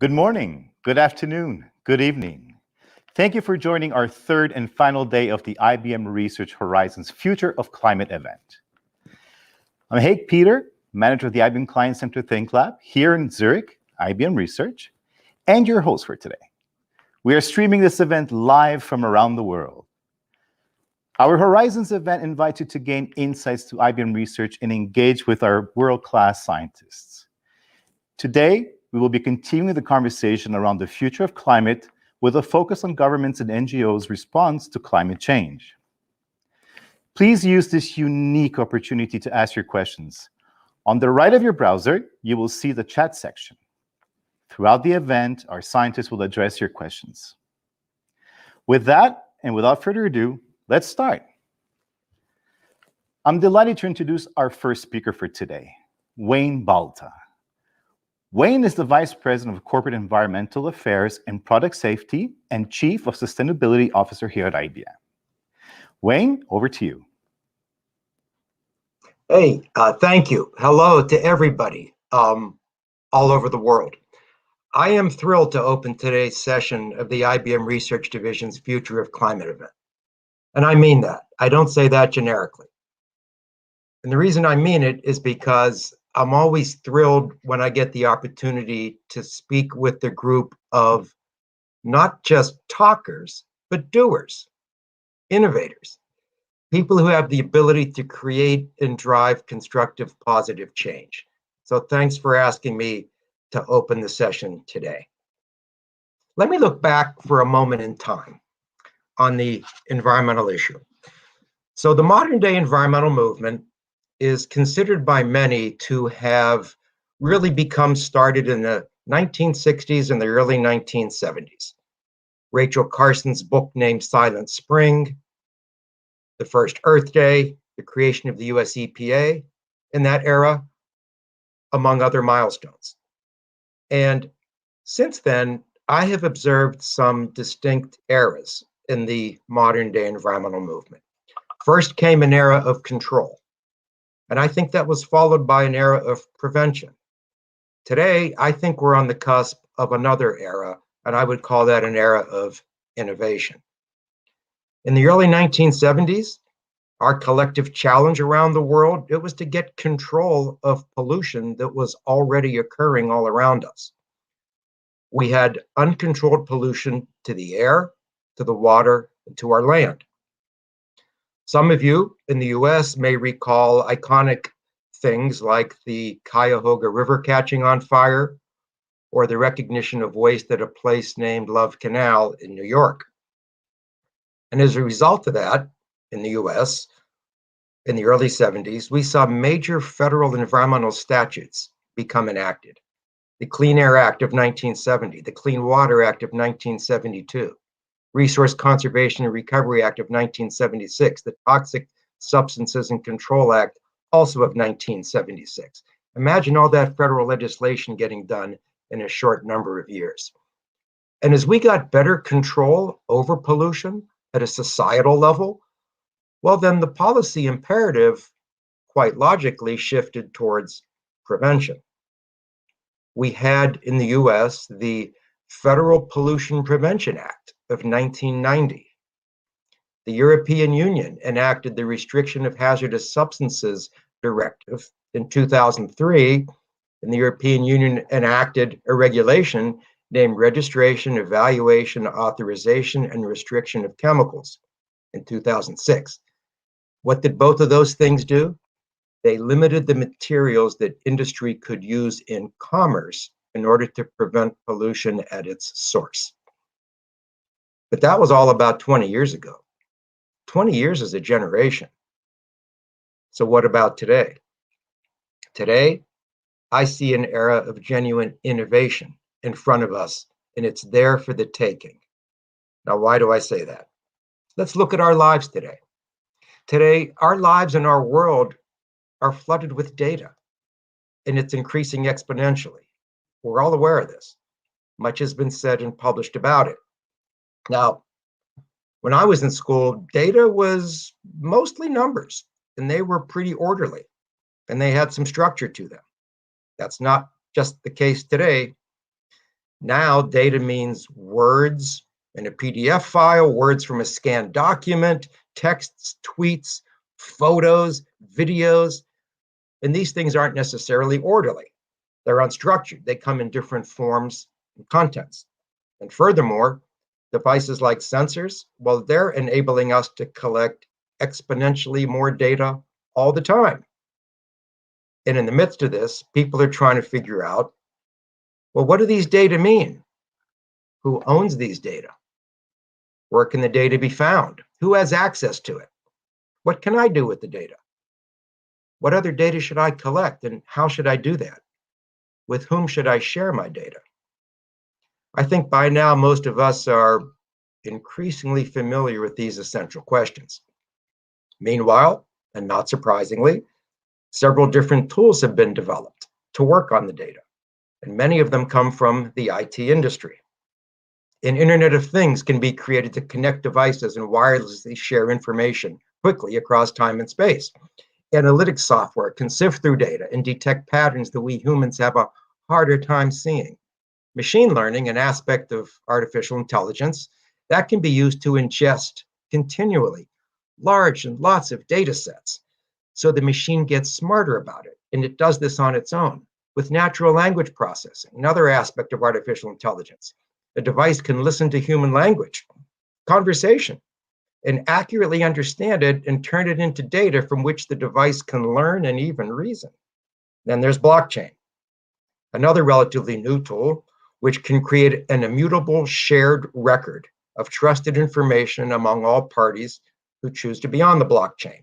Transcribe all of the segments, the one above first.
Good morning, good afternoon, good evening. Thank you for joining our third and final day of the IBM Research Horizons Future of Climate event. I'm Haig Peter, manager of the IBM Client Center Think Lab here in Zurich, IBM Research, and your host for today. We are streaming this event live from around the world. Our Horizons event invites you to gain insights to IBM Research and engage with our world-class scientists. Today, we will be continuing the conversation around the future of climate with a focus on governments and NGOs' response to climate change. Please use this unique opportunity to ask your questions. On the right of your browser, you will see the chat section. Throughout the event, our scientists will address your questions. With that, and without further ado, let's start. I'm delighted to introduce our first speaker for today, Wayne Balta. Wayne is the Vice President of Corporate Environmental Affairs and Product Safety and Chief of Sustainability Officer here at IBM. Wayne, over to you. Hey, thank you. Hello to everybody all over the world. I am thrilled to open today's session of the IBM Research Division's Future of Climate event. And I mean that. I don't say that generically. And the reason I mean it is because I'm always thrilled when I get the opportunity to speak with the group of not just talkers, but doers, innovators, people who have the ability to create and drive constructive, positive change. So thanks for asking me to open the session today. Let me look back for a moment in time on the environmental issue. So the modern day environmental movement is considered by many to have really become started in the 1960s and the early 1970s. Rachel Carson's book named Silent Spring, the first Earth Day, the creation of the US EPA in that era, among other milestones. And since then, I have observed some distinct eras in the modern day environmental movement. First came an era of control. And I think that was followed by an era of prevention. Today, I think we're on the cusp of another era, and I would call that an era of innovation. In the early 1970s, our collective challenge around the world, it was to get control of pollution that was already occurring all around us. We had uncontrolled pollution to the air, to the water, and to our land. Some of you in the US may recall iconic things like the Cuyahoga River catching on fire or the recognition of waste at a place named Love Canal in New York. And as a result of that, in the US, in the early 70s, we saw major federal environmental statutes become enacted. The Clean Air Act of 1970, the Clean Water Act of 1972, Resource Conservation and Recovery Act of 1976, the Toxic Substances and Control Act, also of 1976. Imagine all that federal legislation getting done in a short number of years. And as we got better control over pollution at a societal level, well, then the policy imperative quite logically shifted towards prevention. We had in the US the Federal Pollution Prevention Act of 1990. The European Union enacted the Restriction of Hazardous Substances Directive in 2003, and the European Union enacted a regulation named Registration, Evaluation, Authorization, and Restriction of Chemicals in 2006. What did both of those things do? They limited the materials that industry could use in commerce in order to prevent pollution at its source. But that was all about 20 years ago. 20 years is a generation. So what about today? Today, I see an era of genuine innovation in front of us, and it's there for the taking. Now, why do I say that? Let's look at our lives today. Today, our lives and our world are flooded with data, and it's increasing exponentially. We're all aware of this. Much has been said and published about it. Now, When I was in school, data was mostly numbers, and they were pretty orderly, and they had some structure to them. That's not just the case today. Now, data means words in a PDF file, words from a scanned document, texts, tweets, photos, videos, and these things aren't necessarily orderly. They're unstructured. They come in different forms and contents. And furthermore, devices like sensors, well, they're enabling us to collect exponentially more data all the time. And in the midst of this, people are trying to figure out, well, what do these data mean? Who owns these data? Where can the data be found? Who has access to it? What can I do with the data? What other data should I collect, and how should I do that? With whom should I share my data? I think by now most of us are increasingly familiar with these essential questions. Meanwhile, and not surprisingly, several different tools have been developed to work on the data, and many of them come from the IT industry. An Internet of Things can be created to connect devices and wirelessly share information quickly across time and space. Analytics software can sift through data and detect patterns that we humans have a harder time seeing. Machine learning, an aspect of artificial intelligence, that can be used to ingest continually large and lots of data sets. So the machine gets smarter about it, and it does this on its own with natural language processing, another aspect of artificial intelligence. A device can listen to human language, conversation, and accurately understand it and turn it into data from which the device can learn and even reason. Then there's blockchain, another relatively new tool which can create an immutable shared record of trusted information among all parties who choose to be on the blockchain.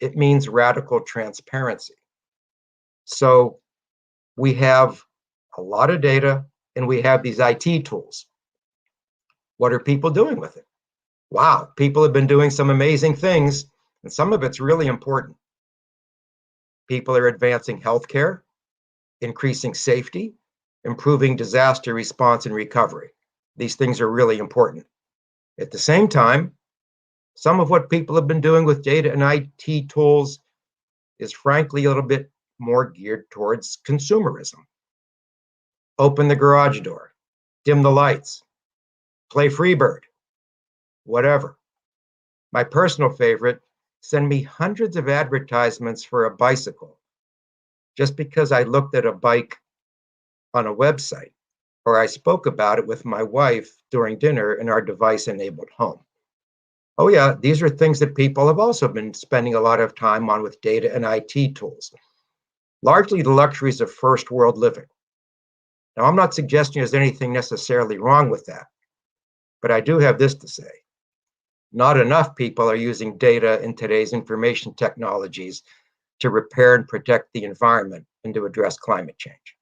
It means radical transparency. So we have a lot of data and we have these IT tools. What are people doing with it? Wow, people have been doing some amazing things, and some of it's really important. People are advancing healthcare, increasing safety, improving disaster response and recovery. These things are really important. At the same time, some of what people have been doing with data and IT tools is frankly a little bit more geared towards consumerism. Open the garage door, dim the lights, play Freebird, whatever. My personal favorite, send me hundreds of advertisements for a bicycle just because I looked at a bike on a website or I spoke about it with my wife during dinner in our device-enabled home. Oh yeah, these are things that people have also been spending a lot of time on with data and IT tools, largely the luxuries of first world living. Now, I'm not suggesting there's anything necessarily wrong with that, but I do have this to say. Not enough people are using data in today's information technologies to repair and protect the environment and to address climate change.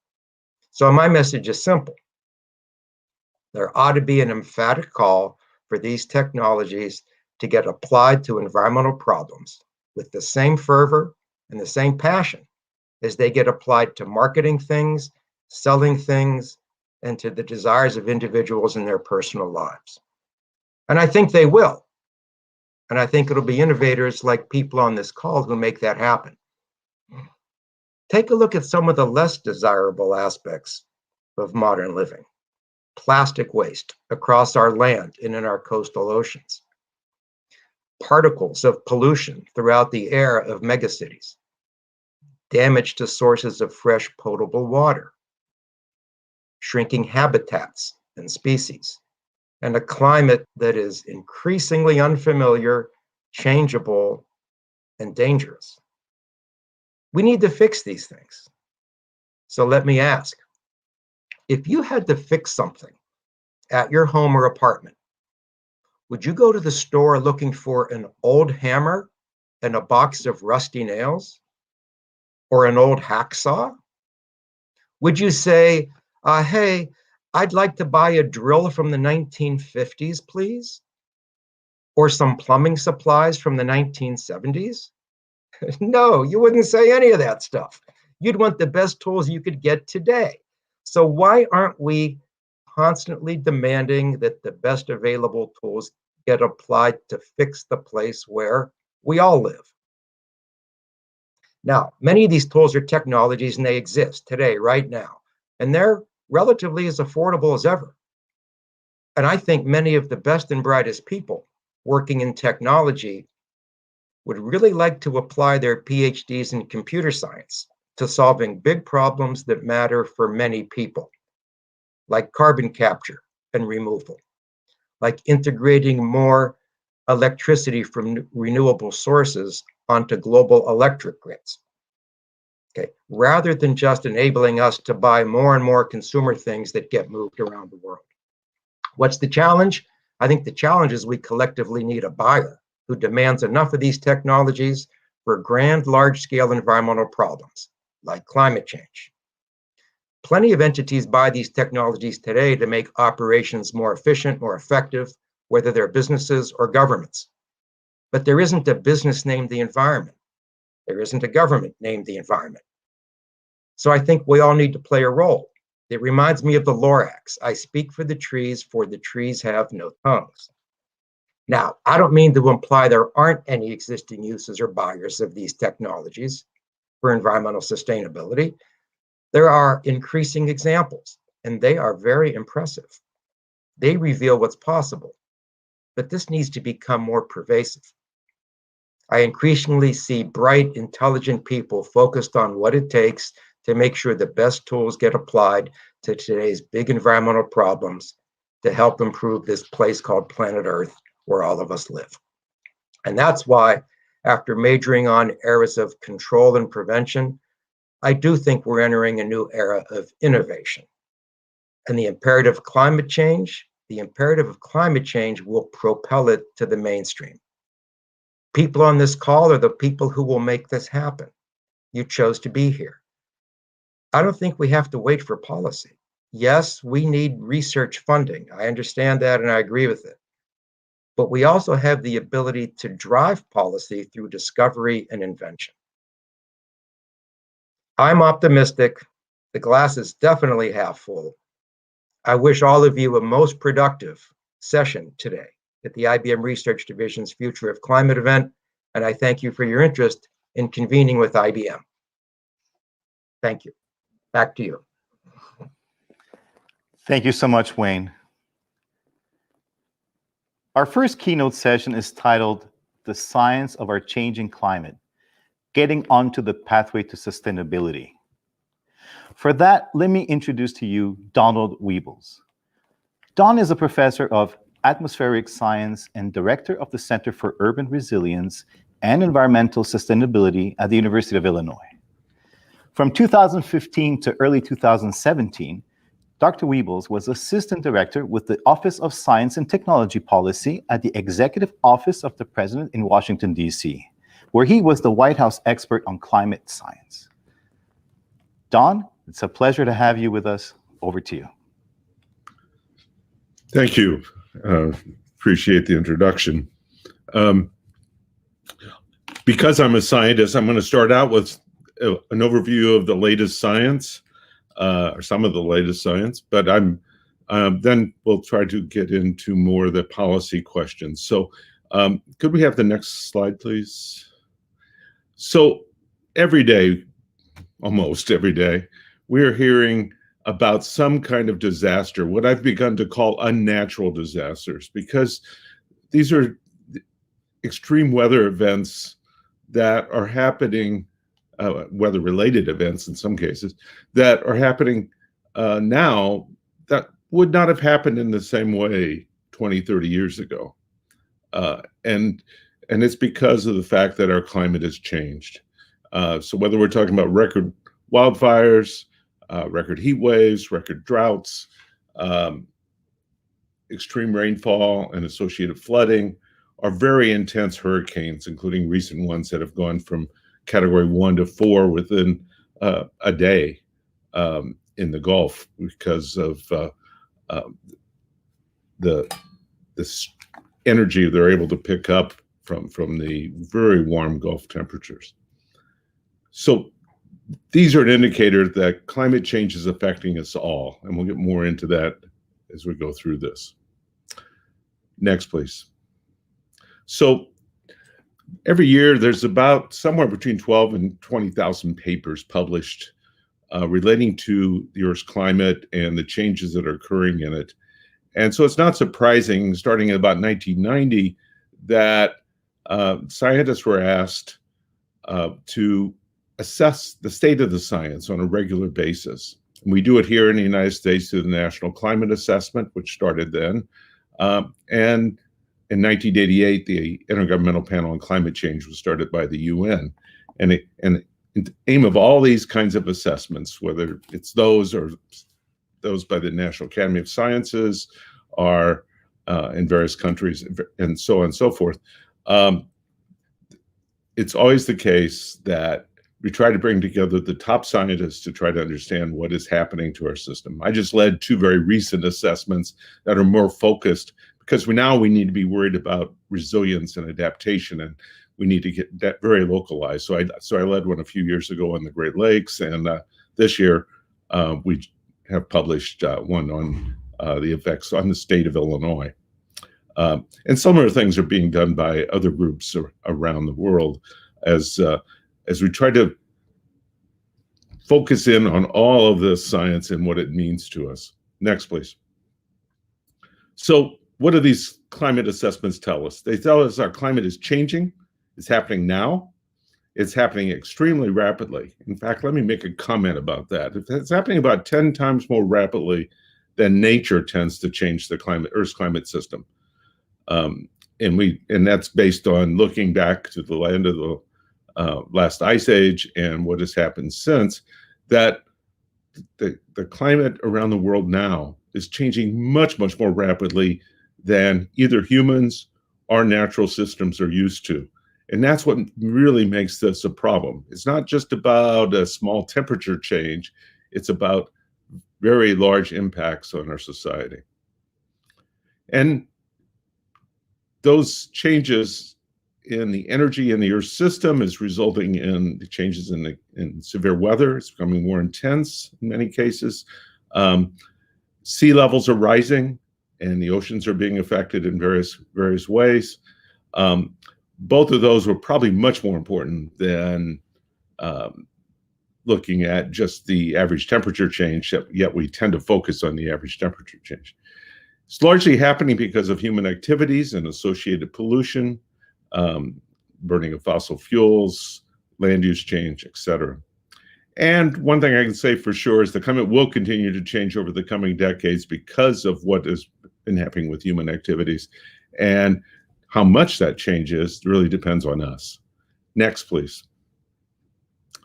So my message is simple. There ought to be an emphatic call for these technologies to get applied to environmental problems with the same fervor and the same passion as they get applied to marketing things, selling things, and to the desires of individuals in their personal lives. And I think they will. And I think it'll be innovators like people on this call who make that happen. Take a look at some of the less desirable aspects of modern living. Plastic waste across our land and in our coastal oceans. Particles of pollution throughout the air of megacities. Damage to sources of fresh potable water. Shrinking habitats and species. And a climate that is increasingly unfamiliar, changeable, and dangerous. We need to fix these things. So let me ask, if you had to fix something at your home or apartment, would you go to the store looking for an old hammer and a box of rusty nails? Or an old hacksaw? Would you say, hey, I'd like to buy a drill from the 1950s, please? Or some plumbing supplies from the 1970s? No, you wouldn't say any of that stuff. You'd want the best tools you could get today. So why aren't we constantly demanding that the best available tools get applied to fix the place where we all live. Now, many of these tools are technologies and they exist today, right now, and they're relatively as affordable as ever. And I think many of the best and brightest people working in technology would really like to apply their PhDs in computer science to solving big problems that matter for many people, like carbon capture and removal, like integrating more electricity from renewable sources onto global electric grids. Okay, rather than just enabling us to buy more and more consumer things that get moved around the world. What's the challenge? I think the challenge is we collectively need a buyer who demands enough of these technologies for grand, large-scale environmental problems, like climate change. Plenty of entities buy these technologies today to make operations more efficient, more effective, whether they're businesses or governments. But there isn't a business named the environment. There isn't a government named the environment. So I think we all need to play a role. It reminds me of the Lorax. I speak for the trees have no tongues. Now, I don't mean to imply there aren't any existing uses or buyers of these technologies for environmental sustainability. There are increasing examples, and they are very impressive. They reveal what's possible, but this needs to become more pervasive. I increasingly see bright, intelligent people focused on what it takes to make sure the best tools get applied to today's big environmental problems to help improve this place called planet Earth where all of us live. And that's why, after majoring on areas of control and prevention, I do think we're entering a new era of innovation. And the imperative of climate change will propel it to the mainstream. People on this call are the people who will make this happen. You chose to be here. I don't think we have to wait for policy. Yes, we need research funding. I understand that and I agree with it. But we also have the ability to drive policy through discovery and invention. I'm optimistic. The glass is definitely half full. I wish all of you a most productive session today at the IBM Research Division's Future of Climate event, and I thank you for your interest in convening with IBM. Thank you. Back to you. Thank you so much, Wayne. Our first keynote session is titled The Science of Our Changing Climate, Getting Onto the Pathway to Sustainability. For that, let me introduce to you Donald Wiebels. Don is a professor of atmospheric science and director of the Center for Urban Resilience and Environmental Sustainability at the University of Illinois. From 2015 to early 2017, Dr. Wiebels was Assistant Director with the Office of Science and Technology Policy at the Executive Office of the President in Washington, D.C., where he was the White House expert on climate science. Don, it's a pleasure to have you with us. Over to you. Thank you. Appreciate the introduction. Because I'm a scientist, I'm going to start out with an overview of the latest science, or some of the latest science, but then we'll try to get into more of the policy questions. So could we have the next slide, please? So every day, almost every day, we're hearing about some kind of disaster, what I've begun to call unnatural disasters, because these are extreme weather events that are happening, weather-related events in some cases, that are happening now that would not have happened in the same way 20, 30 years ago. And it's because of the fact that our climate has changed. So whether we're talking about record wildfires, record heat waves, record droughts, extreme rainfall and associated flooding, or very intense hurricanes, including recent ones that have gone from Category 1 to 4 within a day in the Gulf because of the energy they're able to pick up from the very warm Gulf temperatures. So these are an indicator that climate change is affecting us all, and we'll get more into that as we go through this. Next, please. So every year there's about somewhere between 12 and 20,000 papers published relating to the Earth's climate and the changes that are occurring in it. And so it's not surprising, starting in about 1990, that scientists were asked to assess the state of the science on a regular basis. And we do it here in the United States through the National Climate Assessment, which started then. And in 1988, the Intergovernmental Panel on Climate Change was started by the UN. And the aim of all these kinds of assessments, whether it's those or those by the National Academy of Sciences, are in various countries, and so on and so forth, it's always the case that we try to bring together the top scientists to try to understand what is happening to our system. I just led two very recent assessments that are more focused, because we need to be worried about resilience and adaptation, and we need to get that very localized. So I led one a few years ago on the Great Lakes, and this year we have published one on the effects on the state of Illinois. And similar things are being done by other groups around the world as we try to focus in on all of this science and what it means to us. Next, please. So what do these climate assessments tell us? They tell us our climate is changing. It's happening now. It's happening extremely rapidly. In fact, let me make a comment about that. It's happening about 10 times more rapidly than nature tends to change the Earth's climate system. And that's based on looking back to the end of the last ice age and what has happened since, that the climate around the world now is changing much, much more rapidly than either humans or natural systems are used to. And that's what really makes this a problem. It's not just about a small temperature change, it's about very large impacts on our society. And those changes in the energy in the Earth system is resulting in the changes in severe weather. It's becoming more intense in many cases. Sea levels are rising, and the oceans are being affected in various ways. Both of those were probably much more important than looking at just the average temperature change, yet we tend to focus on the average temperature change. It's largely happening because of human activities and associated pollution, burning of fossil fuels, land use change, etc. And one thing I can say for sure is the climate will continue to change over the coming decades because of what has been happening with human activities. And how much that changes really depends on us. Next, please.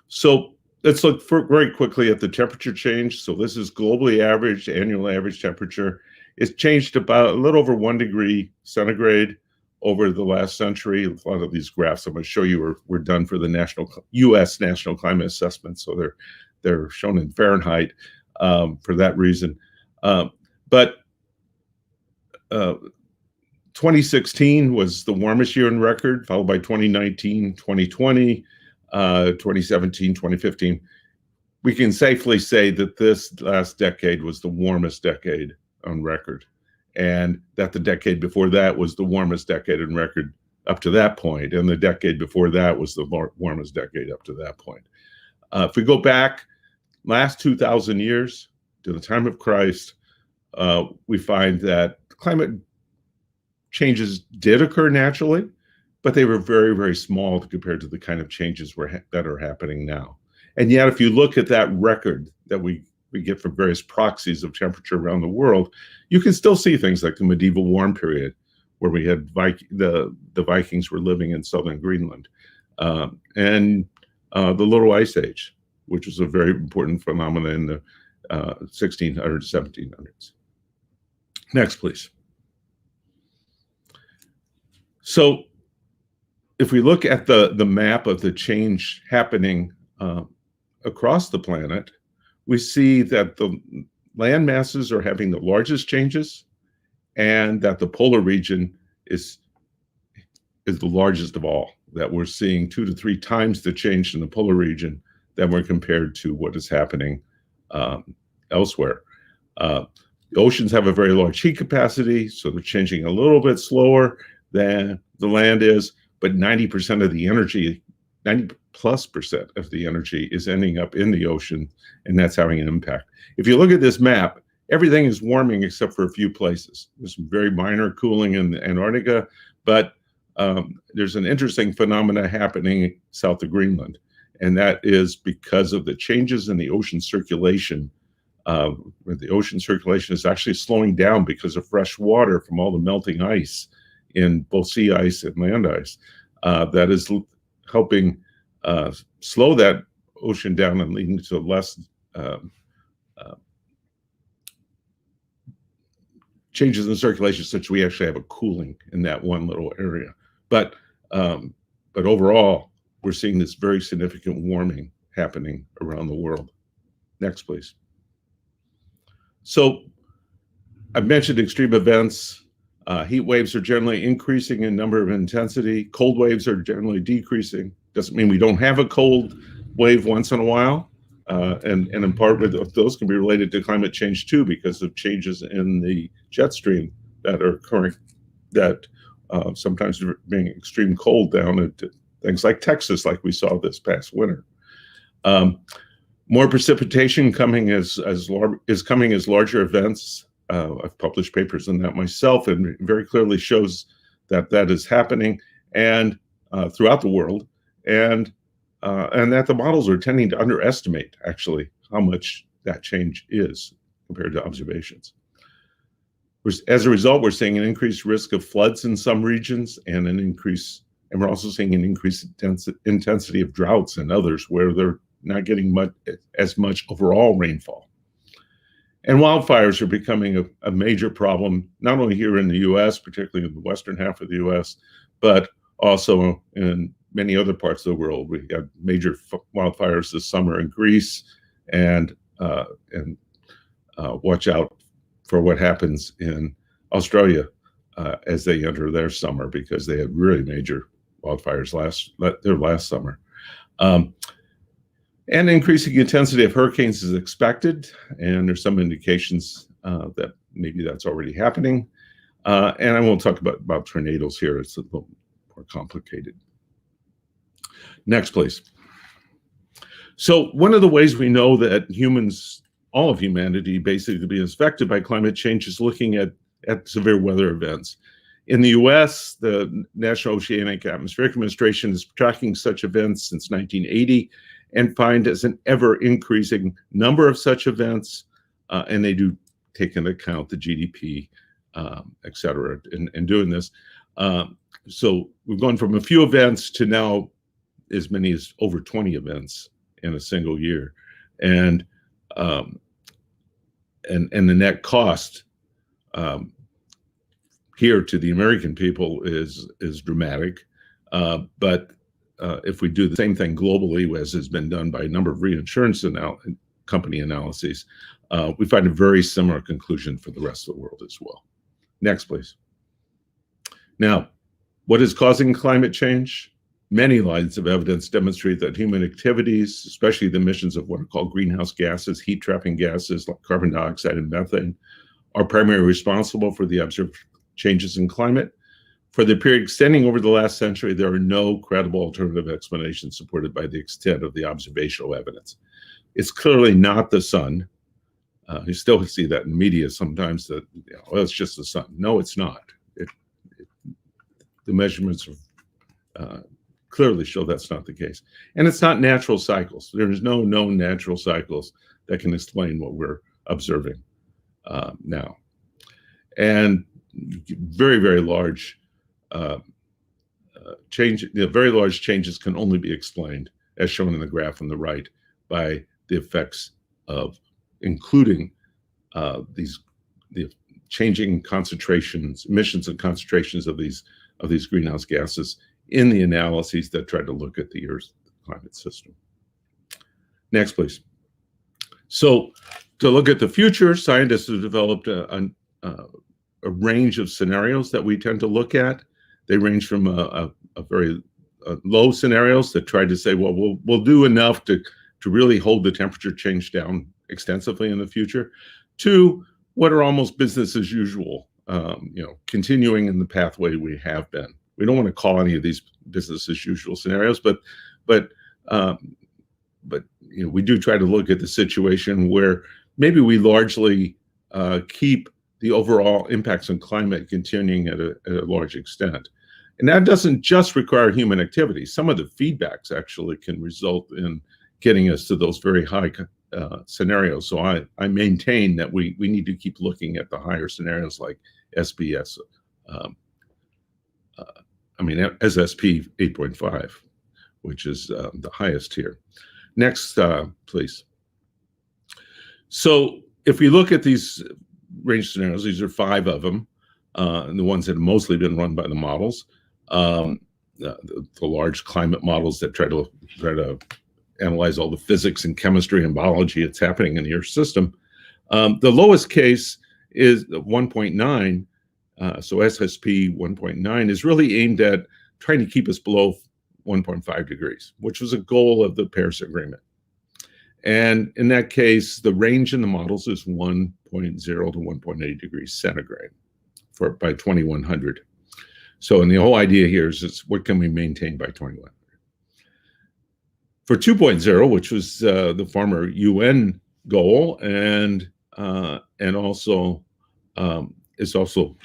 So let's look very quickly at the temperature change. So this is globally averaged, annual average temperature. It's changed about a little over 1 degree centigrade over the last century. A lot of these graphs I'm going to show you were done for the U.S. National Climate Assessment, so they're shown in Fahrenheit for that reason. But 2016 was the warmest year in record, followed by 2019, 2020, 2017, 2015. We can safely say that this last decade was the warmest decade on record, and that the decade before that was the warmest decade on record up to that point, and the decade before that was the warmest decade up to that point. If we go back last 2,000 years to the time of Christ, we find that climate changes did occur naturally, but they were very, very small compared to the kind of changes that are happening now. And yet, if you look at that record that we get from various proxies of temperature around the world, you can still see things like the medieval warm period, where we had the Vikings were living in southern Greenland, and the Little Ice Age, which was a very important phenomenon in the 1600s, 1700s. Next, please. So if we look at the map of the change happening across the planet, we see that the land masses are having the largest changes, and that the polar region is the largest of all, that we're seeing 2 to 3 times the change in the polar region than we're compared to what is happening elsewhere. The oceans have a very large heat capacity, so they're changing a little bit slower than the land is, but 90% of the energy, 90+% of the energy is ending up in the ocean, and that's having an impact. If you look at this map, everything is warming except for a few places. There's some very minor cooling in Antarctica, but there's an interesting phenomena happening south of Greenland, and that is because of the changes in the ocean circulation. The ocean circulation is actually slowing down because of fresh water from all the melting ice in both sea ice and land ice. That is helping slow that ocean down and leading to less changes in circulation, such we actually have a cooling in that one little area. But overall, we're seeing this very significant warming happening around the world. Next, please. So I've mentioned extreme events. Heat waves are generally increasing in number of intensity. Cold waves are generally decreasing. Doesn't mean we don't have a cold wave once in a while. And in part, those can be related to climate change too, because of changes in the jet stream that are occurring, that sometimes being extreme cold down into things like Texas, like we saw this past winter. More precipitation is coming as larger events. I've published papers on that myself, and it very clearly shows that that is happening and throughout the world, and that the models are tending to underestimate actually how much that change is compared to observations. As a result, we're seeing an increased risk of floods in some regions, and we're also seeing an increased intensity of droughts in others where they're not getting as much overall rainfall. And wildfires are becoming a major problem, not only here in the US, particularly in the western half of the US, but also in many other parts of the world. We had major wildfires this summer in Greece, and watch out for what happens in Australia as they enter their summer, because they had really major wildfires last summer. And increasing intensity of hurricanes is expected, and there's some indications that maybe that's already happening. And I won't talk about tornadoes here. It's a little more complicated. Next, please. So one of the ways we know that humans, all of humanity, basically being affected by climate change is looking at severe weather events. In the US, the National Oceanic and Atmospheric Administration is tracking such events since 1980 and find as an ever-increasing number of such events, and they do take into account the GDP, et cetera, in doing this. So we've gone from a few events to now as many as over 20 events in a single year. And the net cost here to the American people is dramatic. But if we do the same thing globally, as has been done by a number of reinsurance company analyses, we find a very similar conclusion for the rest of the world as well. Next, please. Now, what is causing climate change? Many lines of evidence demonstrate that human activities, especially the emissions of what are called greenhouse gases, heat-trapping gases like carbon dioxide and methane, are primarily responsible for the observed changes in climate. For the period extending over the last century, there are no credible alternative explanations supported by the extent of the observational evidence. It's clearly not the sun. You still see that in media sometimes, that well, it's just the sun. No, it's not. The measurements clearly show that's not the case. And it's not natural cycles. There is no known natural cycles that can explain what we're observing now. And very, very large very large changes can only be explained, as shown in the graph on the right, by the effects of including the changing concentrations, emissions and concentrations of these greenhouse gases in the analyses that try to look at the Earth's climate system. Next, please. So to look at the future, scientists have developed a range of scenarios that we tend to look at. They range from a very low scenarios that try to say, well, we'll do enough to really hold the temperature change down extensively in the future, to what are almost business as usual continuing in the pathway we have been. We don't want to call any of these business as usual scenarios, but we do try to look at the situation where maybe we largely keep the overall impacts on climate continuing at a large extent. And that doesn't just require human activity. Some of the feedbacks actually can result in getting us to those very high scenarios. So I maintain that we need to keep looking at the higher scenarios like SBS, SSP 8.5, which is the highest here. Next, please. So if we look at these range scenarios, these are 5 of them, and the ones that have mostly been run by the models, the large climate models that try to analyze all the physics and chemistry and biology that's happening in the Earth system. The lowest case is 1.9, so SSP 1.9 is really aimed at trying to keep us below 1.5 degrees, which was a goal of the Paris Agreement. And in that case, the range in the models is 1.0 to 1.8 degrees centigrade by 2100. So, and the whole idea here is what can we maintain by 2100? For 2.0, which was the former UN goal, and also is also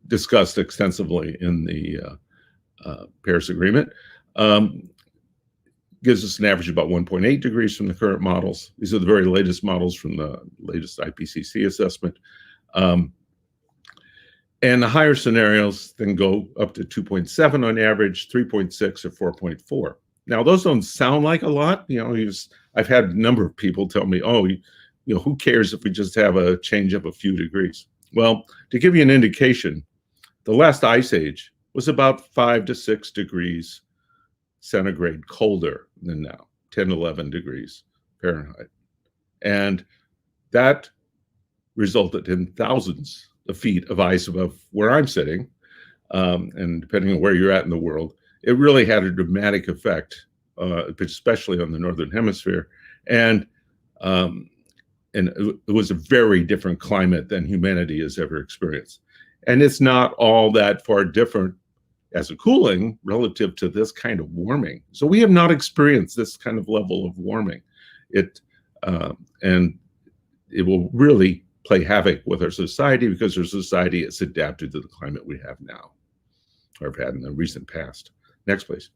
discussed extensively in the Paris Agreement, gives us an average of about 1.8 degrees from the current models. These are the very latest models from the latest IPCC assessment. And the higher scenarios then go up to 2.7 on average, 3.6 or 4.4. Now, those don't sound like a lot. I've had a number of people tell me, oh, who cares if we just have a change of a few degrees? Well, to give you an indication, the last ice age was about 5 to 6 degrees centigrade colder than now, 10, 11 degrees Fahrenheit. And that resulted in thousands of feet of ice above where I'm sitting. And depending on where you're at in the world, it really had a dramatic effect, especially on the Northern Hemisphere. And it was a very different climate than humanity has ever experienced. And it's not all that far different as a cooling relative to this kind of warming. So we have not experienced this kind of level of warming. And it will really play havoc with our society because our society is adapted to the climate we have now, or have had in the recent past. Next, please.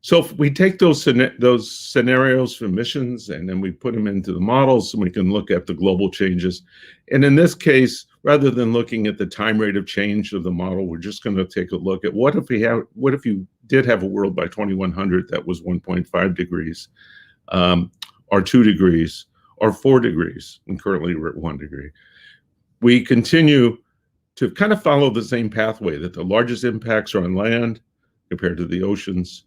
So if we take those scenarios for emissions and then we put them into the models, and we can look at the global changes. And in this case, rather than looking at the time rate of change of the model, we're just going to take a look at what if you did have a world by 2100 that was 1.5 degrees, or 2 degrees, or 4 degrees, and currently we're at 1 degree. We continue to kind of follow the same pathway, that the largest impacts are on land compared to the oceans,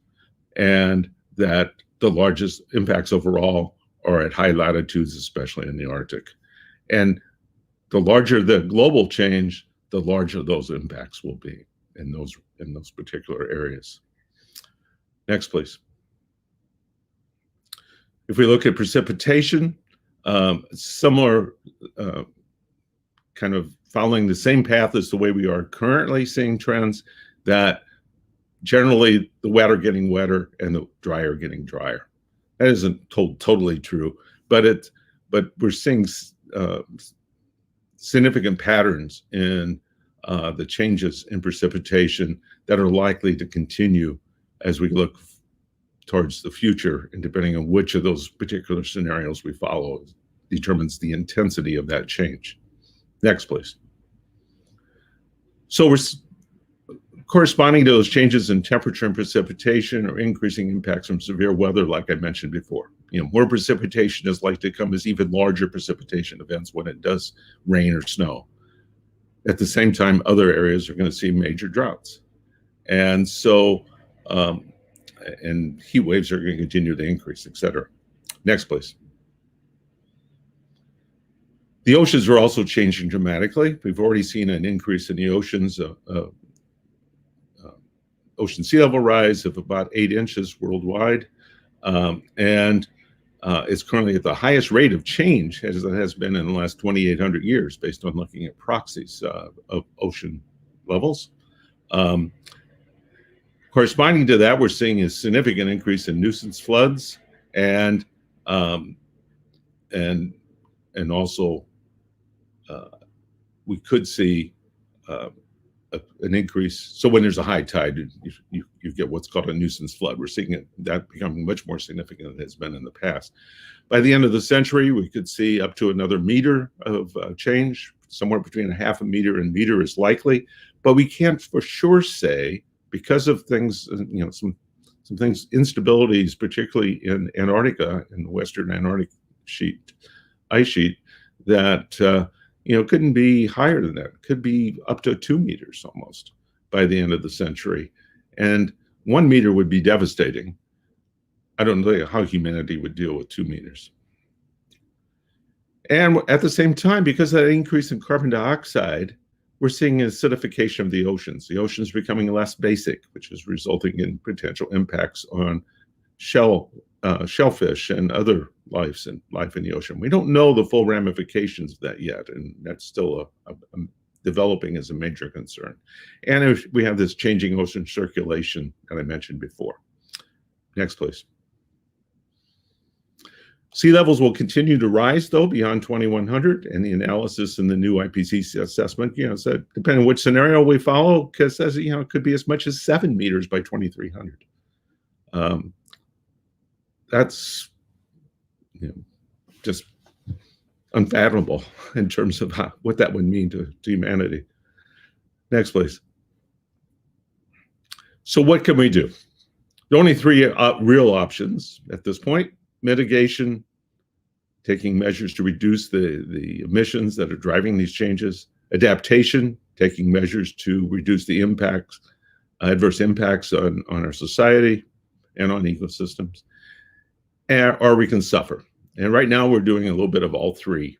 and that the largest impacts overall are at high latitudes, especially in the Arctic. And the larger the global change, the larger those impacts will be in those particular areas. Next, please. If we look at precipitation, similar kind of following the same path as the way we are currently seeing trends, that generally the wet are getting wetter and the dry are getting drier. That isn't totally true, but we're seeing significant patterns in the changes in precipitation that are likely to continue as we look towards the future, and depending on which of those particular scenarios we follow determines the intensity of that change. Next, please. So we're corresponding to those changes in temperature and precipitation or increasing impacts from severe weather, like I mentioned before. More precipitation is likely to come as even larger precipitation events when it does rain or snow. At the same time, other areas are going to see major droughts. And so, and heat waves are going to continue to increase, et cetera. Next, please. The oceans are also changing dramatically. We've already seen an increase in the oceans, ocean sea level rise of about 8 inches worldwide. And is currently at the highest rate of change as it has been in the last 2,800 years, based on looking at proxies of ocean levels. Corresponding to that, we're seeing a significant increase in nuisance floods, and also we could see an increase. So when there's a high tide, you get what's called a nuisance flood. We're seeing that becoming much more significant than it has been in the past. By the end of the century, we could see up to another meter of change. Somewhere between a half a meter and meter is likely, but we can't for sure say, because of things, some things, instabilities, particularly in Antarctica, in the Western Antarctic ice sheet, that couldn't be higher than that. It could be up to 2 meters almost by the end of the century, and 1 meter would be devastating. I don't know how humanity would deal with 2 meters. And at the same time, because of that increase in carbon dioxide, we're seeing acidification of the oceans. The oceans becoming less basic, which is resulting in potential impacts on shellfish and other life in the ocean. We don't know the full ramifications of that yet, and that's still developing as a major concern. And we have this changing ocean circulation that I mentioned before. Next, please. Sea levels will continue to rise, though, beyond 2100, and the analysis in the new IPCC assessment, said, depending on which scenario we follow, says, it could be as much as 7 meters by 2300. That's, just unfathomable in terms of what that would mean to humanity. Next, please. So what can we do? There are only 3 real options at this point. Mitigation, taking measures to reduce the emissions that are driving these changes. Adaptation, taking measures to reduce the impacts, adverse impacts on our society and on ecosystems. Or we can suffer. And right now we're doing a little bit of all 3.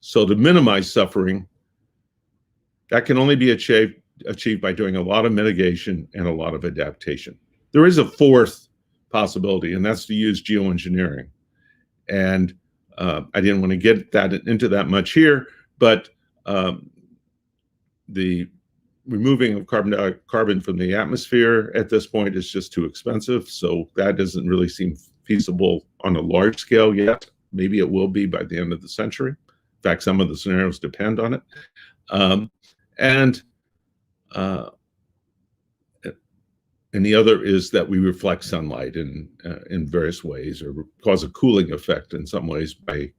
So to minimize suffering, that can only be achieved by doing a lot of mitigation and a lot of adaptation. There is a 4th possibility, and that's to use geoengineering. And I didn't want to get into that much here, but the removing of carbon from the atmosphere at this point is just too expensive. So that doesn't really seem feasible on a large scale yet. Maybe it will be by the end of the century. In fact, some of the scenarios depend on it. And the other is that we reflect sunlight in various ways, or cause a cooling effect in some ways by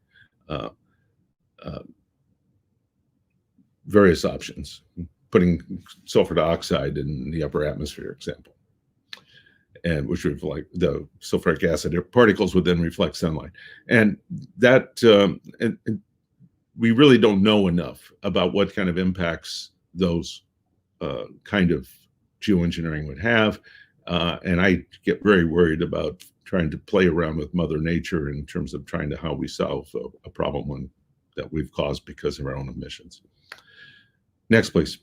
various options, putting sulfur dioxide in the upper atmosphere, example, and which reflect the sulfuric acid particles would then reflect sunlight. And that and we really don't know enough about what kind of impacts those kind of geoengineering would have, and I get very worried about trying to play around with Mother Nature in terms of trying to how we solve a problem that we've caused because of our own emissions. Next, please.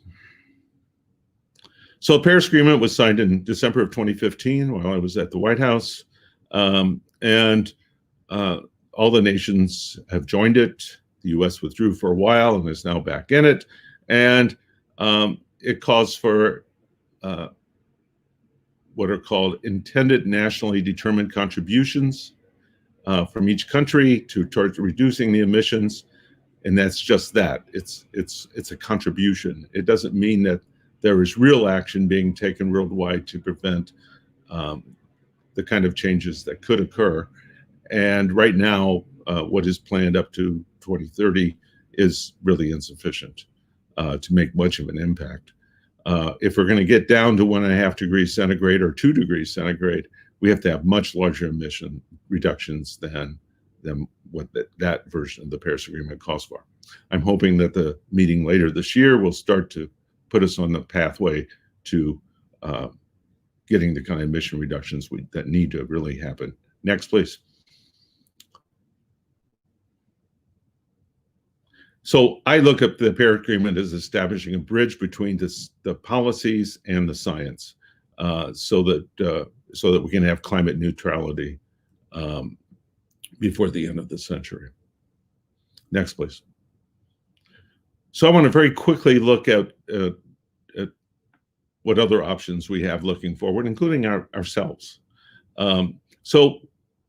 So the Paris Agreement was signed in December of 2015 while I was at the White House, and all the nations have joined it. The U.S. withdrew for a while and is now back in it, and it calls for what are called intended nationally determined contributions from each country towards reducing the emissions, and that's just that. It's a contribution. It doesn't mean that there is real action being taken worldwide to prevent the kind of changes that could occur. And right now, what is planned up to 2030 is really insufficient to make much of an impact. If we're going to get down to 1.5 degrees centigrade or 2 degrees centigrade, we have to have much larger emission reductions than what that version of the Paris Agreement calls for. I'm hoping that the meeting later this year will start to put us on the pathway to getting the kind of emission reductions that need to really happen. Next, please. So I look at the Paris Agreement as establishing a bridge between the policies and the science, so that we can have climate neutrality before the end of the century. Next, please. So I want to very quickly look at what other options we have looking forward, including ourselves. So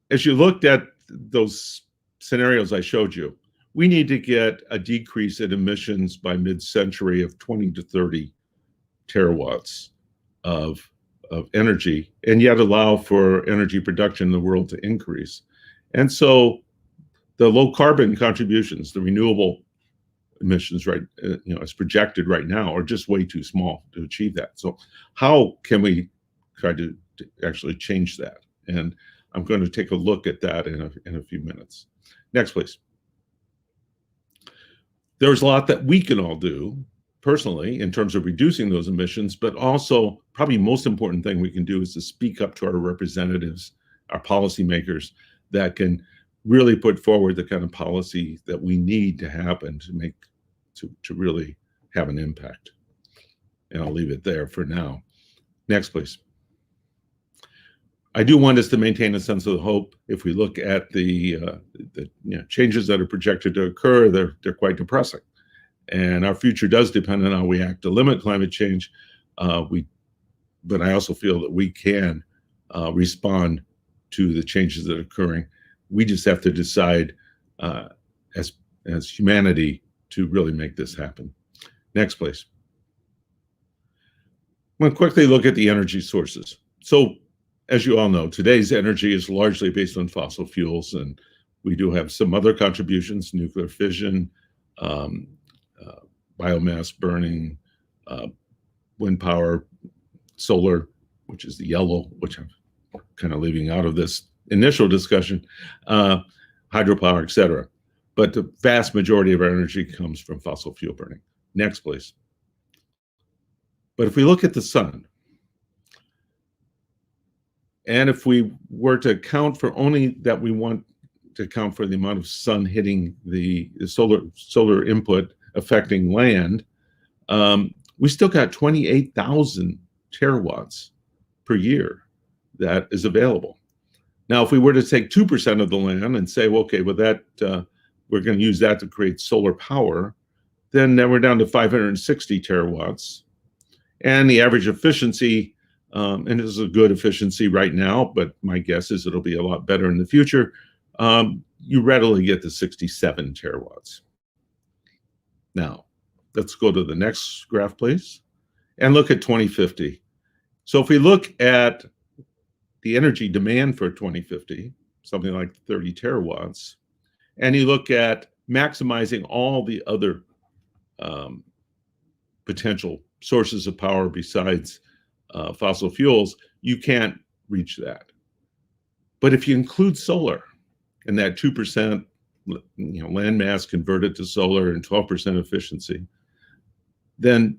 as you looked at those scenarios I showed you, we need to get a decrease in emissions by mid-century of 20 to 30 terawatts of energy, and yet allow for energy production in the world to increase. And so the low carbon contributions, the renewable emissions, right, as projected right now, are just way too small to achieve that. So how can we try to actually change that? And I'm going to take a look at that in a few minutes. Next, please. There's a lot that we can all do personally in terms of reducing those emissions, but also probably most important thing we can do is to speak up to our representatives, our policymakers, that can really put forward the kind of policy that we need to happen to really have an impact. And I'll leave it there for now. Next, please. I do want us to maintain a sense of hope. If we look at the changes that are projected to occur, they're quite depressing. And our future does depend on how we act to limit climate change. But I also feel that we can respond to the changes that are occurring. We just have to decide as humanity to really make this happen. Next, please. I'm going to quickly look at the energy sources. So, as you all know, today's energy is largely based on fossil fuels, and we do have some other contributions: nuclear fission, biomass burning, wind power, solar, which is the yellow, which I'm kind of leaving out of this initial discussion, hydropower, et cetera. But the vast majority of our energy comes from fossil fuel burning. Next, please. But if we look at the sun, and if we were to account for only that, we want to account for the amount of sun hitting the solar input affecting land, we still got 28,000 terawatts per year that is available. Now, if we were to take 2% of the land and say, well, okay, well, that we're going to use that to create solar power, then we're down to 560 terawatts. And the average efficiency, and this is a good efficiency right now, but my guess is it'll be a lot better in the future, you readily get to 67 terawatts. Now, let's go to the next graph, please, and look at 2050. So if we look at the energy demand for 2050, something like 30 terawatts, and you look at maximizing all the other potential sources of power besides fossil fuels, you can't reach that. But if you include solar and that 2% land mass converted to solar and 12% efficiency, then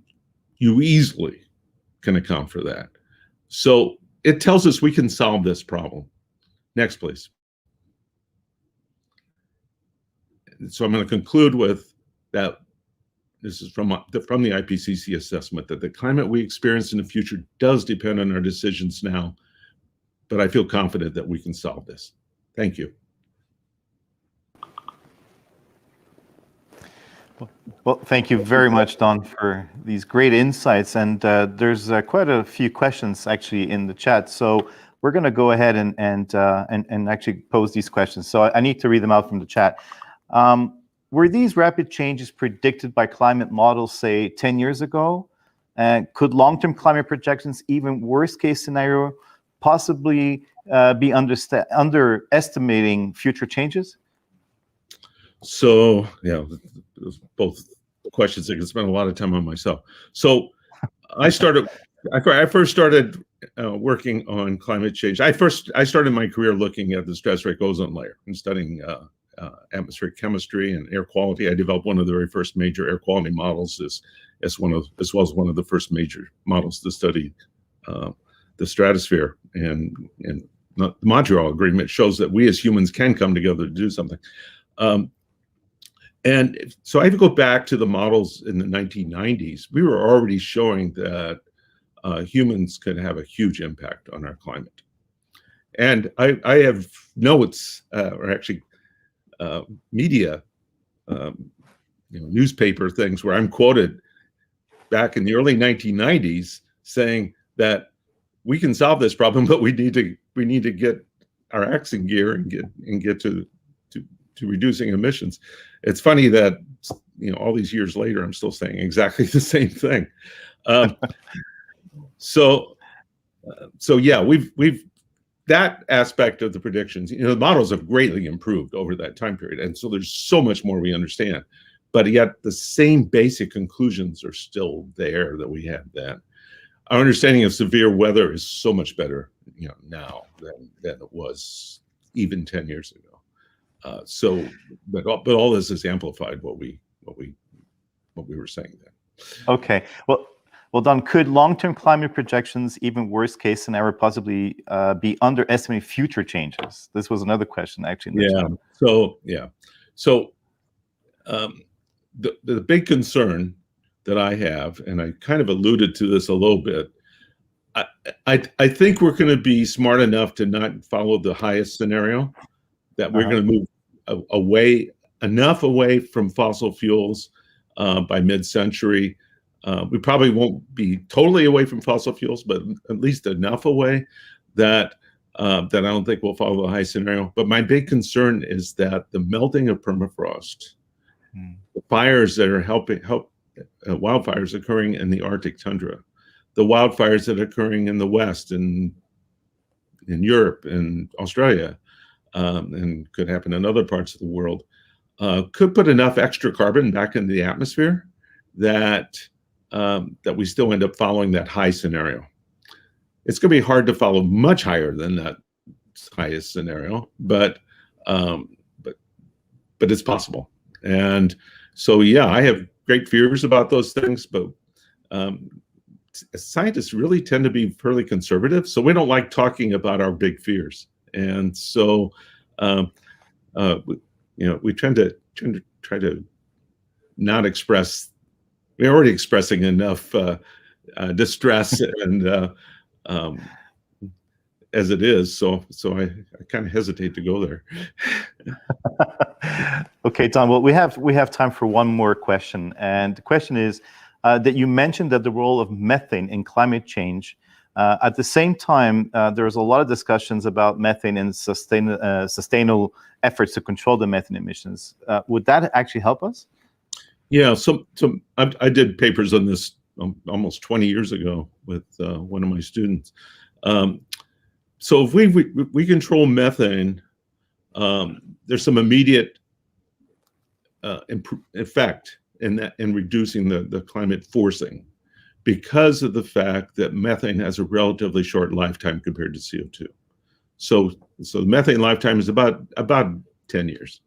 you easily can account for that. So it tells us we can solve this problem. Next, please. So I'm going to conclude with that. This is from the IPCC assessment, that the climate we experience in the future does depend on our decisions now, but I feel confident that we can solve this. Thank you. Well, thank you very much, Don, for these great insights. And there's quite a few questions actually in the chat. So we're going to go ahead and actually pose these questions. So I need to read them out from the chat. Were these rapid changes predicted by climate models, say, 10 years ago? Could long-term climate projections, even worst-case scenario, possibly be underestimating future changes? So, yeah, both questions I can spend a lot of time on myself. So I first started working on climate change. I started my career looking at the stratospheric ozone layer and studying atmospheric chemistry and air quality. I developed one of the very first major air quality models as well as one of the first major models to study the stratosphere. And the Montreal Agreement shows that we as humans can come together to do something. And so I have to go back to the models in the 1990s. We were already showing that humans could have a huge impact on our climate. And I have notes, or actually media, newspaper things where I'm quoted back in the early 1990s saying that we can solve this problem, but we need to get our acts in gear and get to reducing emissions. It's funny that all these years later I'm still saying exactly the same thing. So yeah, we've that aspect of the predictions. The models have greatly improved over that time period, and so there's so much more we understand. But yet the same basic conclusions are still there that we had then. Our understanding of severe weather is so much better, now than it was even 10 years ago. But all this is amplified what we were saying then. Okay. Well, Don, could long-term climate projections, even worst-case scenario, possibly be underestimating future changes? This was another question, actually. So the big concern that I have, and I kind of alluded to this a little bit, I think we're going to be smart enough to not follow the highest scenario, that we're going to move enough away from fossil fuels by mid-century. We probably won't be totally away from fossil fuels, but at least enough away that I don't think we'll follow the high scenario. But my big concern is that the melting of permafrost, the fires that are wildfires occurring in the Arctic tundra, the wildfires that are occurring in the West and in Europe and Australia, and could happen in other parts of the world, could put enough extra carbon back into the atmosphere that we still end up following that high scenario. It's going to be hard to follow much higher than that highest scenario, but it's possible. And so, yeah, I have great fears about those things, but scientists really tend to be fairly conservative, so we don't like talking about our big fears. And so, we tend to try to not express. We're already expressing enough distress and as it is, so I kind of hesitate to go there. Okay, Don. Well, we have time for one more question, and the question is that you mentioned that the role of methane in climate change. At the same time, there's a lot of discussions about methane and sustainable efforts to control the methane emissions. Would that actually help us? Yeah, so I did papers on this almost 20 years ago with one of my students. So if we control methane, there's some immediate effect in reducing the climate forcing, because of the fact that methane has a relatively short lifetime compared to CO2. So the methane lifetime is about 10 years.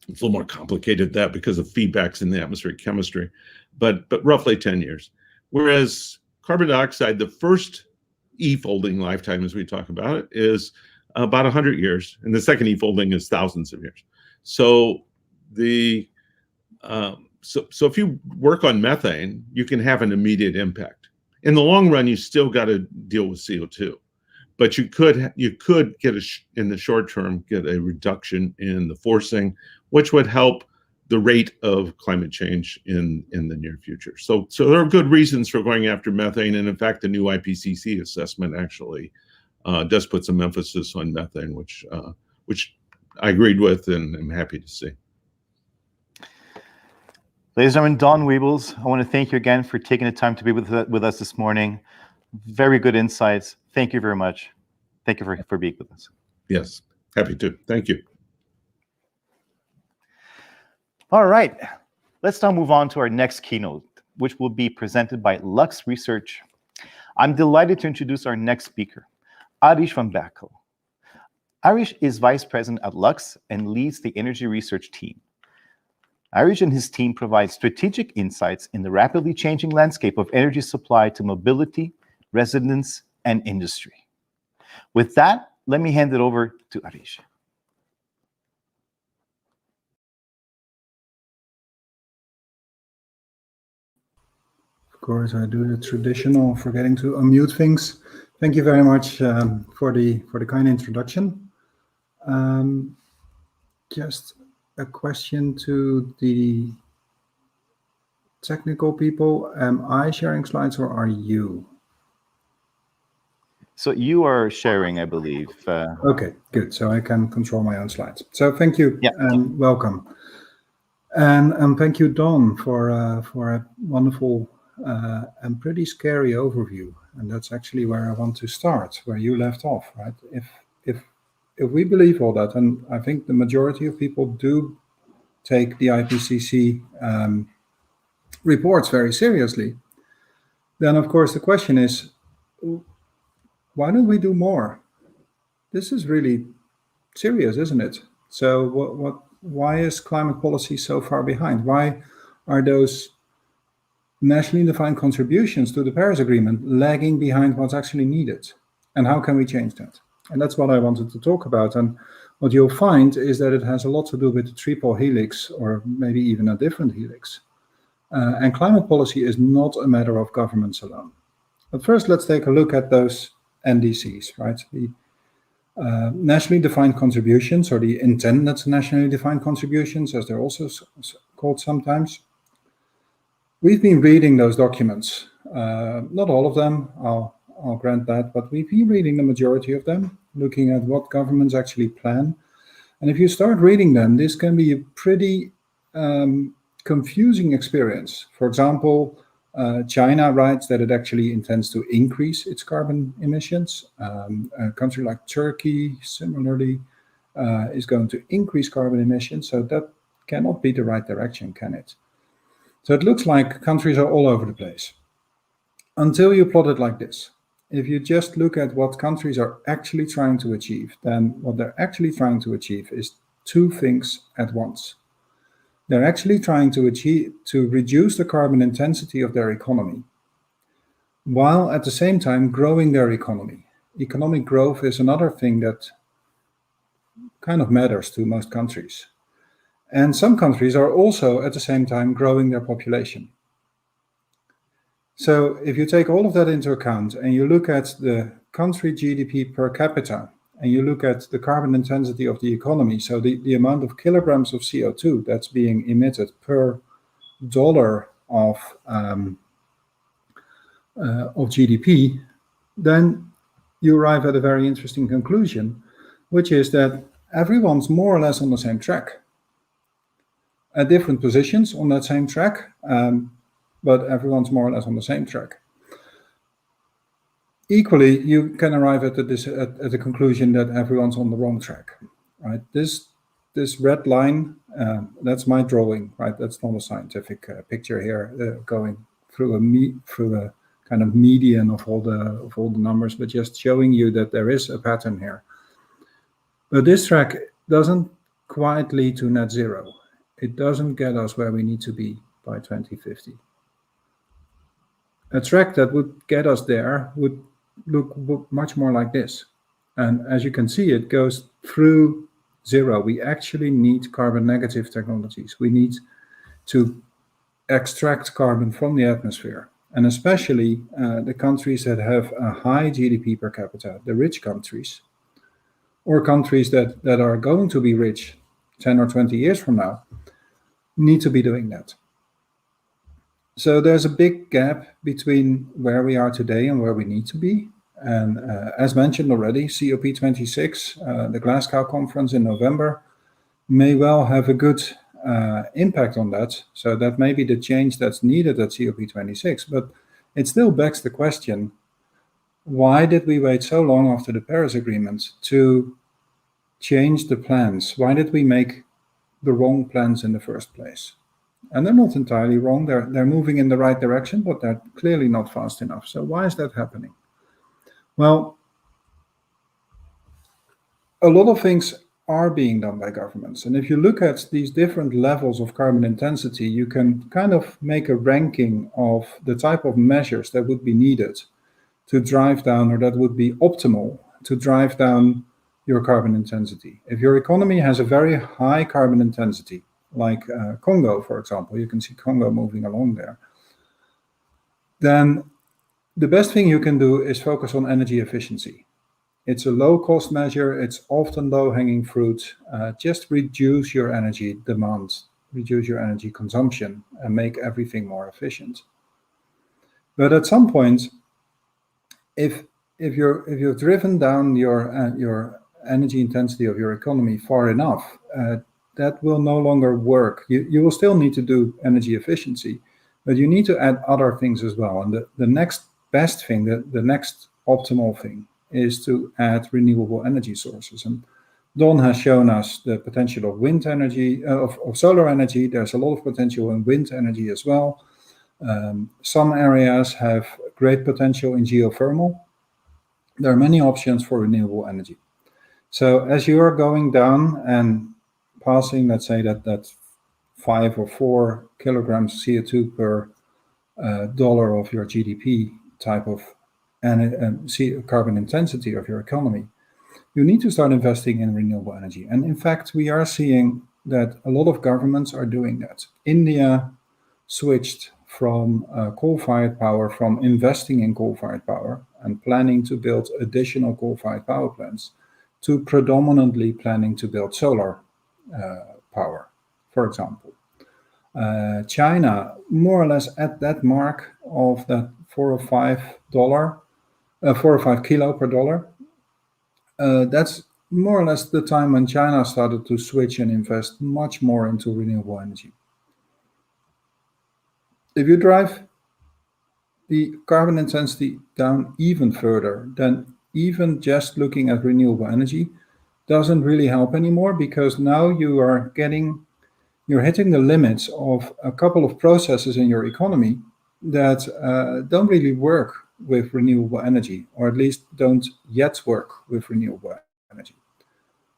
It's a little more complicated than that because of feedbacks in the atmospheric chemistry, but roughly 10 years. Whereas carbon dioxide, the first E-folding lifetime, as we talk about it, is about 100 years, and the second E-folding is thousands of years. So so if you work on methane, you can have an immediate impact. In the long run, you still got to deal with CO2, but you could get in the short term get a reduction in the forcing, which would help the rate of climate change in the near future. So there are good reasons for going after methane, and in fact, the new IPCC assessment actually does put some emphasis on methane, which I agreed with and I'm happy to see. Ladies and gentlemen, Don Weebles, I want to thank you again for taking the time to be with us this morning. Very good insights. Thank you very much. Thank you for being with us. Yes, happy to. Thank you. All right, let's now move on to our next keynote, which will be presented by Lux Research. I'm delighted to introduce our next speaker, Arish van Berkel. Arish is Vice President at Lux and leads the energy research team. Arish and his team provide strategic insights in the rapidly changing landscape of energy supply to mobility, residents, and industry. With that, let me hand it over to Arish. course, I do the traditional forgetting to unmute things. Thank you very much for the kind introduction. Just a question to the technical people. Am I sharing slides or are you? So you are sharing, I believe. Okay, good. So I can control my own slides. So thank you Yeah. and welcome. And thank you, Don, for a wonderful and pretty scary overview. And that's actually where I want to start, where you left off, right? If we believe all that, and I think the majority of people do take the IPCC reports very seriously, then of course the question is, why don't we do more? This is really serious, isn't it? So why is climate policy so far behind? Why are those nationally defined contributions to the Paris Agreement lagging behind what's actually needed? And how can we change that? And that's what I wanted to talk about. And what you'll find is that it has a lot to do with the triple helix, or maybe even a different helix. And climate policy is not a matter of governments alone. But first, let's take a look at those NDCs, right? The nationally defined contributions, or the intended nationally defined contributions, as they're also called sometimes. We've been reading those documents, not all of them, I'll grant that, but we've been reading the majority of them, looking at what governments actually plan. And if you start reading them, this can be a pretty confusing experience. For example, China writes that it actually intends to increase its carbon emissions. A country like Turkey, similarly, is going to increase carbon emissions. So that cannot be the right direction, can it? So it looks like countries are all over the place. Until you plot it like this. If you just look at what countries are actually trying to achieve, then what they're actually trying to achieve is two things at once. They're actually trying to reduce the carbon intensity of their economy, while at the same time growing their economy. Economic growth is another thing that kind of matters to most countries. And some countries are also at the same time growing their population. So if you take all of that into account and you look at the country GDP per capita, and you look at the carbon intensity of the economy, so the amount of kilograms of CO2 that's being emitted per dollar of GDP, then you arrive at a very interesting conclusion, which is that everyone's more or less on the same track. At different positions on that same track, but everyone's more or less on the same track. Equally, you can arrive at the conclusion that everyone's on the wrong track, right? This red line, that's my drawing, right? That's not a scientific picture here going through a kind of median of all the numbers, but just showing you that there is a pattern here. But this track doesn't quite lead to net zero. It doesn't get us where we need to be by 2050. A track that would get us there would look much more like this. And as you can see, it goes through zero. We actually need carbon negative technologies. We need to extract carbon from the atmosphere. And especially the countries that have a high GDP per capita, the rich countries, or countries that are going to be rich 10 or 20 years from now, need to be doing that. So there's a big gap between where we are today and where we need to be. And as mentioned already, COP26, the Glasgow conference in November, may well have a good impact on that. So that may be the change that's needed at COP26. But it still begs the question, why did we wait so long after the Paris Agreement to change the plans? Why did we make the wrong plans in the first place? And they're not entirely wrong. They're moving in the right direction, but they're clearly not fast enough. So why is that happening? Well, a lot of things are being done by governments. And if you look at these different levels of carbon intensity, you can kind of make a ranking of the type of measures that would be needed to drive down, or that would be optimal to drive down your carbon intensity. If your economy has a very high carbon intensity, like Congo, for example, you can see Congo moving along there. then the best thing you can do is focus on energy efficiency. It's a low-cost measure. It's often low-hanging fruit. Just reduce your energy demand, reduce your energy consumption, and make everything more efficient. But at some point, if you've driven down your energy intensity of your economy far enough, that will no longer work. You will still need to do energy efficiency, but you need to add other things as well. And the next best thing, the next optimal thing, is to add renewable energy sources. And Don has shown us the potential of wind energy, of solar energy. There's a lot of potential in wind energy as well. Some areas have great potential in geothermal. There are many options for renewable energy. So as you are going down and passing, let's say that 5 or 4 kilograms CO2 per dollar of your GDP type of carbon intensity of your economy, you need to start investing in renewable energy. And in fact, we are seeing that a lot of governments are doing that. India switched from coal-fired power, from investing in coal-fired power and planning to build additional coal-fired power plants, to predominantly planning to build solar power, for example. China, more or less at that mark of that $4 or $5 kilo per dollar. That's more or less the time when China started to switch and invest much more into renewable energy. If you drive the carbon intensity down even further, then even just looking at renewable energy doesn't really help anymore, because now you're hitting the limits of a couple of processes in your economy that don't really work with renewable energy, or at least don't yet work with renewable energy.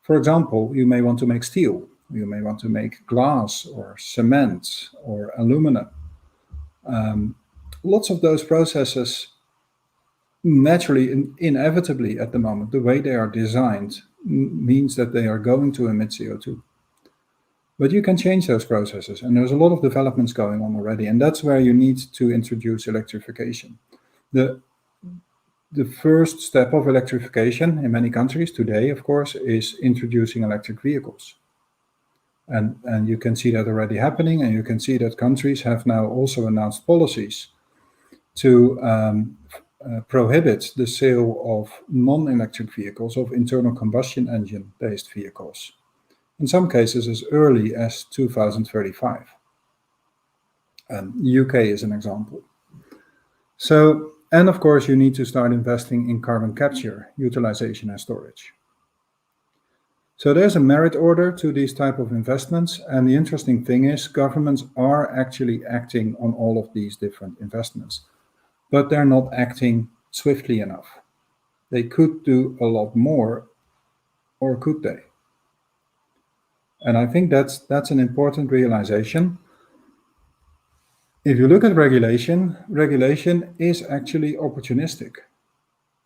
For example, you may want to make steel, you may want to make glass or cement or aluminum. Lots of those processes naturally, inevitably at the moment, the way they are designed means that they are going to emit CO2. But you can change those processes, and there's a lot of developments going on already, and that's where you need to introduce electrification. The first step of electrification in many countries today, of course, is introducing electric vehicles. And you can see that already happening, and you can see that countries have now also announced policies to prohibit the sale of non-electric vehicles, of internal combustion engine-based vehicles. In some cases as early as 2035. UK is an example. So, and of course, you need to start investing in carbon capture, utilization, and storage. So there's a merit order to these type of investments, and the interesting thing is governments are actually acting on all of these different investments, but they're not acting swiftly enough. They could do a lot more, or could they? And I think that's an important realization. If you look at regulation, regulation is actually opportunistic.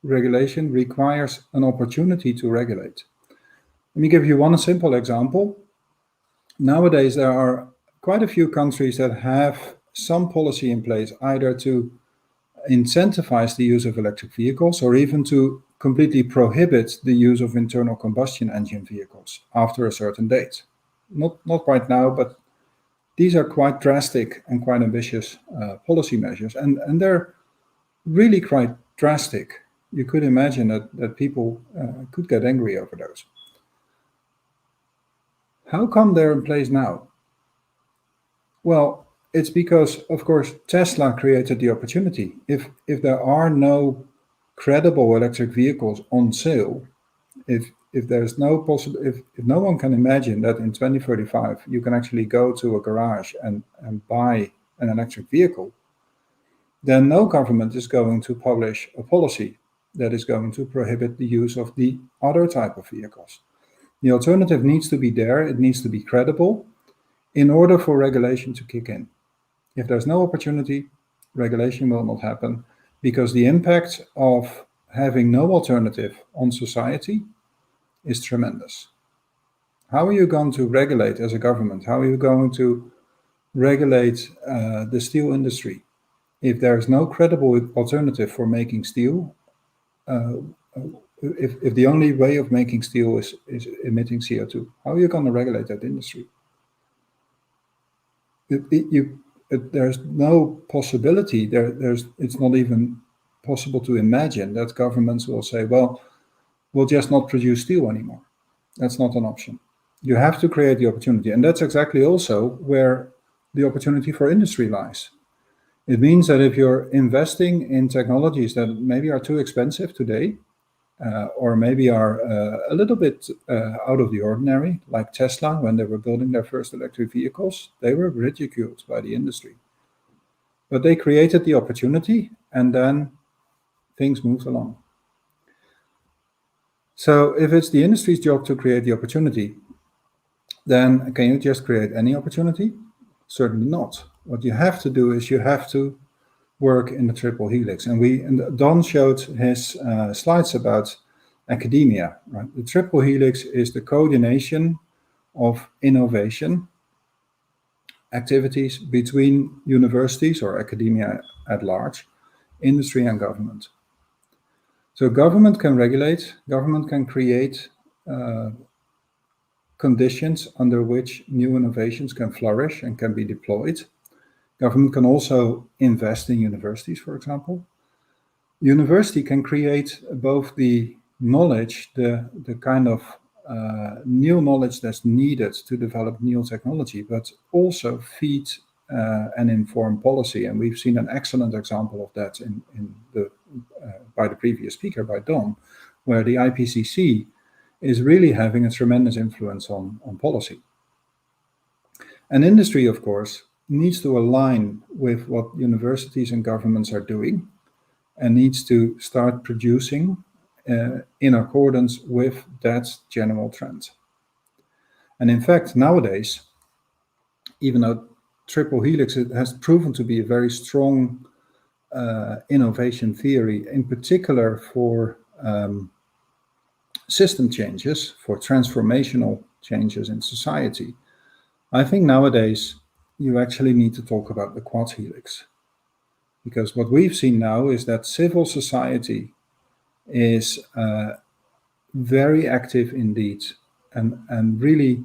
Regulation requires an opportunity to regulate. Let me give you one simple example. Nowadays, there are quite a few countries that have some policy in place, either to incentivize the use of electric vehicles or even to completely prohibit the use of internal combustion engine vehicles after a certain date. Not right now, but these are quite drastic and quite ambitious policy measures, and they're really quite drastic. You could imagine that people could get angry over those. How come they're in place now? Well, it's because, of course, Tesla created the opportunity. If there are no credible electric vehicles on sale, if there's no if no one can imagine that in 2035 you can actually go to a garage and buy an electric vehicle, then no government is going to publish a policy that is going to prohibit the use of the other type of vehicles. The alternative needs to be there, it needs to be credible in order for regulation to kick in. If there's no opportunity, regulation will not happen, because the impact of having no alternative on society is tremendous. How are you going to regulate as a government? How are you going to regulate the steel industry if there's no credible alternative for making steel, if the only way of making steel is emitting CO2, how are you going to regulate that industry? There's no possibility. It's not even possible to imagine that governments will say, well, we'll just not produce steel anymore. That's not an option. You have to create the opportunity. And that's exactly also where the opportunity for industry lies. It means that if you're investing in technologies that maybe are too expensive today, or maybe are a little bit out of the ordinary, like Tesla, when they were building their first electric vehicles, they were ridiculed by the industry. But they created the opportunity, and then things moved along. So if it's the industry's job to create the opportunity, then can you just create any opportunity? Certainly not. What you have to do is you have to work in the triple helix. And Don showed his slides about academia. Right? The triple helix is the coordination of innovation activities between universities or academia at large, industry and government. So government can regulate, government can create conditions under which new innovations can flourish and can be deployed. Government can also invest in universities, for example. University can create both the knowledge, the kind of new knowledge that's needed to develop new technology, but also feed and inform policy. And we've seen an excellent example of that by the previous speaker, by Don, where the IPCC is really having a tremendous influence on policy. And industry, of course, needs to align with what universities and governments are doing and needs to start producing in accordance with that general trend. And in fact, nowadays, even though triple helix has proven to be a very strong innovation theory, in particular for system changes, for transformational changes in society, I think nowadays you actually need to talk about the quad helix. Because what we've seen now is that civil society is very active indeed and really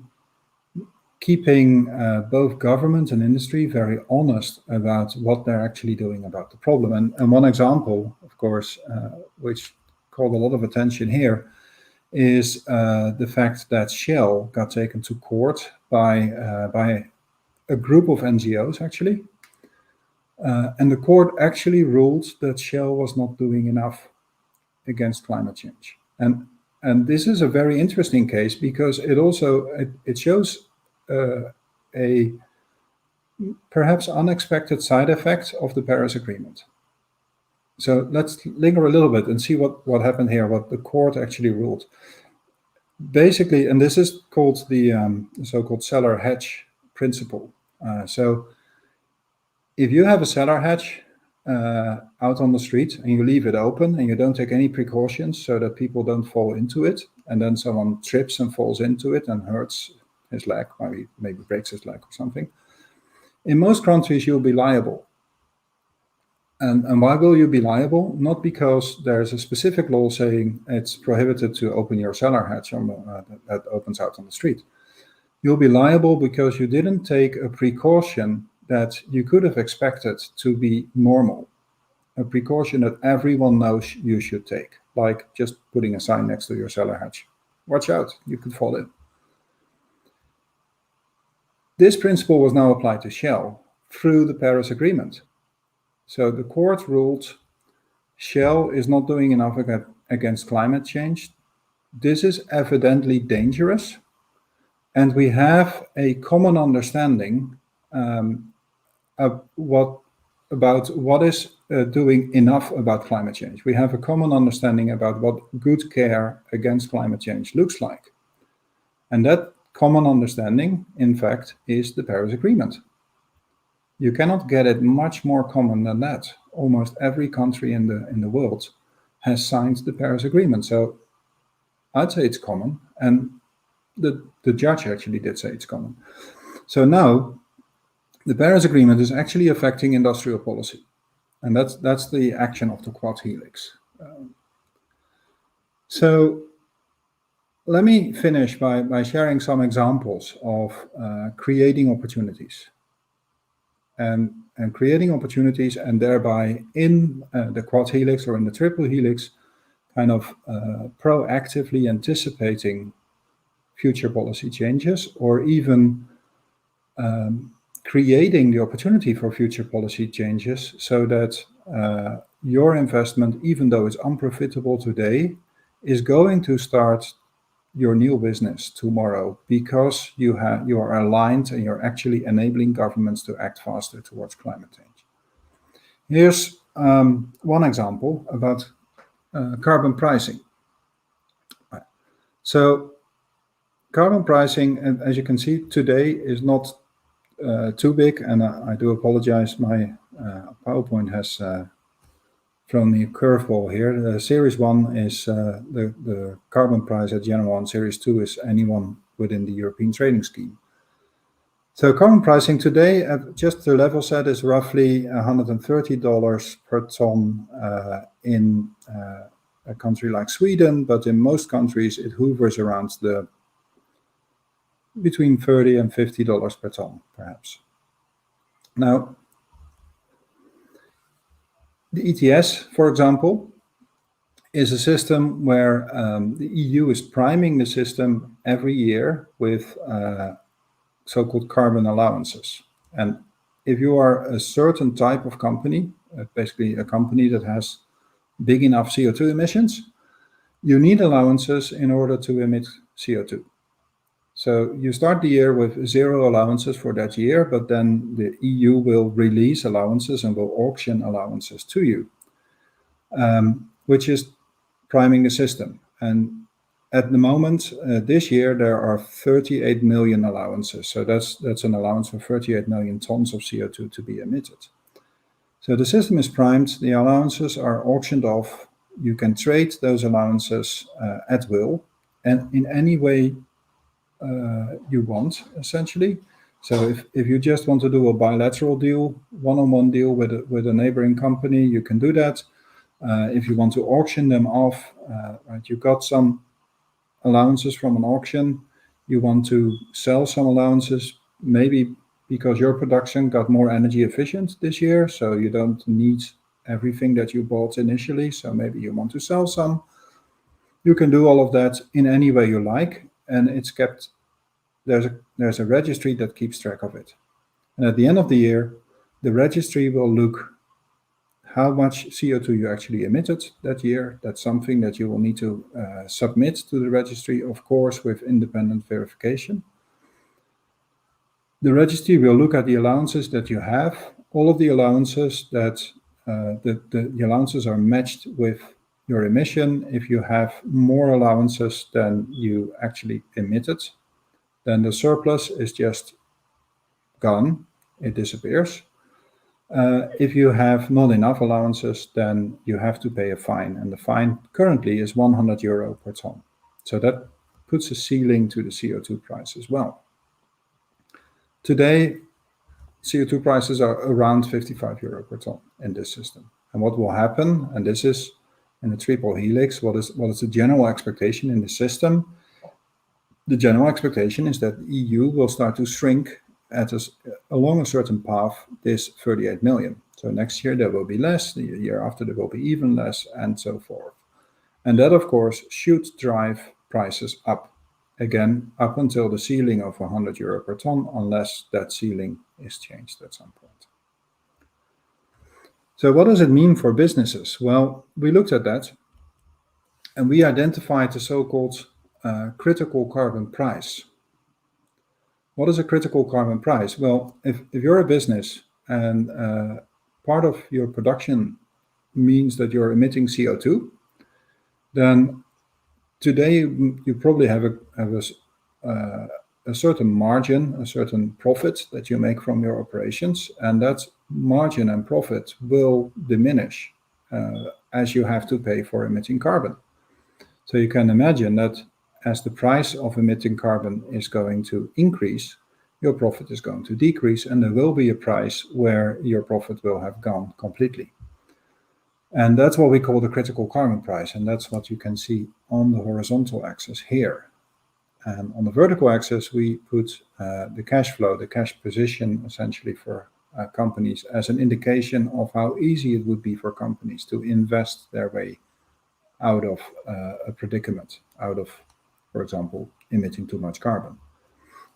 keeping both government and industry very honest about what they're actually doing about the problem. And one example, of course, which called a lot of attention here, is the fact that Shell got taken to court by a group of NGOs, actually. And the court actually ruled that Shell was not doing enough against climate change. And this is a very interesting case because it shows a perhaps unexpected side effect of the Paris Agreement. So let's linger a little bit and see what happened here, what the court actually ruled. Basically, and this is called the so-called cellar hedge principle. So if you have a cellar hedge out on the street and you leave it open and you don't take any precautions so that people don't fall into it, and then someone trips and falls into it and hurts his leg, maybe breaks his leg or something, in most countries you'll be liable. And why will you be liable? Not because there's a specific law saying it's prohibited to open your cellar hatch that opens out on the street. You'll be liable because you didn't take a precaution that you could have expected to be normal, a precaution that everyone knows you should take, like just putting a sign next to your cellar hatch. Watch out, you could fall in. This principle was now applied to Shell through the Paris Agreement. So the court ruled Shell is not doing enough against climate change. This is evidently dangerous. And we have a common understanding about what is doing enough about climate change. We have a common understanding about what good care against climate change looks like. And that common understanding, in fact, is the Paris Agreement. You cannot get it much more common than that. Almost every country in the world has signed the Paris Agreement. So I'd say it's common. And the judge actually did say it's common. So now the Paris Agreement is actually affecting industrial policy. And that's the action of the quad helix. So let me finish by sharing some examples of creating opportunities. And creating opportunities, and thereby in the quad helix or in the triple helix, kind of proactively anticipating future policy changes, or even creating the opportunity for future policy changes, so that your investment, even though it's unprofitable today, is going to start your new business tomorrow, because you are aligned and you're actually enabling governments to act faster towards climate change. Here's one example about carbon pricing. So carbon pricing, as you can see today, is not too big, and I do apologize, my PowerPoint has thrown me a curveball here. Series 1 is the carbon price at Gen 1, Series 2 is anyone within the European trading scheme. So carbon pricing today, just the level set, is roughly $130 per ton in a country like Sweden, but in most countries it hovers around between $30 and $50 per ton, perhaps. Now, the ETS, for example, is a system where the EU is priming the system every year with so-called carbon allowances. And if you are a certain type of company, basically a company that has big enough CO2 emissions, you need allowances in order to emit CO2. So you start the year with 0 allowances for that year, but then the EU will release allowances and will auction allowances to you, which is priming the system. And at the moment, this year, there are 38 million allowances. So that's an allowance for 38 million tons of CO2 to be emitted. So the system is primed, the allowances are auctioned off, you can trade those allowances at will, and in any way you want, essentially. So if you just want to do a bilateral deal, one-on-one deal with a neighboring company, you can do that. If you want to auction them off, right, you got some allowances from an auction, you want to sell some allowances, maybe because your production got more energy efficient this year, so you don't need everything that you bought initially, so maybe you want to sell some. You can do all of that in any way you like, and it's kept, there's a registry that keeps track of it. And at the end of the year, the registry will look how much CO2 you actually emitted that year. That's something that you will need to submit to the registry, of course, with independent verification. The registry will look at the allowances that you have. All of the allowances that the allowances are matched with your emission. If you have more allowances than you actually emitted, then the surplus is just gone, it disappears. If you have not enough allowances, then you have to pay a fine, and the fine currently is €100 per ton. So that puts a ceiling to the CO2 price as well. Today, CO2 prices are around €55 per ton in this system. And what will happen, and this is in the triple helix, what is the general expectation in the system? The general expectation is that the EU will start to shrink along a certain path, this 38 million. So next year there will be less, the year after there will be even less, and so forth. And that, of course, should drive prices up, again, up until the ceiling of €100 per ton, unless that ceiling is changed at some point. So what does it mean for businesses? Well, we looked at that, and we identified the so-called critical carbon price. What is a critical carbon price? Well, if you're a business and part of your production means that you're emitting CO2, then today you probably have a certain margin, a certain profit that you make from your operations, and that margin and profit will diminish as you have to pay for emitting carbon. So you can imagine that as the price of emitting carbon is going to increase, your profit is going to decrease, and there will be a price where your profit will have gone completely. And that's what we call the critical carbon price. And that's what you can see on the horizontal axis here. And on the vertical axis, we put the cash flow, the cash position, essentially for companies as an indication of how easy it would be for companies to invest their way out of a predicament, out of, for example, emitting too much carbon.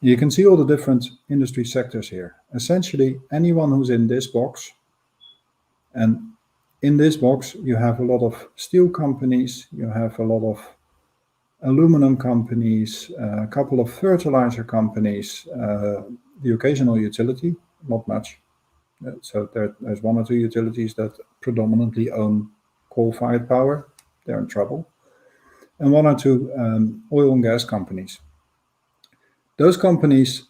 You can see all the different industry sectors here. Essentially, anyone who's in this box, and in this box, you have a lot of steel companies, you have a lot of aluminum companies, a couple of fertilizer companies, the occasional utility, not much. So there's one or two utilities that predominantly own coal-fired power. They're in trouble. And one or two oil and gas companies. Those companies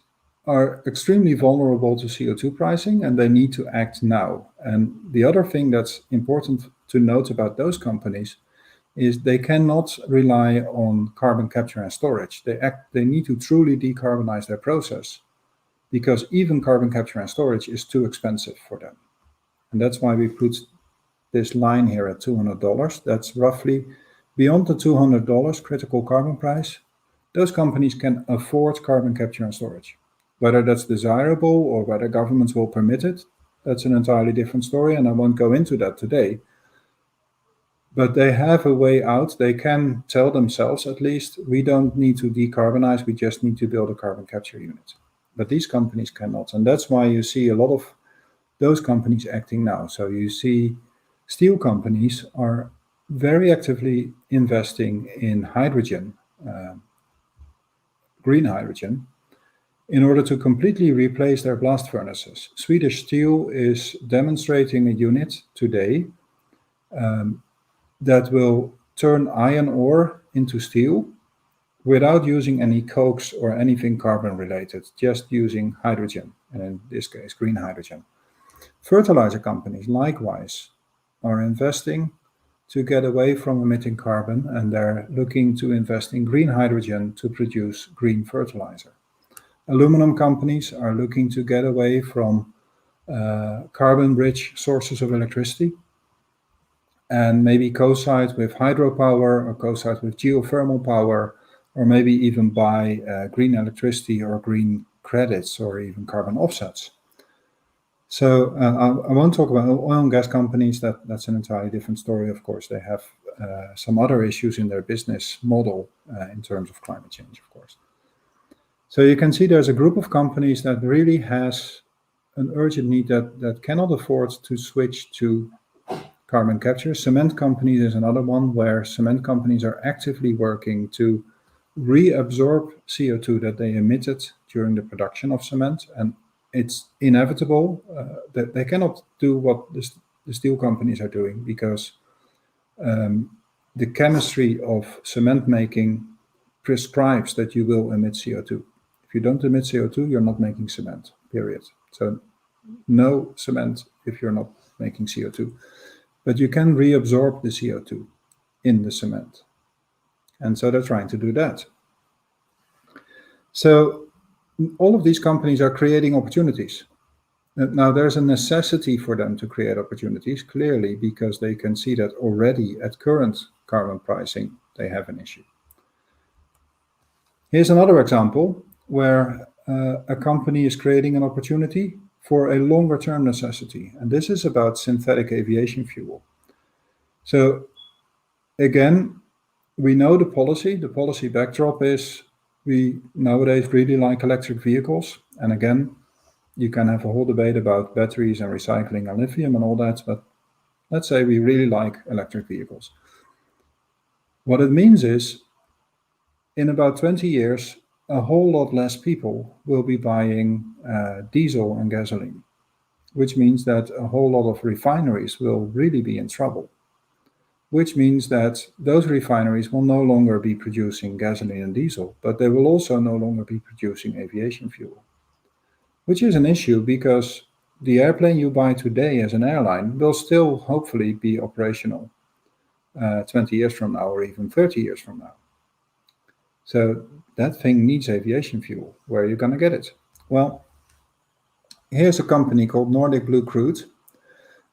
are extremely vulnerable to CO2 pricing, and they need to act now. And the other thing that's important to note about those companies is they cannot rely on carbon capture and storage. They need to truly decarbonize their process, because even carbon capture and storage is too expensive for them. And that's why we put this line here at $200. That's roughly beyond the $200 critical carbon price. Those companies can afford carbon capture and storage. Whether that's desirable or whether governments will permit it, that's an entirely different story, and I won't go into that today. But they have a way out. They can tell themselves, at least, we don't need to decarbonize, we just need to build a carbon capture unit. But these companies cannot, and that's why you see a lot of those companies acting now. So you see steel companies are very actively investing in hydrogen, green hydrogen, in order to completely replace their blast furnaces. Swedish Steel is demonstrating a unit today that will turn iron ore into steel without using any cokes or anything carbon related, just using hydrogen, and in this case, green hydrogen. Fertilizer companies, likewise, are investing to get away from emitting carbon, and they're looking to invest in green hydrogen to produce green fertilizer. Aluminum companies are looking to get away from carbon-rich sources of electricity and maybe co-site with hydropower or co-site with geothermal power, or maybe even buy green electricity or green credits or even carbon offsets. So I won't talk about oil and gas companies. That's an entirely different story. Of course, they have some other issues in their business model in terms of climate change, of course. So you can see there's a group of companies that really has an urgent need that cannot afford to switch to carbon capture. Cement companies is another one where cement companies are actively working to reabsorb CO2 that they emitted during the production of cement. And it's inevitable that they cannot do what the steel companies are doing, because the chemistry of cement making prescribes that you will emit CO2. If you don't emit CO2, you're not making cement, period. So no cement if you're not making CO2. But you can reabsorb the CO2 in the cement. And so they're trying to do that. So all of these companies are creating opportunities. Now, there's a necessity for them to create opportunities, clearly, because they can see that already at current carbon pricing, they have an issue. Here's another example where a company is creating an opportunity for a longer term necessity. And this is about synthetic aviation fuel. So again, we know the policy backdrop is we nowadays really like electric vehicles. And again, you can have a whole debate about batteries and recycling and lithium and all that, but let's say we really like electric vehicles. What it means is, in about 20 years, a whole lot less people will be buying diesel and gasoline, which means that a whole lot of refineries will really be in trouble, which means that those refineries will no longer be producing gasoline and diesel, but they will also no longer be producing aviation fuel, which is an issue because the airplane you buy today as an airline will still hopefully be operational 20 years from now or even 30 years from now. So that thing needs aviation fuel. Where are you going to get it? Well, here's a company called Nordic Blue Crude.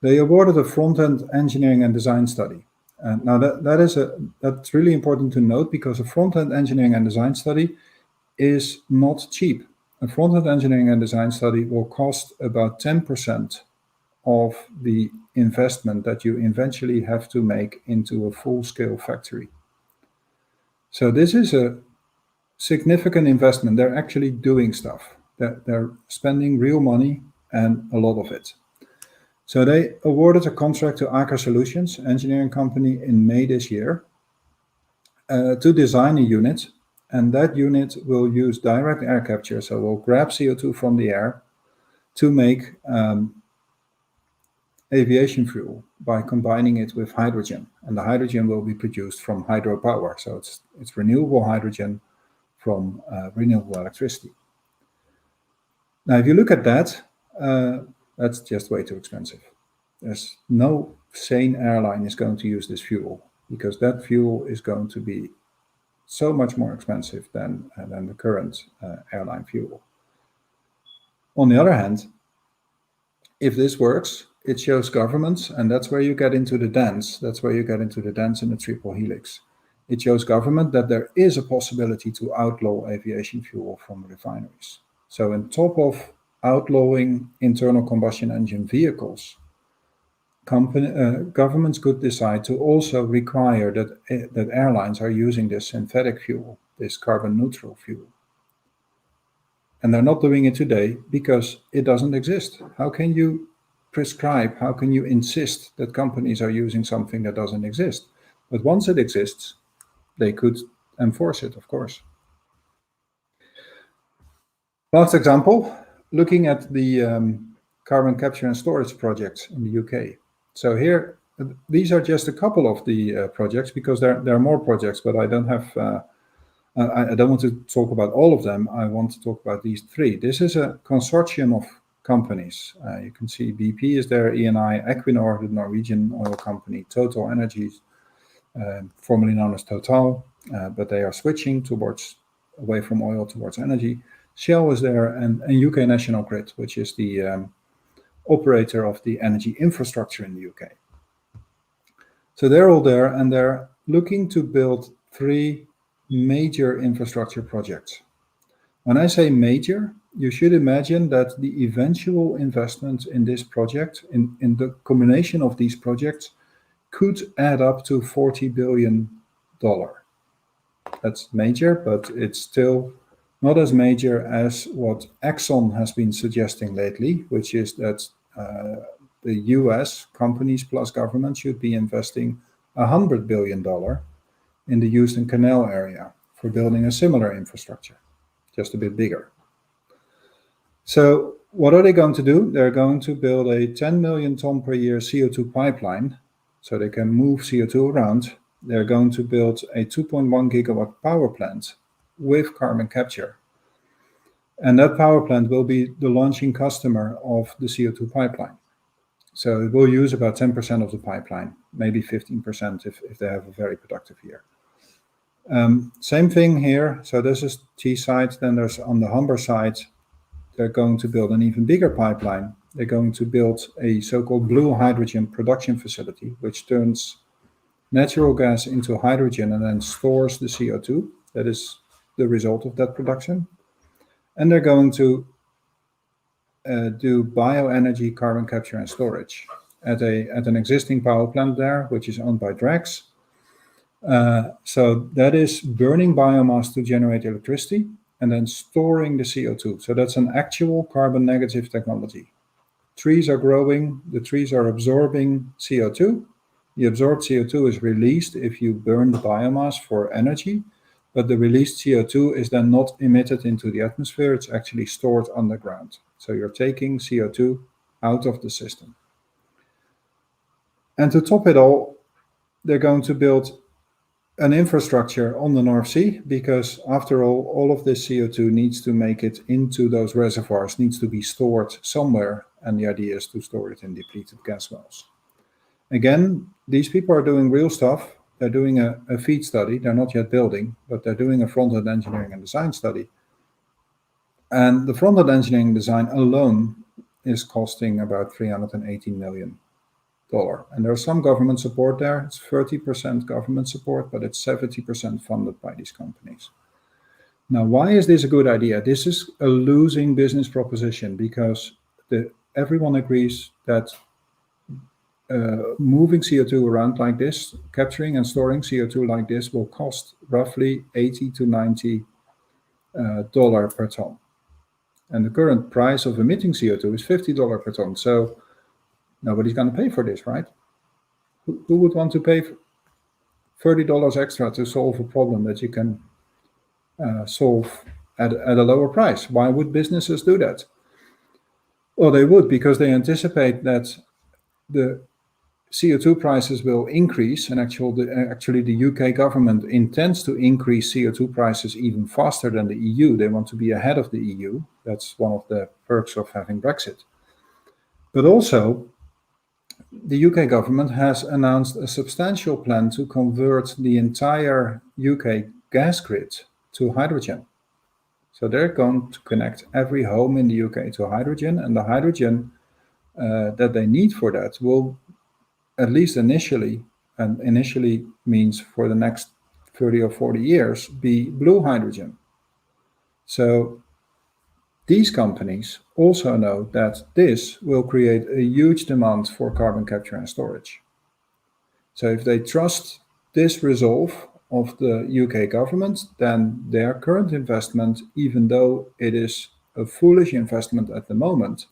They awarded a front-end engineering and design study. And now that's really important to note, because a front-end engineering and design study is not cheap. A front-end engineering and design study will cost about 10% of the investment that you eventually have to make into a full-scale factory. So this is a significant investment. They're actually doing stuff. They're spending real money, and a lot of it. So they awarded a contract to Aker Solutions, engineering company, in May this year to design a unit, and that unit will use direct air capture, so we'll grab CO2 from the air to make aviation fuel by combining it with hydrogen, and the hydrogen will be produced from hydropower, so it's renewable hydrogen from renewable electricity. Now, if you look at that, that's just way too expensive. There's no sane airline is going to use this fuel, because that fuel is going to be so much more expensive than the current airline fuel. On the other hand, if this works, it shows governments, and that's where you get into the dance. That's where you get into the dance in the triple helix. It shows government that there is a possibility to outlaw aviation fuel from refineries. So on top of outlawing internal combustion engine vehicles, governments could decide to also require that airlines are using this synthetic fuel, this carbon neutral fuel. And they're not doing it today because it doesn't exist. How can you prescribe, how can you insist that companies are using something that doesn't exist? But once it exists, they could enforce it, of course. Last example, looking at the carbon capture and storage projects in the UK. So here, these are just a couple of the projects, because there are more projects, but I don't have, I don't want to talk about all of them. I want to talk about these three. This is a consortium of companies. You can see BP is there, Eni, Equinor, the Norwegian oil company, Total Energies, formerly known as Total, but they are switching away from oil towards energy. Shell is there, and UK National Grid, which is the operator of the energy infrastructure in the UK. So they're all there, and they're looking to build three major infrastructure projects. When I say major, you should imagine that the eventual investment in this project, in the combination of these projects, could add up to $40 billion. That's major, but it's still not as major as what Exxon has been suggesting lately, which is that the US companies plus government should be investing $100 billion in the Houston Canal area for building a similar infrastructure, just a bit bigger. So what are they going to do? They're going to build a 10 million ton per year CO2 pipeline so they can move CO2 around. They're going to build a 2.1 gigawatt power plant with carbon capture. And that power plant will be the launching customer of the CO2 pipeline. So it will use about 10% of the pipeline, maybe 15% if they have a very productive year. Same thing here. So this is T side. Then there's on the Humber side, they're going to build an even bigger pipeline. They're going to build a so-called blue hydrogen production facility, which turns natural gas into hydrogen and then stores the CO2. That is the result of that production. And they're going to do bioenergy carbon capture and storage at an existing power plant there, which is owned by Drax. So that is burning biomass to generate electricity and then storing the CO2. So that's an actual carbon negative technology. Trees are growing, the trees are absorbing CO2. The absorbed CO2 is released if you burn the biomass for energy, but the released CO2 is then not emitted into the atmosphere, it's actually stored underground. So you're taking CO2 out of the system. And to top it all, they're going to build an infrastructure on the North Sea, because after all of this CO2 needs to make it into those reservoirs, needs to be stored somewhere, and the idea is to store it in depleted gas wells. Again, these people are doing real stuff. They're doing a FEED study. They're not yet building, but they're doing a front-end engineering and design study. And the front-end engineering design alone is costing about 318 million And there's some government support there. It's 30% government support, but it's 70% funded by these companies. Now, why is this a good idea? This is a losing business proposition because everyone agrees that moving CO2 around like this, capturing and storing CO2 like this, will cost roughly $80 to $90 per ton. And the current price of emitting CO2 is $50 per ton. So nobody's going to pay for this, right? Who would want to pay $30 extra to solve a problem that you can solve at a lower price? Why would businesses do that? Well, they would because they anticipate that the CO2 prices will increase, and actually the UK government intends to increase CO2 prices even faster than the EU. They want to be ahead of the EU. That's one of the perks of having Brexit. But also, the UK government has announced a substantial plan to convert the entire UK gas grid to hydrogen. So they're going to connect every home in the UK to hydrogen, and the hydrogen that they need for that will, at least initially, and initially means for the next 30 or 40 years, be blue hydrogen. So these companies also know that this will create a huge demand for carbon capture and storage. So if they trust this resolve of the UK government, then their current investment, even though it is a foolish investment at the moment,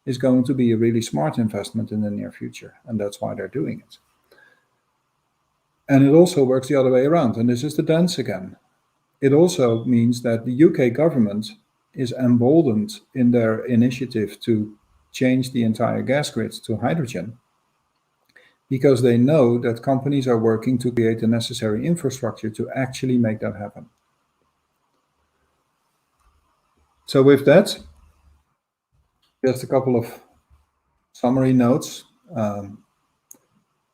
is going to be a really smart investment in the near future. And that's why they're doing it. And it also works the other way around. And this is the dance again. It also means that the UK government is emboldened in their initiative to change the entire gas grid to hydrogen, because they know that companies are working to create the necessary infrastructure to actually make that happen. So with that, just a couple of summary notes.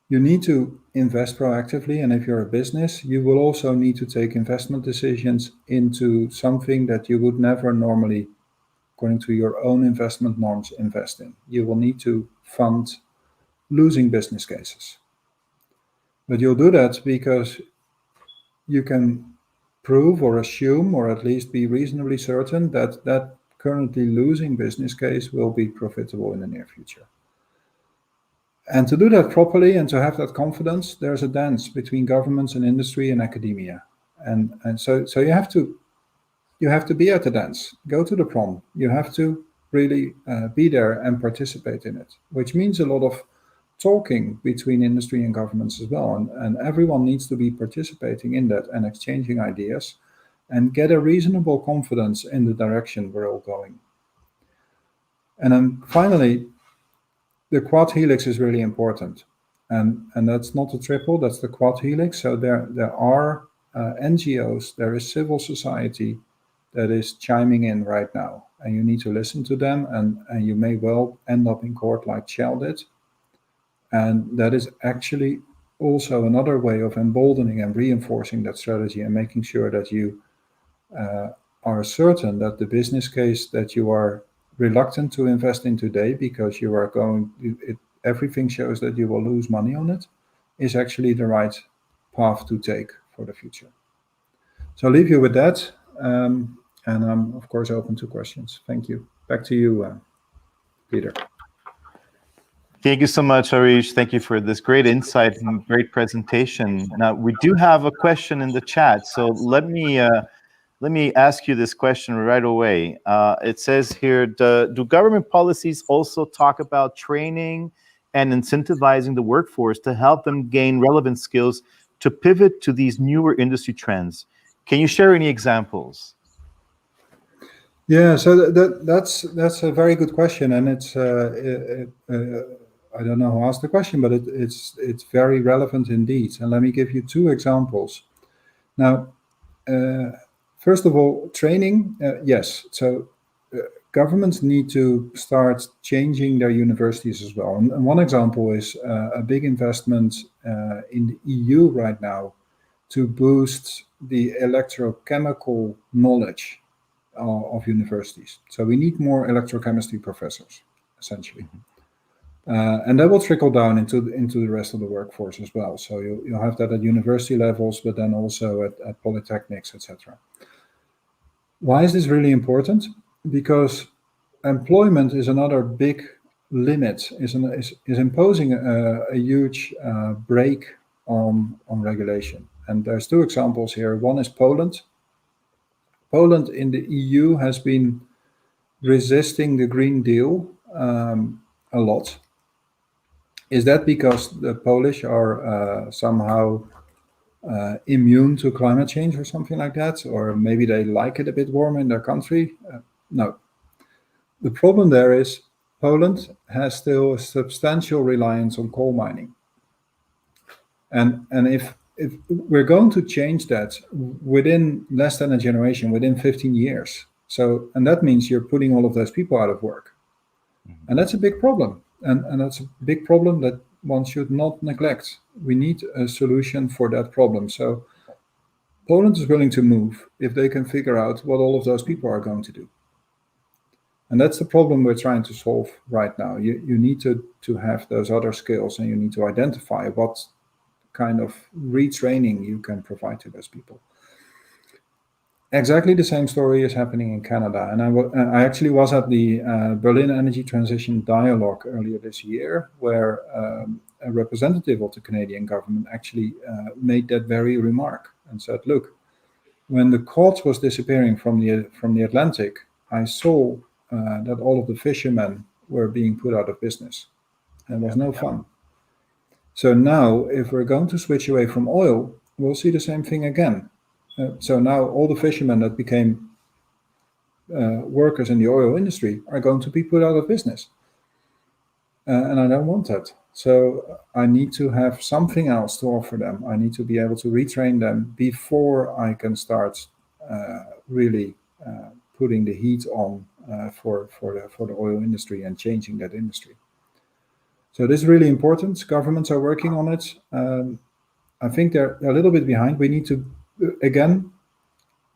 You need to invest proactively, and if you're a business, you will also need to take investment decisions into something that you would never normally, according to your own investment norms, invest in. You will need to fund losing business cases. But you'll do that because you can prove or assume, or at least be reasonably certain, that that currently losing business case will be profitable in the near future. And to do that properly and to have that confidence, there's a dance between governments and industry and academia. And so you have to be at the dance, go to the prom. You have to really be there and participate in it, which means a lot of talking between industry and governments as well. And everyone needs to be participating in that and exchanging ideas and get a reasonable confidence in the direction we're all going. And then finally, the quad helix is really important. And that's not a triple, that's the quad helix. So there are NGOs, there is civil society that is chiming in right now. And you need to listen to them, and you may well end up in court like Shell did. And that is actually also another way of emboldening and reinforcing that strategy and making sure that you are certain that the business case that you are reluctant to invest in today because you are everything shows that you will lose money on it, is actually the right path to take for the future. So I'll leave you with that, and I'm of course open to questions. Thank you. Back to you, Peter. Thank you so much, Harish. Thank you for this great insight and great presentation. Now, we do have a question in the chat, so let me ask you this question right away. It says here, do government policies also talk about training and incentivizing the workforce to help them gain relevant skills to pivot to these newer industry trends? Can you share any examples? Yeah, so that's a very good question, and it's I don't know who asked the question, but it's very relevant indeed. And let me give you two examples. Now, first of all, training, yes. So governments need to start changing their universities as well. And one example is a big investment in the EU right now to boost the electrochemical knowledge of universities. So we need more electrochemistry professors, essentially. And that will trickle down into the rest of the workforce as well. So you'll have that at university levels, but then also at polytechnics, etc. Why is this really important? Because employment is another big limit, is imposing a huge brake on regulation. And there's two examples here. One is Poland. Poland in the EU has been resisting the Green Deal a lot. Is that because the Polish are somehow immune to climate change or something like that? Or maybe they like it a bit warmer in their country? No. The problem there is Poland has still a substantial reliance on coal mining. And if we're going to change that within less than a generation, within 15 years. So, and that means you're putting all of those people out of work. And that's a big problem. And that's a big problem that one should not neglect. We need a solution for that problem. So Poland is willing to move if they can figure out what all of those people are going to do. And that's the problem we're trying to solve right now. You need to have those other skills, and you need to identify what kind of retraining you can provide to those people. Exactly the same story is happening in Canada. And I actually was at the Berlin Energy Transition Dialogue earlier this year, where a representative of the Canadian government actually made that very remark and said, look, when the cod was disappearing from the Atlantic, I saw that all of the fishermen were being put out of business. And it was no fun. So now, if we're going to switch away from oil, we'll see the same thing again. So now all the fishermen that became workers in the oil industry are going to be put out of business. And I don't want that. So I need to have something else to offer them. I need to be able to retrain them before I can start really putting the heat on for the oil industry and changing that industry. So this is really important. Governments are working on it. I think they're a little bit behind. We need to, again,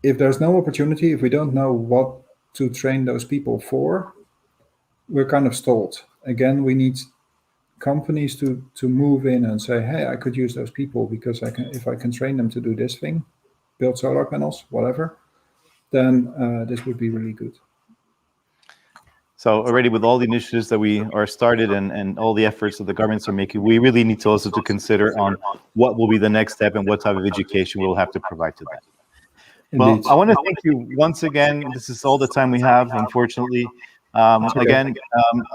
if there's no opportunity, if we don't know what to train those people for, we're kind of stalled. Again, we need companies to move in and say, hey, I could use those people because if I can train them to do this thing, build solar panels, whatever, then this would be really good. So already with all the initiatives that we are started and all the efforts that the governments are making, we really need to also to consider on what will be the next step and what type of education we'll have to provide to them. Indeed. Well, I want to thank you once again. This is all the time we have, unfortunately. Again,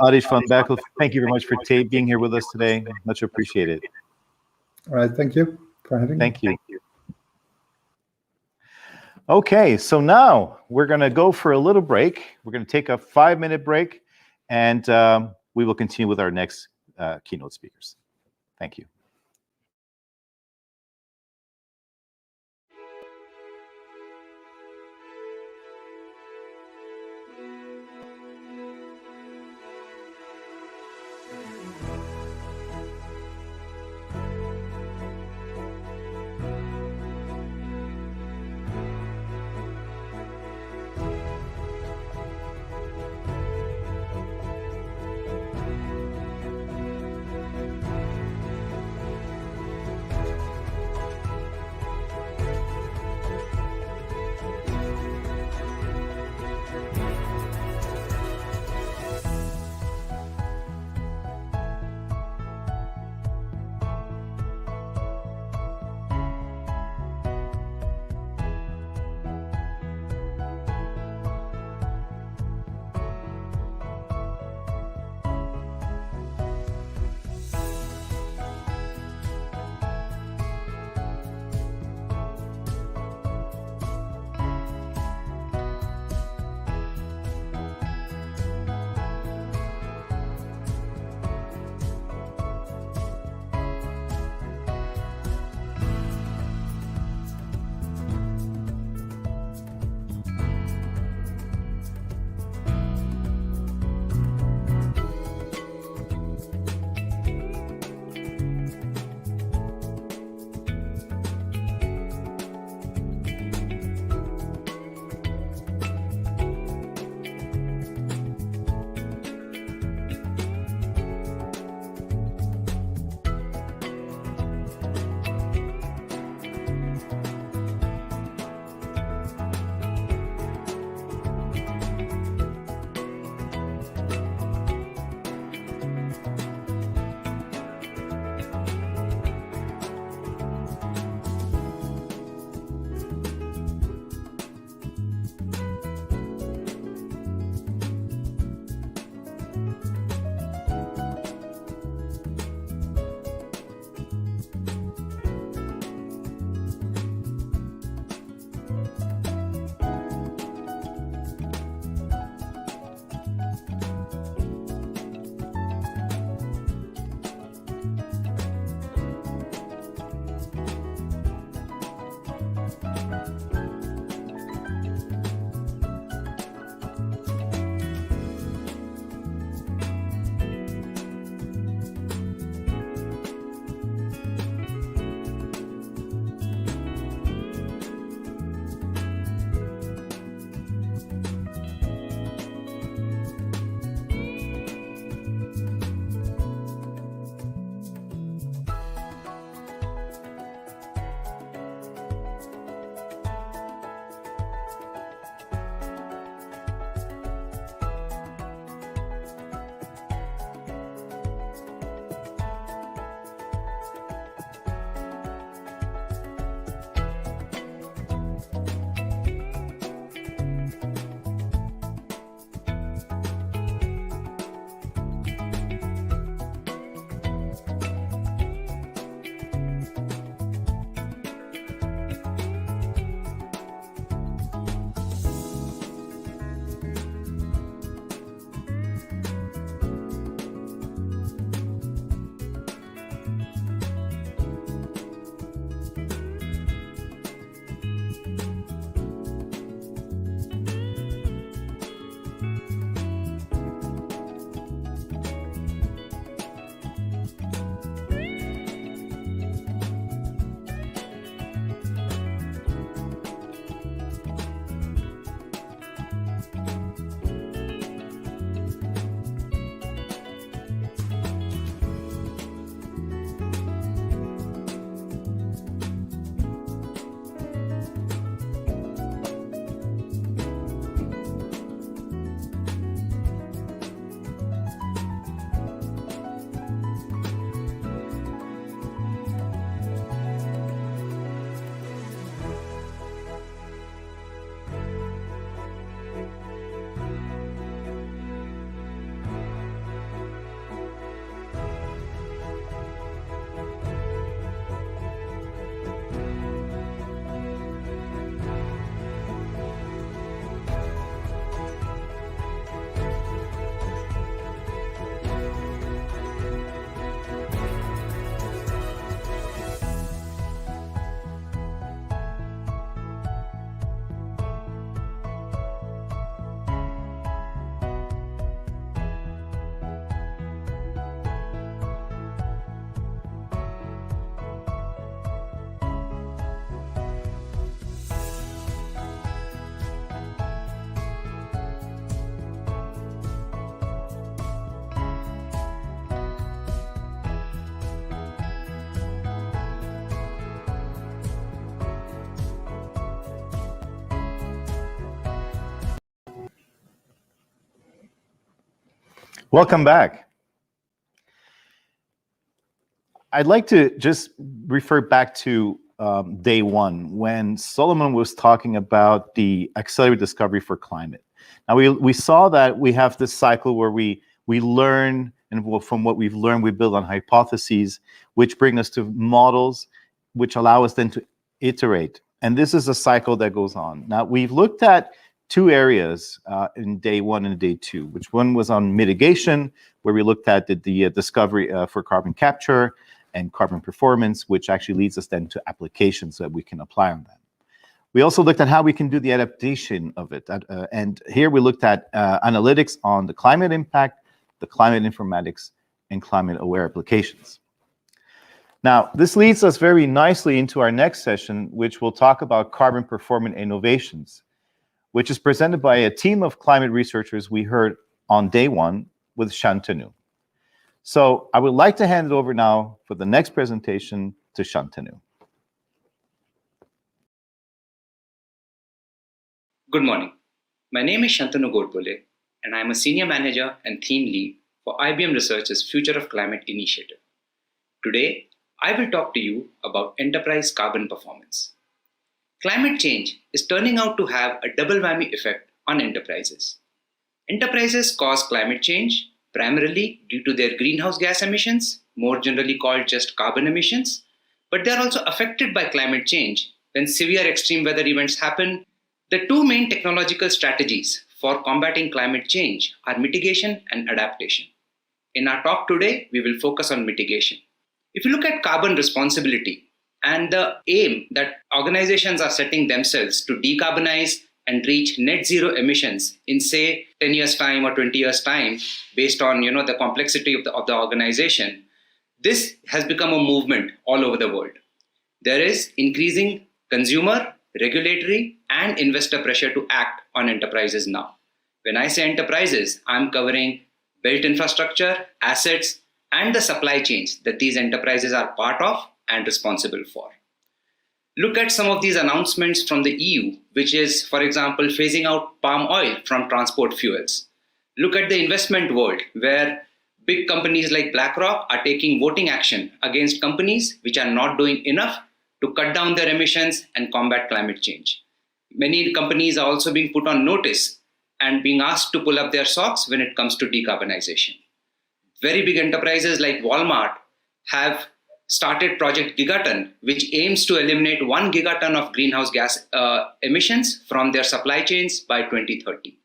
Arish van Berkel, thank you very much for being here with us today. Much appreciated. All right, thank you for having me. Thank you. Okay, so now we're going to go for a little break. We're going to take a 5-minute break, and we will continue with our next keynote speakers. Thank you. Welcome back. I'd like to just refer back to day one when Solomon was talking about the accelerated discovery for climate. Now, we saw that we have this cycle where we learn, and from what we've learned, we build on hypotheses, which bring us to models, which allow us then to iterate. And this is a cycle that goes on. Now, we've looked at two areas in day one and day two, which one was on mitigation, where we looked at the discovery for carbon capture and carbon performance, which actually leads us then to applications that we can apply on them. We also looked at how we can do the adaptation of it. And here we looked at analytics on the climate impact, the climate informatics, and climate-aware applications. Now, this leads us very nicely into our next session, which will talk about carbon performance innovations, which is presented by a team of climate researchers we heard on day one with Shantanu. So I would like to hand it over now for the next presentation to Shantanu. Good morning. My name is Shantanu Godbole, and I am a Senior Manager and Theme Lead for IBM Research's Future of Climate initiative. Today, I will talk to you about enterprise carbon performance. Climate change is turning out to have a double whammy effect on enterprises. Enterprises cause climate change primarily due to their greenhouse gas emissions, more generally called just carbon emissions, but they are also affected by climate change when severe extreme weather events happen. The two main technological strategies for combating climate change are mitigation and adaptation. In our talk today, we will focus on mitigation. If you look at carbon responsibility and the aim that organizations are setting themselves to decarbonize and reach net zero emissions in, say, 10 years' time or 20 years' time, based on the complexity of the organization, this has become a movement all over the world. There is increasing consumer, regulatory, and investor pressure to act on enterprises now. When I say enterprises, I'm covering built infrastructure, assets, and the supply chains that these enterprises are part of and responsible for. Look at some of these announcements from the EU, which is, for example, phasing out palm oil from transport fuels. Look at the investment world, where big companies like BlackRock are taking voting action against companies which are not doing enough to cut down their emissions and combat climate change. Many companies are also being put on notice and being asked to pull up their socks when it comes to decarbonization. Very big enterprises like Walmart have started Project Gigaton, which aims to eliminate 1 gigaton of greenhouse gas emissions from their supply chains by 2030.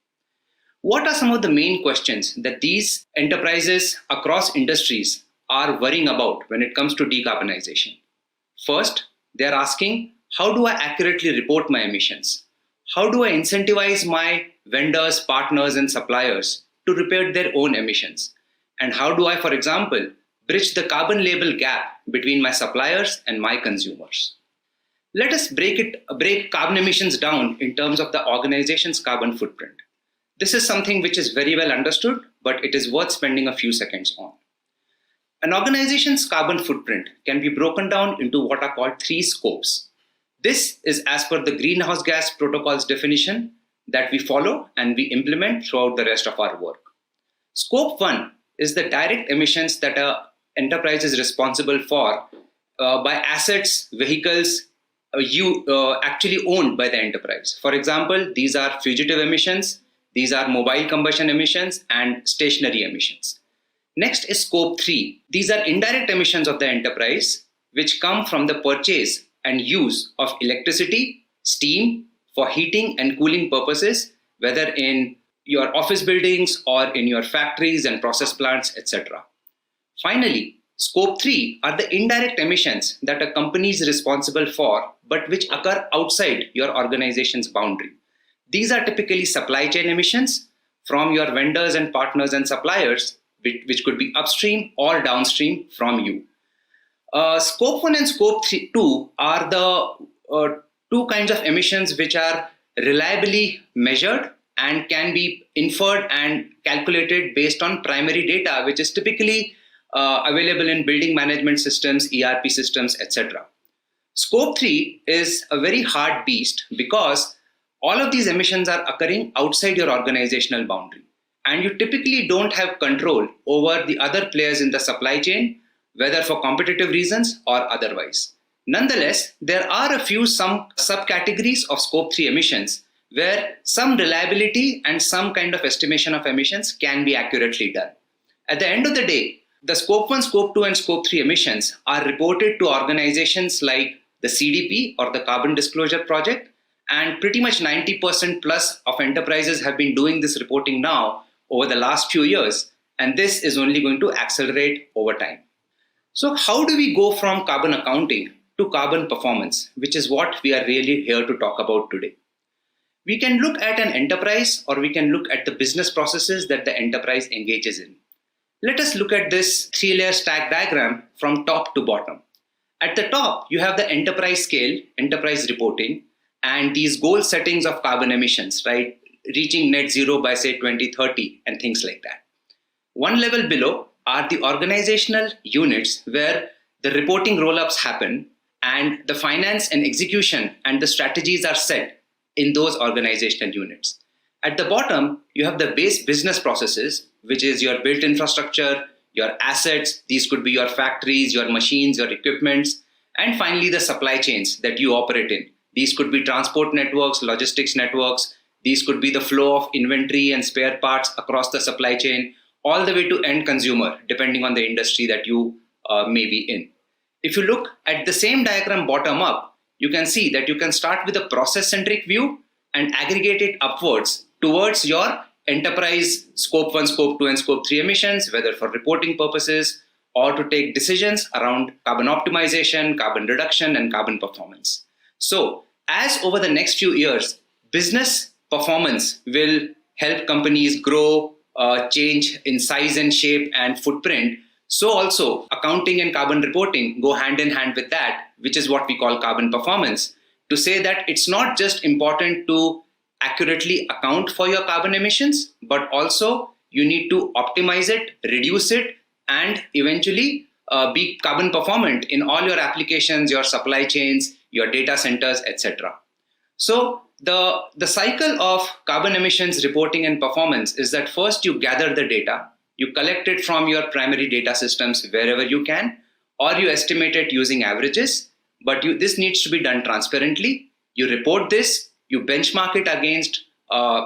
What are some of the main questions that these enterprises across industries are worrying about when it comes to decarbonization? First, they're asking, how do I accurately report my emissions? How do I incentivize my vendors, partners, and suppliers to report their own emissions? And how do I, for example, bridge the carbon label gap between my suppliers and my consumers? Let us break carbon emissions down in terms of the organization's carbon footprint. This is something which is very well understood, but it is worth spending a few seconds on. An organization's carbon footprint can be broken down into what are called 3 scopes. This is as per the greenhouse gas protocol's definition that we follow and we implement throughout the rest of our work. Scope 1 is the direct emissions that an enterprise is responsible for by assets, vehicles actually owned by the enterprise. For example, these are fugitive emissions, these are mobile combustion emissions, and stationary emissions. Next is scope 3. These are indirect emissions of the enterprise, which come from the purchase and use of electricity, steam for heating and cooling purposes, whether in your office buildings or in your factories and process plants, etc. Finally, scope 3 are the indirect emissions that a company is responsible for, but which occur outside your organization's boundary. These are typically supply chain emissions from your vendors and partners and suppliers, which could be upstream or downstream from you. Scope 1 and scope 2 are the two kinds of emissions which are reliably measured and can be inferred and calculated based on primary data, which is typically available in building management systems, ERP systems, etc. Scope 3 is a very hard beast because all of these emissions are occurring outside your organizational boundary. and you typically don't have control over the other players in the supply chain, whether for competitive reasons or otherwise. Nonetheless, there are some subcategories of scope 3 emissions where some reliability and some kind of estimation of emissions can be accurately done. At the end of the day, the scope 1, scope 2, and scope 3 emissions are reported to organizations like the CDP or the Carbon Disclosure Project, and pretty much 90% plus of enterprises have been doing this reporting now over the last few years, and this is only going to accelerate over time. So how do we go from carbon accounting to carbon performance, which is what we are really here to talk about today? We can look at an enterprise, or we can look at the business processes that the enterprise engages in. Let us look at this 3-layer stack diagram from top to bottom. At the top, you have the enterprise scale, enterprise reporting, and these goal settings of carbon emissions, right? Reaching net zero by say 2030 and things like that. One level below are the organizational units where the reporting roll-ups happen and the finance and execution and the strategies are set in those organizational units. At the bottom, you have the base business processes, which is your built infrastructure, your assets. These could be your factories, your machines, your equipments, and finally the supply chains that you operate in. These could be transport networks, logistics networks. These could be the flow of inventory and spare parts across the supply chain, all the way to end consumer, depending on the industry that you may be in. If you look at the same diagram bottom up, you can see that you can start with a process-centric view and aggregate it upwards towards your enterprise scope 1, scope 2, and scope 3 emissions, whether for reporting purposes or to take decisions around carbon optimization, carbon reduction, and carbon performance. So as over the next few years, business performance will help companies grow, change in size and shape and footprint. So also accounting and carbon reporting go hand in hand with that, which is what we call carbon performance, to say that it's not just important to accurately account for your carbon emissions, but also you need to optimize it, reduce it, and eventually be carbon performant in all your applications, your supply chains, your data centers, etc. So the cycle of carbon emissions reporting and performance is that first you gather the data, you collect it from your primary data systems wherever you can, or you estimate it using averages, but this needs to be done transparently. You report this, you benchmark it against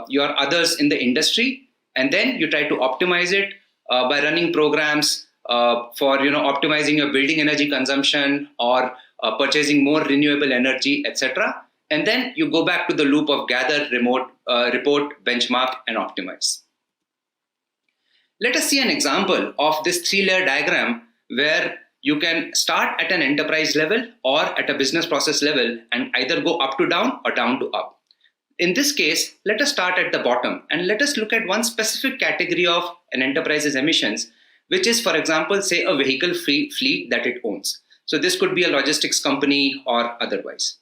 your others in the industry, and then you try to optimize it by running programs for optimizing your building energy consumption or purchasing more renewable energy, etc. And then you go back to the loop of gather, report, benchmark, and optimize. Let us see an example of this 3-layer diagram where you can start at an enterprise level or at a business process level and either go up to down or down to up. In this case, let us start at the bottom and let us look at one specific category of an enterprise's emissions, which is, for example, say a vehicle fleet that it owns. So this could be a logistics company or otherwise.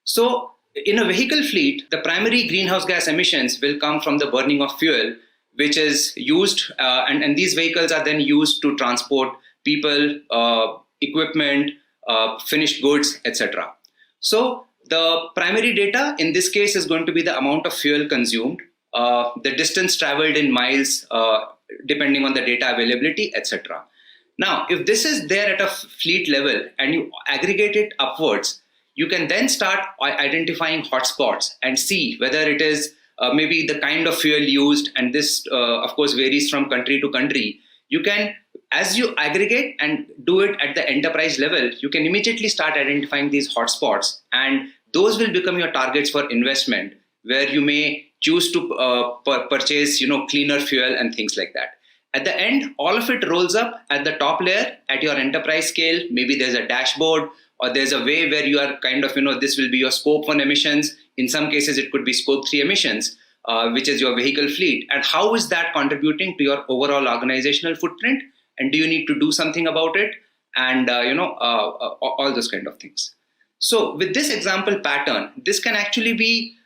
So in a vehicle fleet, the primary greenhouse gas emissions will come from the burning of fuel, which is used, and these vehicles are then used to transport people, equipment, finished goods, etc. So the primary data in this case is going to be the amount of fuel consumed, the distance traveled in miles, depending on the data availability, etc. Now, if this is there at a fleet level and you aggregate it upwards, you can then start identifying hotspots and see whether it is maybe the kind of fuel used, and this of course varies from country to country. You can, as you aggregate and do it at the enterprise level, you can immediately start identifying these hotspots, and those will become your targets for investment, where you may choose to purchase cleaner fuel and things like that. At the end, all of it rolls up at the top layer at your enterprise scale. Maybe there's a dashboard, or there's a way where you are kind of, this will be your scope 1 emissions. In some cases, it could be scope 3 emissions, which is your vehicle fleet. And how is that contributing to your overall organizational footprint? And do you need to do something about it? And, all those kind of things. So with this example pattern, this can actually be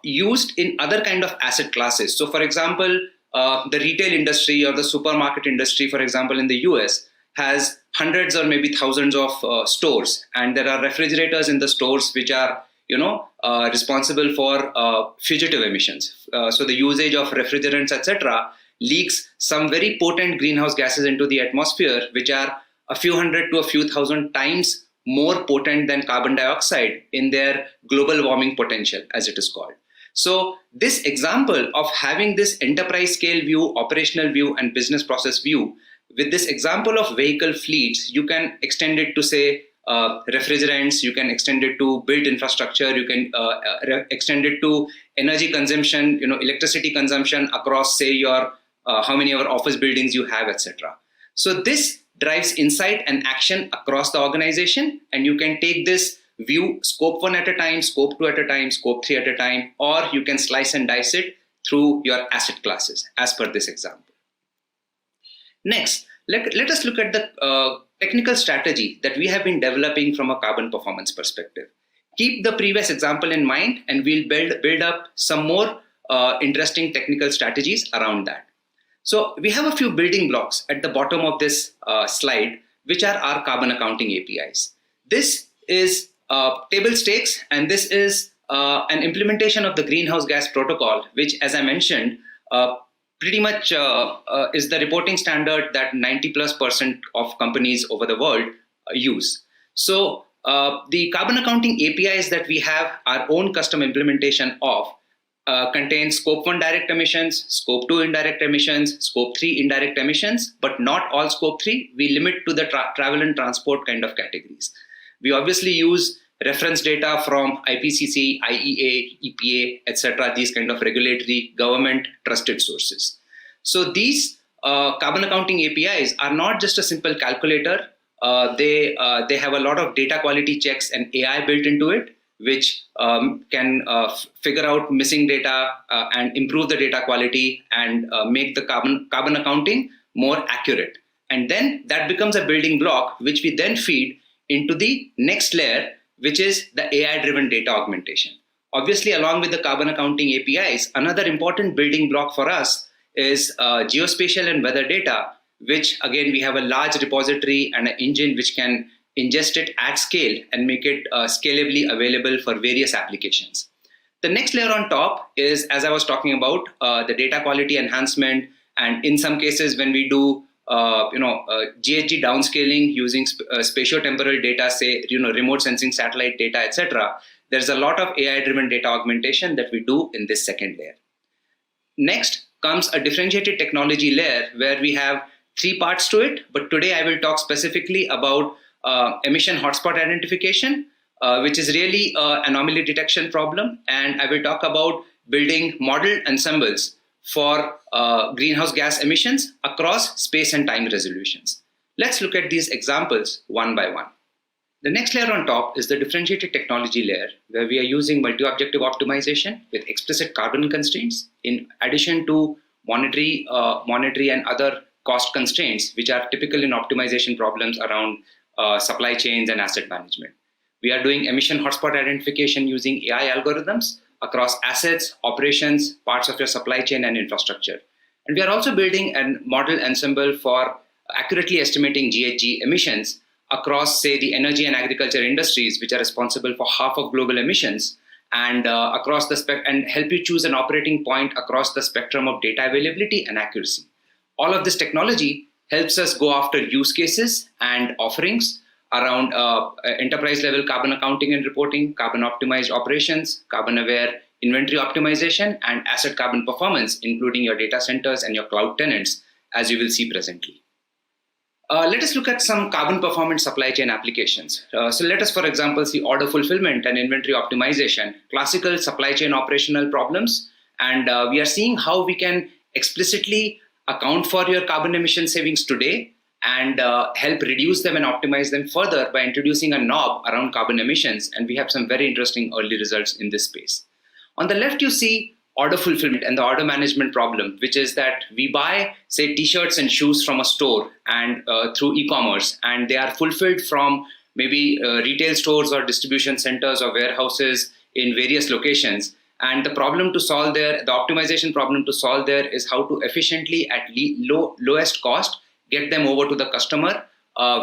used in other kind of asset classes. So for example, the retail industry or the supermarket industry, for example, in the US, has hundreds or maybe thousands of stores, and there are refrigerators in the stores which are responsible for fugitive emissions. So the usage of refrigerants, etc., leaks some very potent greenhouse gases into the atmosphere, which are a few hundred to a few thousand times more potent than carbon dioxide in their global warming potential, as it is called. So this example of having this enterprise scale view, operational view, and business process view, with this example of vehicle fleets, you can extend it to, say, refrigerants, you can extend it to built infrastructure, you can extend it to energy consumption, electricity consumption across, say, your how many of our office buildings you have, etc. So this drives insight and action across the organization, and you can take this view scope 1 at a time, scope 2 at a time, scope 3 at a time, or you can slice and dice it through your asset classes as per this example. Next, let us look at the technical strategy that we have been developing from a carbon performance perspective. Keep the previous example in mind, and we'll build up some more interesting technical strategies around that. So we have a few building blocks at the bottom of this slide, which are our carbon accounting APIs. This is table stakes, and this is an implementation of the greenhouse gas protocol, which, as I mentioned, pretty much is the reporting standard that 90+% of companies over the world use. So the carbon accounting APIs that we have our own custom implementation of contain scope 1 direct emissions, scope 2 indirect emissions, scope 3 indirect emissions, but not all scope 3. We limit to the travel and transport kind of categories. We obviously use reference data from IPCC, IEA, EPA, etc., these kind of regulatory government trusted sources. So these carbon accounting APIs are not just a simple calculator. They have a lot of data quality checks and AI built into it, which can figure out missing data and improve the data quality and make the carbon accounting more accurate. And then that becomes a building block, which we then feed into the next layer, which is the AI-driven data augmentation. Obviously, along with the carbon accounting APIs, another important building block for us is geospatial and weather data, which again, we have a large repository and an engine which can ingest it at scale and make it scalably available for various applications. The next layer on top is, as I was talking about, the data quality enhancement. And in some cases, when we do GHG downscaling using spatiotemporal data, say, remote sensing satellite data, etc., there's a lot of AI-driven data augmentation that we do in this second layer. Next comes a differentiated technology layer where we have 3 parts to it. But today I will talk specifically about emission hotspot identification, which is really an anomaly detection problem. And I will talk about building model ensembles for greenhouse gas emissions across space and time resolutions. Let's look at these examples one by one. The next layer on top is the differentiated technology layer, where we are using multi-objective optimization with explicit carbon constraints, in addition to monetary and other cost constraints, which are typical in optimization problems around supply chains and asset management. We are doing emission hotspot identification using AI algorithms across assets, operations, parts of your supply chain, and infrastructure. And we are also building a model ensemble for accurately estimating GHG emissions across, say, the energy and agriculture industries, which are responsible for half of global emissions, and across the and help you choose an operating point across the spectrum of data availability and accuracy. All of this technology helps us go after use cases and offerings around enterprise level carbon accounting and reporting, carbon optimized operations, carbon aware inventory optimization, and asset carbon performance, including your data centers and your cloud tenants, as you will see presently. Let us look at some carbon performance supply chain applications. So let us, for example, see order fulfillment and inventory optimization, classical supply chain operational problems. And we are seeing how we can explicitly account for your carbon emission savings today and help reduce them and optimize them further by introducing a knob around carbon emissions. And we have some very interesting early results in this space. On the left, you see order fulfillment and the order management problem, which is that we buy, say, t-shirts and shoes from a store and through e-commerce, and they are fulfilled from maybe retail stores or distribution centers or warehouses in various locations. And the problem to solve there, the optimization problem to solve there, is how to efficiently, at lowest cost, get them over to the customer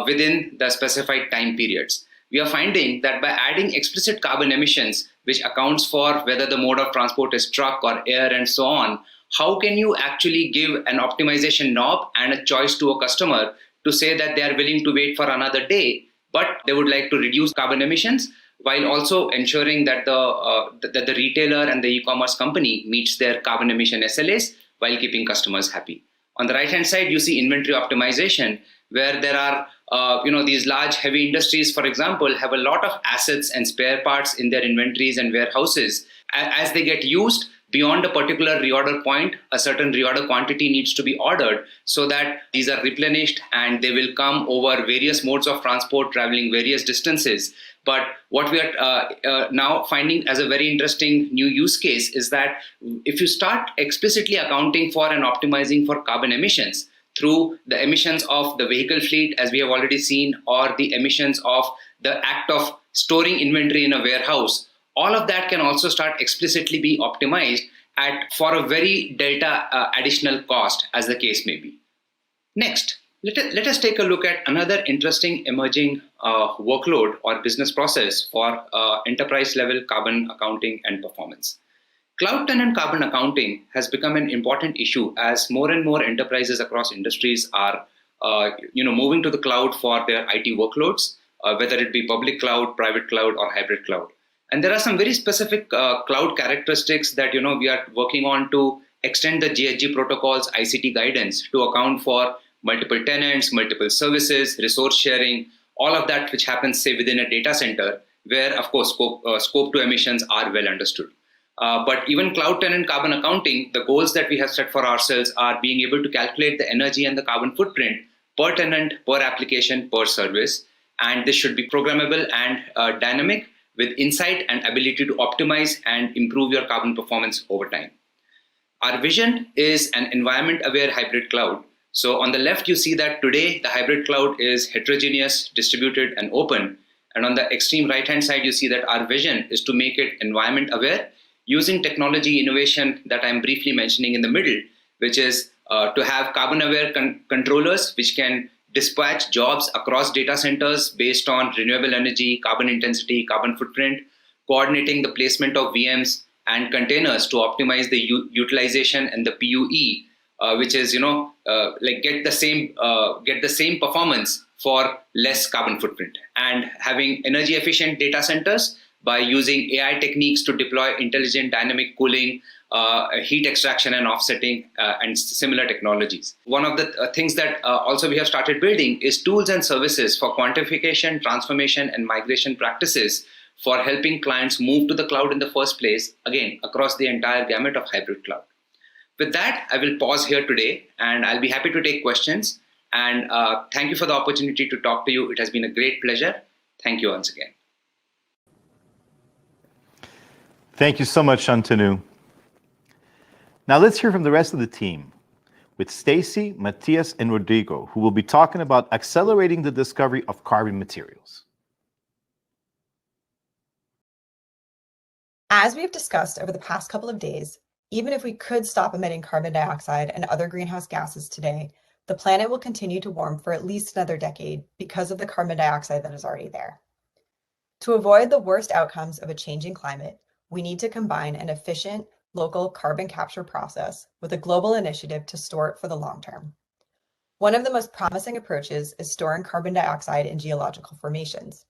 within the specified time periods. We are finding that by adding explicit carbon emissions, which accounts for whether the mode of transport is truck or air and so on, how can you actually give an optimization knob and a choice to a customer to say that they are willing to wait for another day, but they would like to reduce carbon emissions while also ensuring that the retailer and the e-commerce company meets their carbon emission SLAs while keeping customers happy. On the right-hand side, you see inventory optimization, where there are these large heavy industries, for example, have a lot of assets and spare parts in their inventories and warehouses. As they get used beyond a particular reorder point, a certain reorder quantity needs to be ordered so that these are replenished and they will come over various modes of transport, traveling various distances. But what we are now finding as a very interesting new use case is that if you start explicitly accounting for and optimizing for carbon emissions through the emissions of the vehicle fleet, as we have already seen, or the emissions of the act of storing inventory in a warehouse, all of that can also start explicitly be optimized for a very delta additional cost, as the case may be. Next, let us take a look at another interesting emerging workload or business process for enterprise level carbon accounting and performance. Cloud tenant carbon accounting has become an important issue as more and more enterprises across industries are moving to the cloud for their IT workloads, whether it be public cloud, private cloud, or hybrid cloud. And there are some very specific cloud characteristics that we are working on to extend the GHG protocols ICT guidance to account for multiple tenants, multiple services, resource sharing, all of that which happens, say, within a data center, where, of course, scope 2 emissions are well understood. But even cloud tenant carbon accounting, the goals that we have set for ourselves are being able to calculate the energy and the carbon footprint per tenant, per application, per service. And this should be programmable and dynamic with insight and ability to optimize and improve your carbon performance over time. Our vision is an environment-aware hybrid cloud. So on the left, you see that today the hybrid cloud is heterogeneous, distributed, and open. And on the extreme right-hand side, you see that our vision is to make it environment-aware using technology innovation that I'm briefly mentioning in the middle, which is to have carbon-aware controllers which can dispatch jobs across data centers based on renewable energy, carbon intensity, carbon footprint, coordinating the placement of VMs and containers to optimize the utilization and the PUE, which is get the same performance for less carbon footprint, and having energy efficient data centers by using AI techniques to deploy intelligent dynamic cooling, heat extraction and offsetting, and similar technologies. One of the things that also we have started building is tools and services for quantification, transformation, and migration practices for helping clients move to the cloud in the first place, again, across the entire gamut of hybrid cloud. With that, I will pause here today, and I'll be happy to take questions. And thank you for the opportunity to talk to you. It has been a great pleasure. Thank you once again. Thank you so much, Shantanu. Now let's hear from the rest of the team with Stacy, Matthias, and Rodrigo, who will be talking about accelerating the discovery of carbon materials. As we've discussed over the past couple of days, even if we could stop emitting carbon dioxide and other greenhouse gases today, the planet will continue to warm for at least another decade because of the carbon dioxide that is already there. To avoid the worst outcomes of a changing climate, we need to combine an efficient local carbon capture process with a global initiative to store it for the long term. One of the most promising approaches is storing carbon dioxide in geological formations.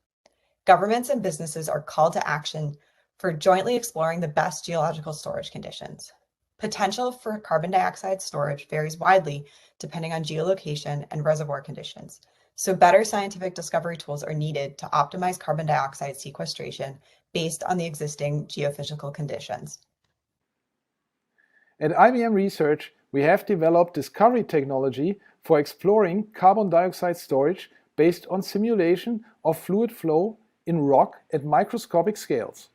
Governments and businesses are called to action for jointly exploring the best geological storage conditions. Potential for carbon dioxide storage varies widely depending on geolocation and reservoir conditions, so better scientific discovery tools are needed to optimize carbon dioxide sequestration based on the existing geophysical conditions. At IBM Research, we have developed discovery technology for exploring carbon dioxide storage based on simulation of fluid flow in rock at microscopic scales.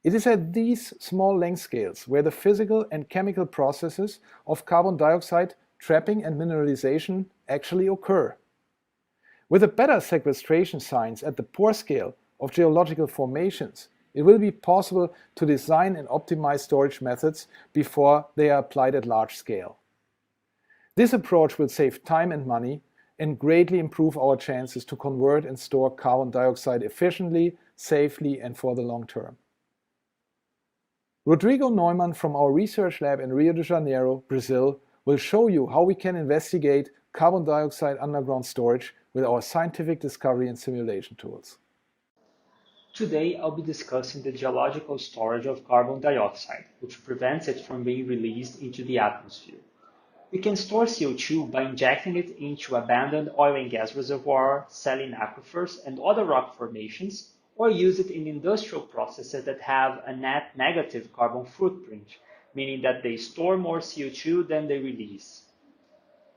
It is at these small length scales where the physical and chemical processes of carbon dioxide trapping and mineralization actually occur. With a better sequestration science at the pore scale of geological formations, it will be possible to design and optimize storage methods before they are applied at large scale. This approach will save time and money and greatly improve our chances to convert and store carbon dioxide efficiently, safely, and for the long term. Rodrigo Neumann from our research lab in Rio de Janeiro, Brazil, will show you how we can investigate carbon dioxide underground storage with our scientific discovery and simulation tools. Today, I'll be discussing the geological storage of carbon dioxide, which prevents it from being released into the atmosphere. We can store CO2 by injecting it into abandoned oil and gas reservoirs, saline aquifers, and other rock formations, or use it in industrial processes that have a net negative carbon footprint, meaning that they store more CO2 than they release.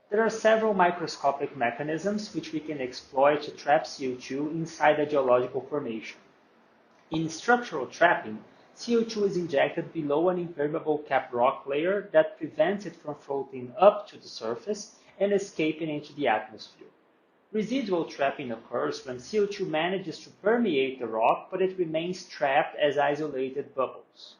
There are several microscopic mechanisms which we can exploit to trap CO2 inside a geological formation. In structural trapping, CO2 is injected below an impermeable cap rock layer that prevents it from floating up to the surface and escaping into the atmosphere. Residual trapping occurs when CO2 manages to permeate the rock, but it remains trapped as isolated bubbles.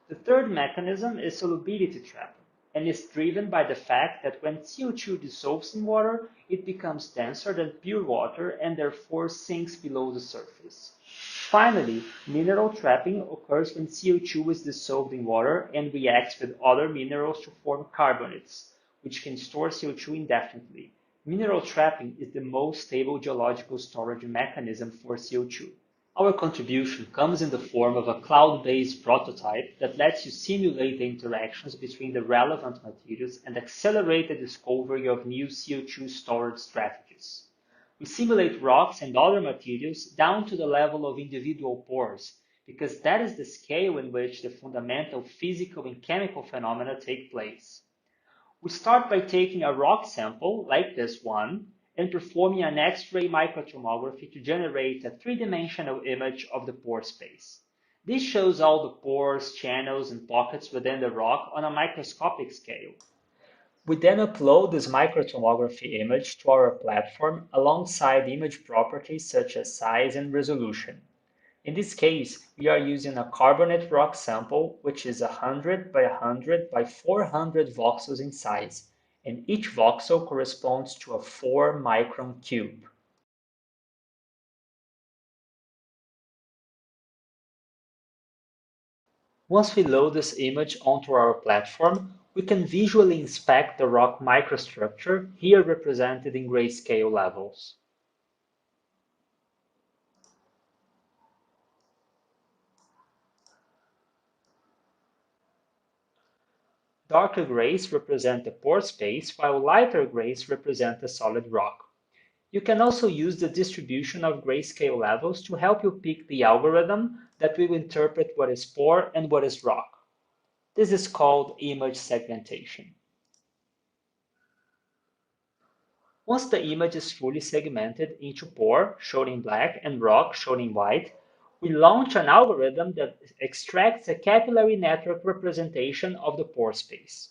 The third mechanism is solubility trapping, and is driven by the fact that when CO2 dissolves in water, it becomes denser than pure water and therefore sinks below the surface. Finally, mineral trapping occurs when CO2 is dissolved in water and reacts with other minerals to form carbonates, which can store CO2 indefinitely. Mineral trapping is the most stable geological storage mechanism for CO2. Our contribution comes in the form of a cloud-based prototype that lets you simulate the interactions between the relevant materials and accelerate the discovery of new CO2 storage strategies. We simulate rocks and other materials down to the level of individual pores, because that is the scale in which the fundamental physical and chemical phenomena take place. We start by taking a rock sample, like this one, and performing an X-ray microtomography to generate a three-dimensional image of the pore space. This shows all the pores, channels, and pockets within the rock on a microscopic scale. We then upload this microtomography image to our platform alongside image properties such as size and resolution. In this case, we are using a carbonate rock sample, which is 100 by 100 by 400 voxels in size, and each voxel corresponds to a 4-micron cube. Once we load this image onto our platform, we can visually inspect the rock microstructure, here represented in grayscale levels. Darker grays represent the pore space, while lighter grays represent the solid rock. You can also use the distribution of grayscale levels to help you pick the algorithm that will interpret what is pore and what is rock. This is called image segmentation. Once the image is fully segmented into pore, shown in black, and rock, shown in white, we launch an algorithm that extracts a capillary network representation of the pore space.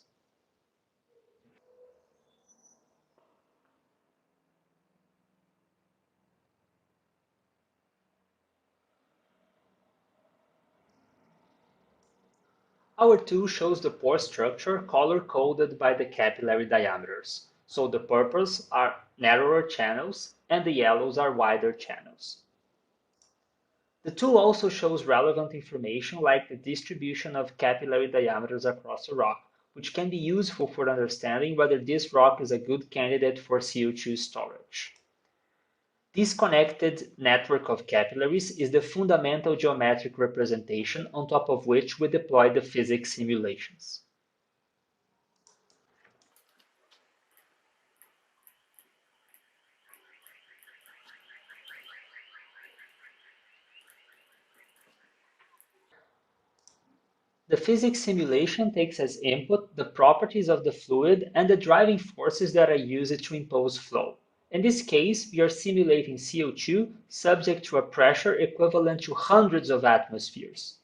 Our tool shows the pore structure color-coded by the capillary diameters. So the purples are narrower channels and the yellows are wider channels. The tool also shows relevant information like the distribution of capillary diameters across a rock, which can be useful for understanding whether this rock is a good candidate for CO2 storage. This connected network of capillaries is the fundamental geometric representation on top of which we deploy the physics simulations. The physics simulation takes as input the properties of the fluid and the driving forces that are used to impose flow. In this case, we are simulating CO2 subject to a pressure equivalent to hundreds of atmospheres.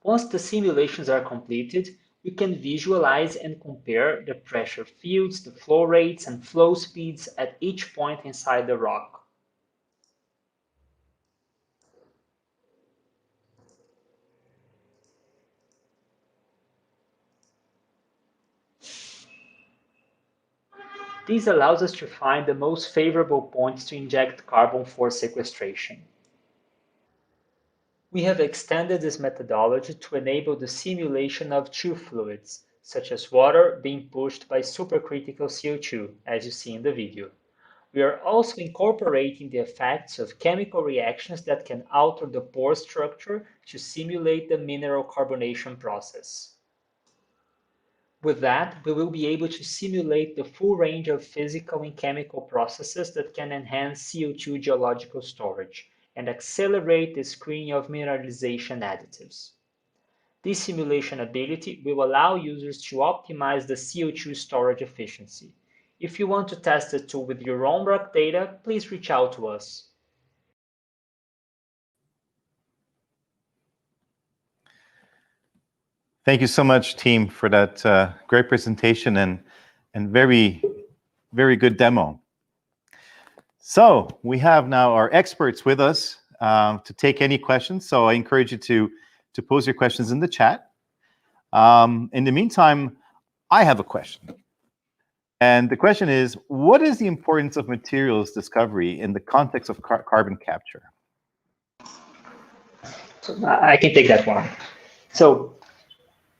Once the simulations are completed, we can visualize and compare the pressure fields, the flow rates, and flow speeds at each point inside the rock. This allows us to find the most favorable points to inject carbon for sequestration. We have extended this methodology to enable the simulation of two fluids, such as water being pushed by supercritical CO2, as you see in the video. We are also incorporating the effects of chemical reactions that can alter the pore structure to simulate the mineral carbonation process. With that, we will be able to simulate the full range of physical and chemical processes that can enhance CO2 geological storage and accelerate the screening of mineralization additives. This simulation ability will allow users to optimize the CO2 storage efficiency. If you want to test the tool with your own rock data, please reach out to us. Thank you so much, team, for that great presentation and very, very good demo. So we have now our experts with us to take any questions. So I encourage you to pose your questions in the chat. In the meantime, I have a question. And the question is, what is the importance of materials discovery in the context of carbon capture? So I can take that one. So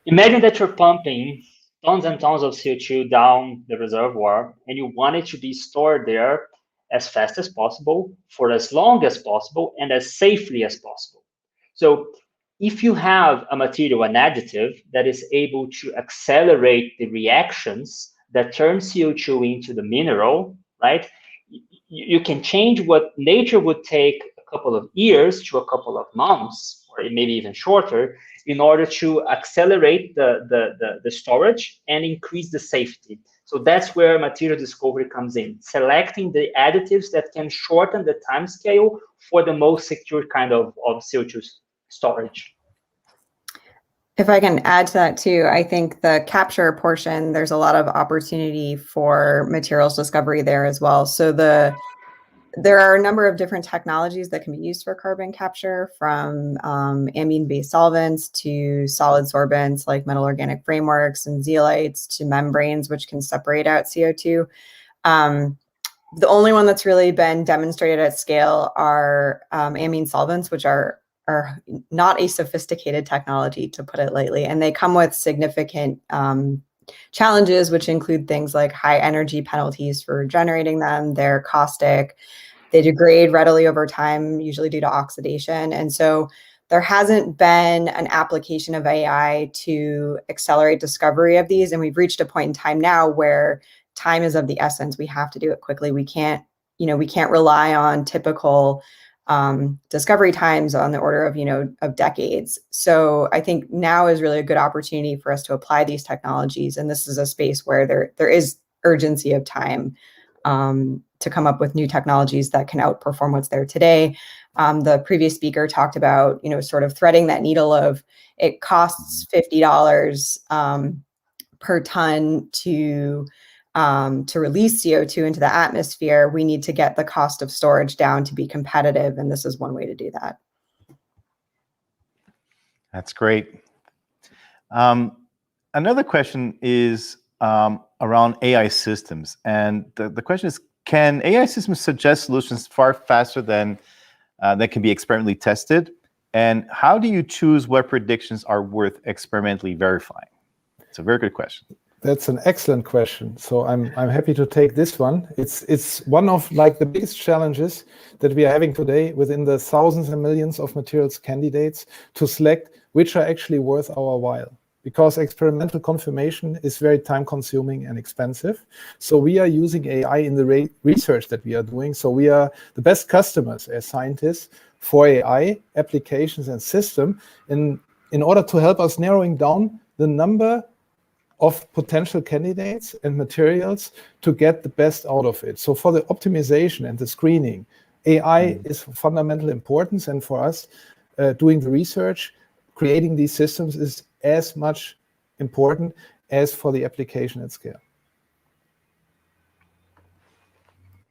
imagine that you're pumping tons and tons of CO2 down the reservoir, and you want it to be stored there as fast as possible, for as long as possible, and as safely as possible. So if you have a material, an additive, that is able to accelerate the reactions that turn CO2 into the mineral, right? You can change what nature would take a couple of years to a couple of months, or maybe even shorter, in order to accelerate the storage and increase the safety. So that's where material discovery comes in, selecting the additives that can shorten the time scale for the most secure kind of CO2 storage. If I can add to that too, I think the capture portion, there's a lot of opportunity for materials discovery there as well. So there are a number of different technologies that can be used for carbon capture, from amine-based solvents to solid sorbents like metal organic frameworks and zeolites to membranes, which can separate out CO2. The only one that's really been demonstrated at scale are amine solvents, which are not a sophisticated technology, to put it lightly, and they come with significant challenges, which include things like high energy penalties for generating them. They're caustic, they degrade readily over time, usually due to oxidation. And so there hasn't been an application of AI to accelerate discovery of these. And we've reached a point in time now where time is of the essence. We have to do it quickly. We can't rely on typical discovery times on the order of, of decades. So I think now is really a good opportunity for us to apply these technologies. And this is a space where there is urgency of time to come up with new technologies that can outperform what's there today. The previous speaker talked about, sort of threading that needle of, it costs $50 per ton to release CO2 into the atmosphere. We need to get the cost of storage down to be competitive, and this is one way to do that. That's great. Another question is around AI systems, and the question is, can AI systems suggest solutions far faster than that can be experimentally tested? And how do you choose what predictions are worth experimentally verifying? It's a very good question. That's an excellent question. So I'm happy to take this one. It's one of the biggest challenges that we are having today within the thousands and millions of materials candidates to select which are actually worth our while, because experimental confirmation is very time consuming and expensive. So we are using AI in the research that we are doing. So we are the best customers as scientists for AI applications and system in order to help us narrowing down the number of potential candidates and materials to get the best out of it. So for the optimization and the screening, AI is of fundamental importance. And for us, doing the research, creating these systems is as much important as for the application at scale.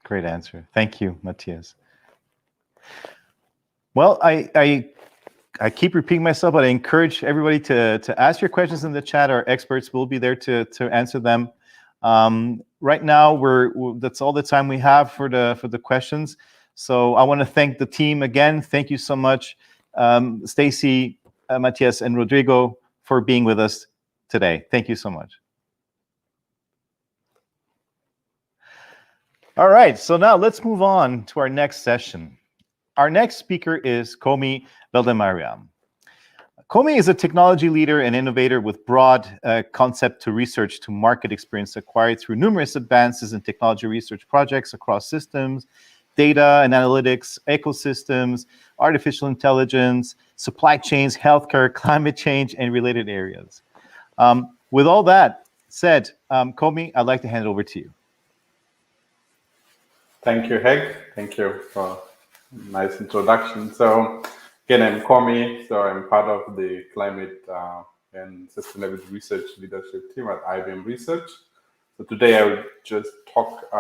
Great answer. Thank you, Matthias. Well, I keep repeating myself, but I encourage everybody to ask your questions in the chat. Our experts will be there to answer them. Right now, that's all the time we have for the questions. So I want to thank the team again. Thank you so much, Stacy, Matthias, and Rodrigo, for being with us today. Thank you so much. All right, so now let's move on to our next session. Our next speaker is Komi Beldemariam. Komi is a technology leader and innovator with broad concept to research to market experience acquired through numerous advances in technology research projects across systems, data and analytics, ecosystems, artificial intelligence, supply chains, healthcare, climate change, and related areas. With all that said, Komi, I'd like to hand it over to you. Thank you, Heg. Thank you for a nice introduction. So again, I'm Komi. So I'm part of the climate and sustainability research leadership team at IBM Research. So today I will just talk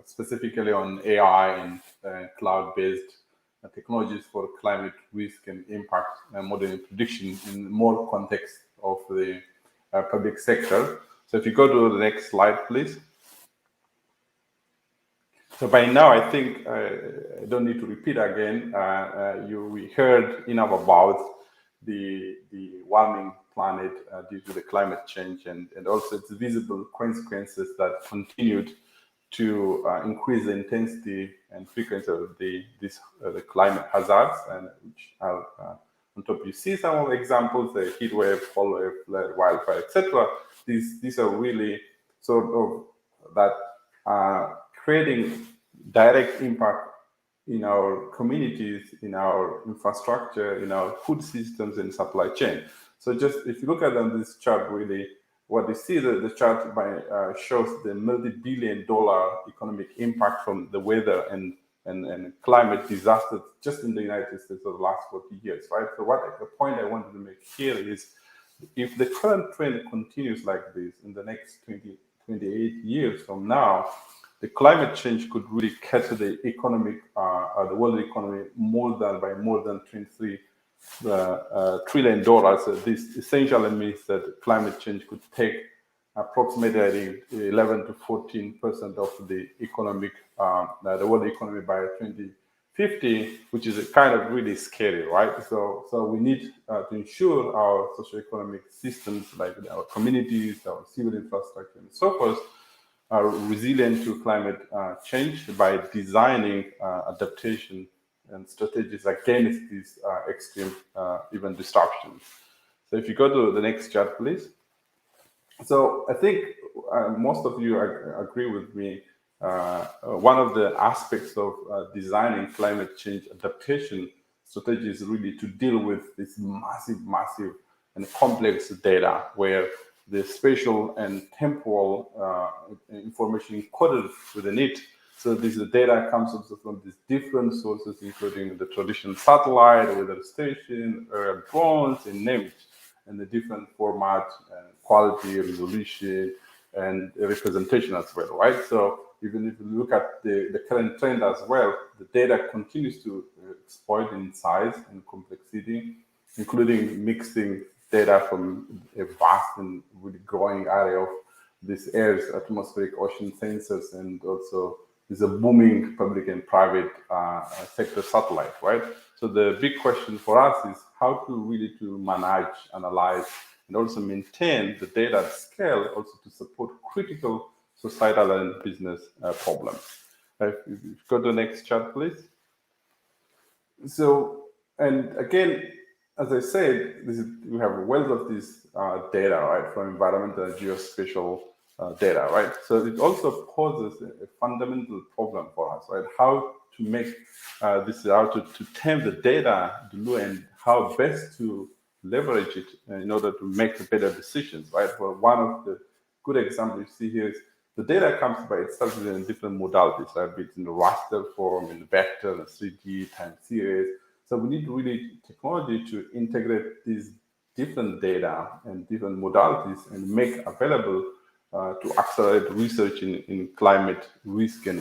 specifically on AI and cloud-based technologies for climate risk and impact modeling prediction in more context of the public sector. So if you go to the next slide, please. So by now, I think I don't need to repeat again. We heard enough about the warming planet due to the climate change and also its visible consequences that continued to increase the intensity and frequency of the climate hazards, and which are on top. You see some of the examples: the heat wave, cold wave, flood, wildfire, etc. These are really sort of that. Creating direct impact in our communities, in our infrastructure, in our food systems and supply chain. So just if you look at on this chart, really what you see, the chart shows the multi-billion-dollar economic impact from the weather and climate disasters just in the United States over the last 40 years, right? So the point I wanted to make here is, if the current trend continues like this in the next 28 years from now, the climate change could really cut the the world economy by more than $23 trillion. So this essentially means that climate change could take approximately 11 to 14% of the the world economy by 2050, which is kind of really scary, right? So we need to ensure our socioeconomic systems, like our communities, our civil infrastructure, and so forth, are resilient to climate change by designing adaptation and strategies against these extreme event disruptions. So if you go to the next chart, please. So I think most of you agree with me. One of the aspects of designing climate change adaptation strategies is really to deal with this massive and complex data, where the spatial and temporal information encoded within it. So this data comes also from these different sources, including the traditional satellite, weather station, aerial drones, and name it, and the different format, quality, resolution, and representation as well, right? So even if you look at the current trend as well, the data continues to exploit in size and complexity, including mixing data from a vast and really growing area of this Earth's atmospheric ocean sensors, and also is a booming public and private sector satellite, right? So the big question for us is how to manage, analyze, and also maintain the data at scale, also to support critical societal and business problems. If you go to the next chart, please. So, and again, as I said, we have a wealth of this data, right, from environmental and geospatial data, right? So it also poses a fundamental problem for us, right? How to make how to tame the data, and how best to leverage it in order to make better decisions, right? For one of the good examples you see here is the data comes by itself in different modalities, right? Be it in the raster form, in vector, and 3D, time series. So we need really technology to integrate these different data and different modalities and make available to accelerate research in climate risk and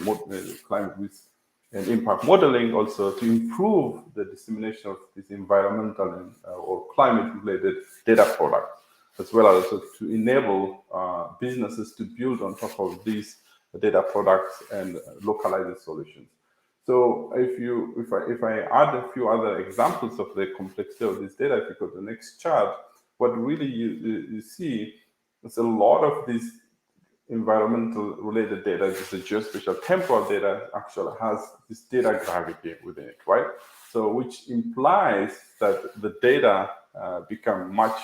impact modeling, also to improve the dissemination of these environmental or climate-related data products. as well as also to enable businesses to build on top of these data products and localized solutions. So if I add a few other examples of the complexity of this data, if you go to the next chart, what really you see is a lot of these environmental related data, this is geospatial temporal data, actually has this data gravity within it, right? So which implies that the data become much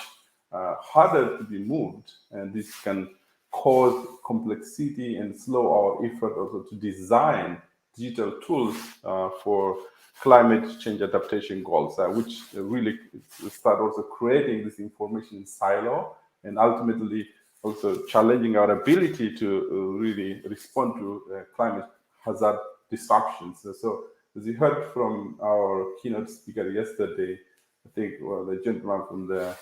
harder to be moved, and this can cause complexity and slow our effort also to design digital tools for climate change adaptation goals, which really start also creating this information silo and ultimately also challenging our ability to really respond to climate hazard disruptions. So as you heard from our keynote speaker yesterday, I think the gentleman from the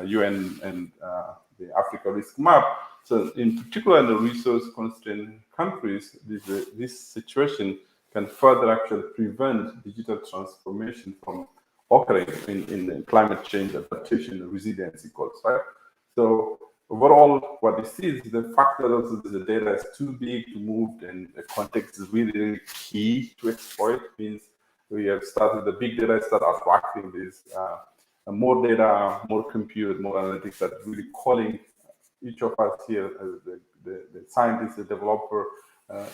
UN and the Africa Risk Map. So in particular in the resource-constrained countries, this situation can further actually prevent digital transformation from occurring in climate change adaptation and resiliency goals, right? So overall, what we see is the fact that also the data is too big to move, and the context is really, really key to exploit. Means we have started the big data start attracting this more data, more compute, more analytics that really calling each of us here as the scientist, the developer,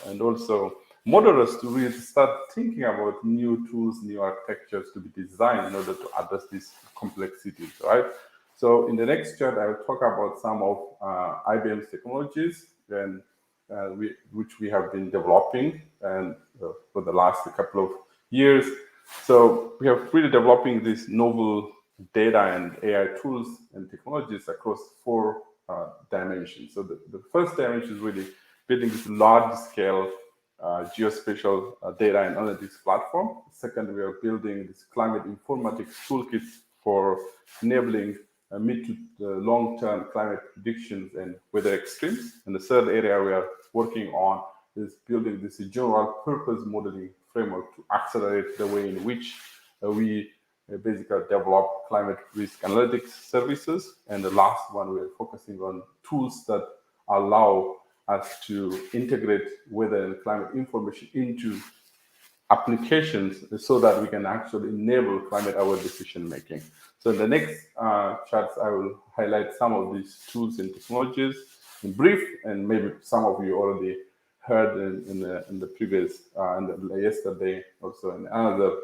and also modelers to really start thinking about new tools, new architectures to be designed in order to address these complexities, right? So in the next chart, I will talk about some of IBM's technologies and which we have been developing and for the last couple of years. So we have really developing these novel data and AI tools and technologies across 4 dimensions. So the first dimension is really building this large-scale geospatial data and analytics platform. Second, we are building this climate informatics toolkits for enabling mid to long-term climate predictions and weather extremes. And the third area we are working on is building this general purpose modeling framework to accelerate the way in which we basically develop climate risk analytics services. And the last one, we're focusing on tools that allow us to integrate weather and climate information into applications so that we can actually enable climate-aware decision making. So in the next charts, I will highlight some of these tools and technologies in brief, and maybe some of you already heard in the previous, yesterday also in another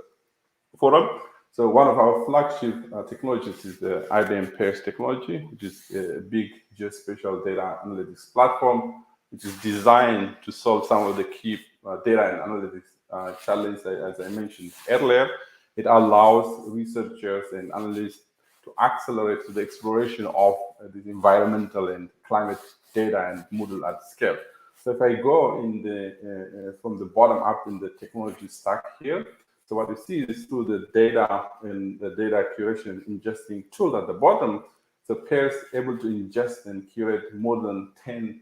forum. So one of our flagship technologies is the IBM Pairs technology, which is a big geospatial data analytics platform, which is designed to solve some of the key data and analytics challenges, as I mentioned earlier. It allows researchers and analysts to accelerate the exploration of the environmental and climate data and model at scale. So if I go in from the bottom up in the technology stack here, so what you see is through the data and the data curation and ingesting tool at the bottom, so Pairs able to ingest and curate more than 10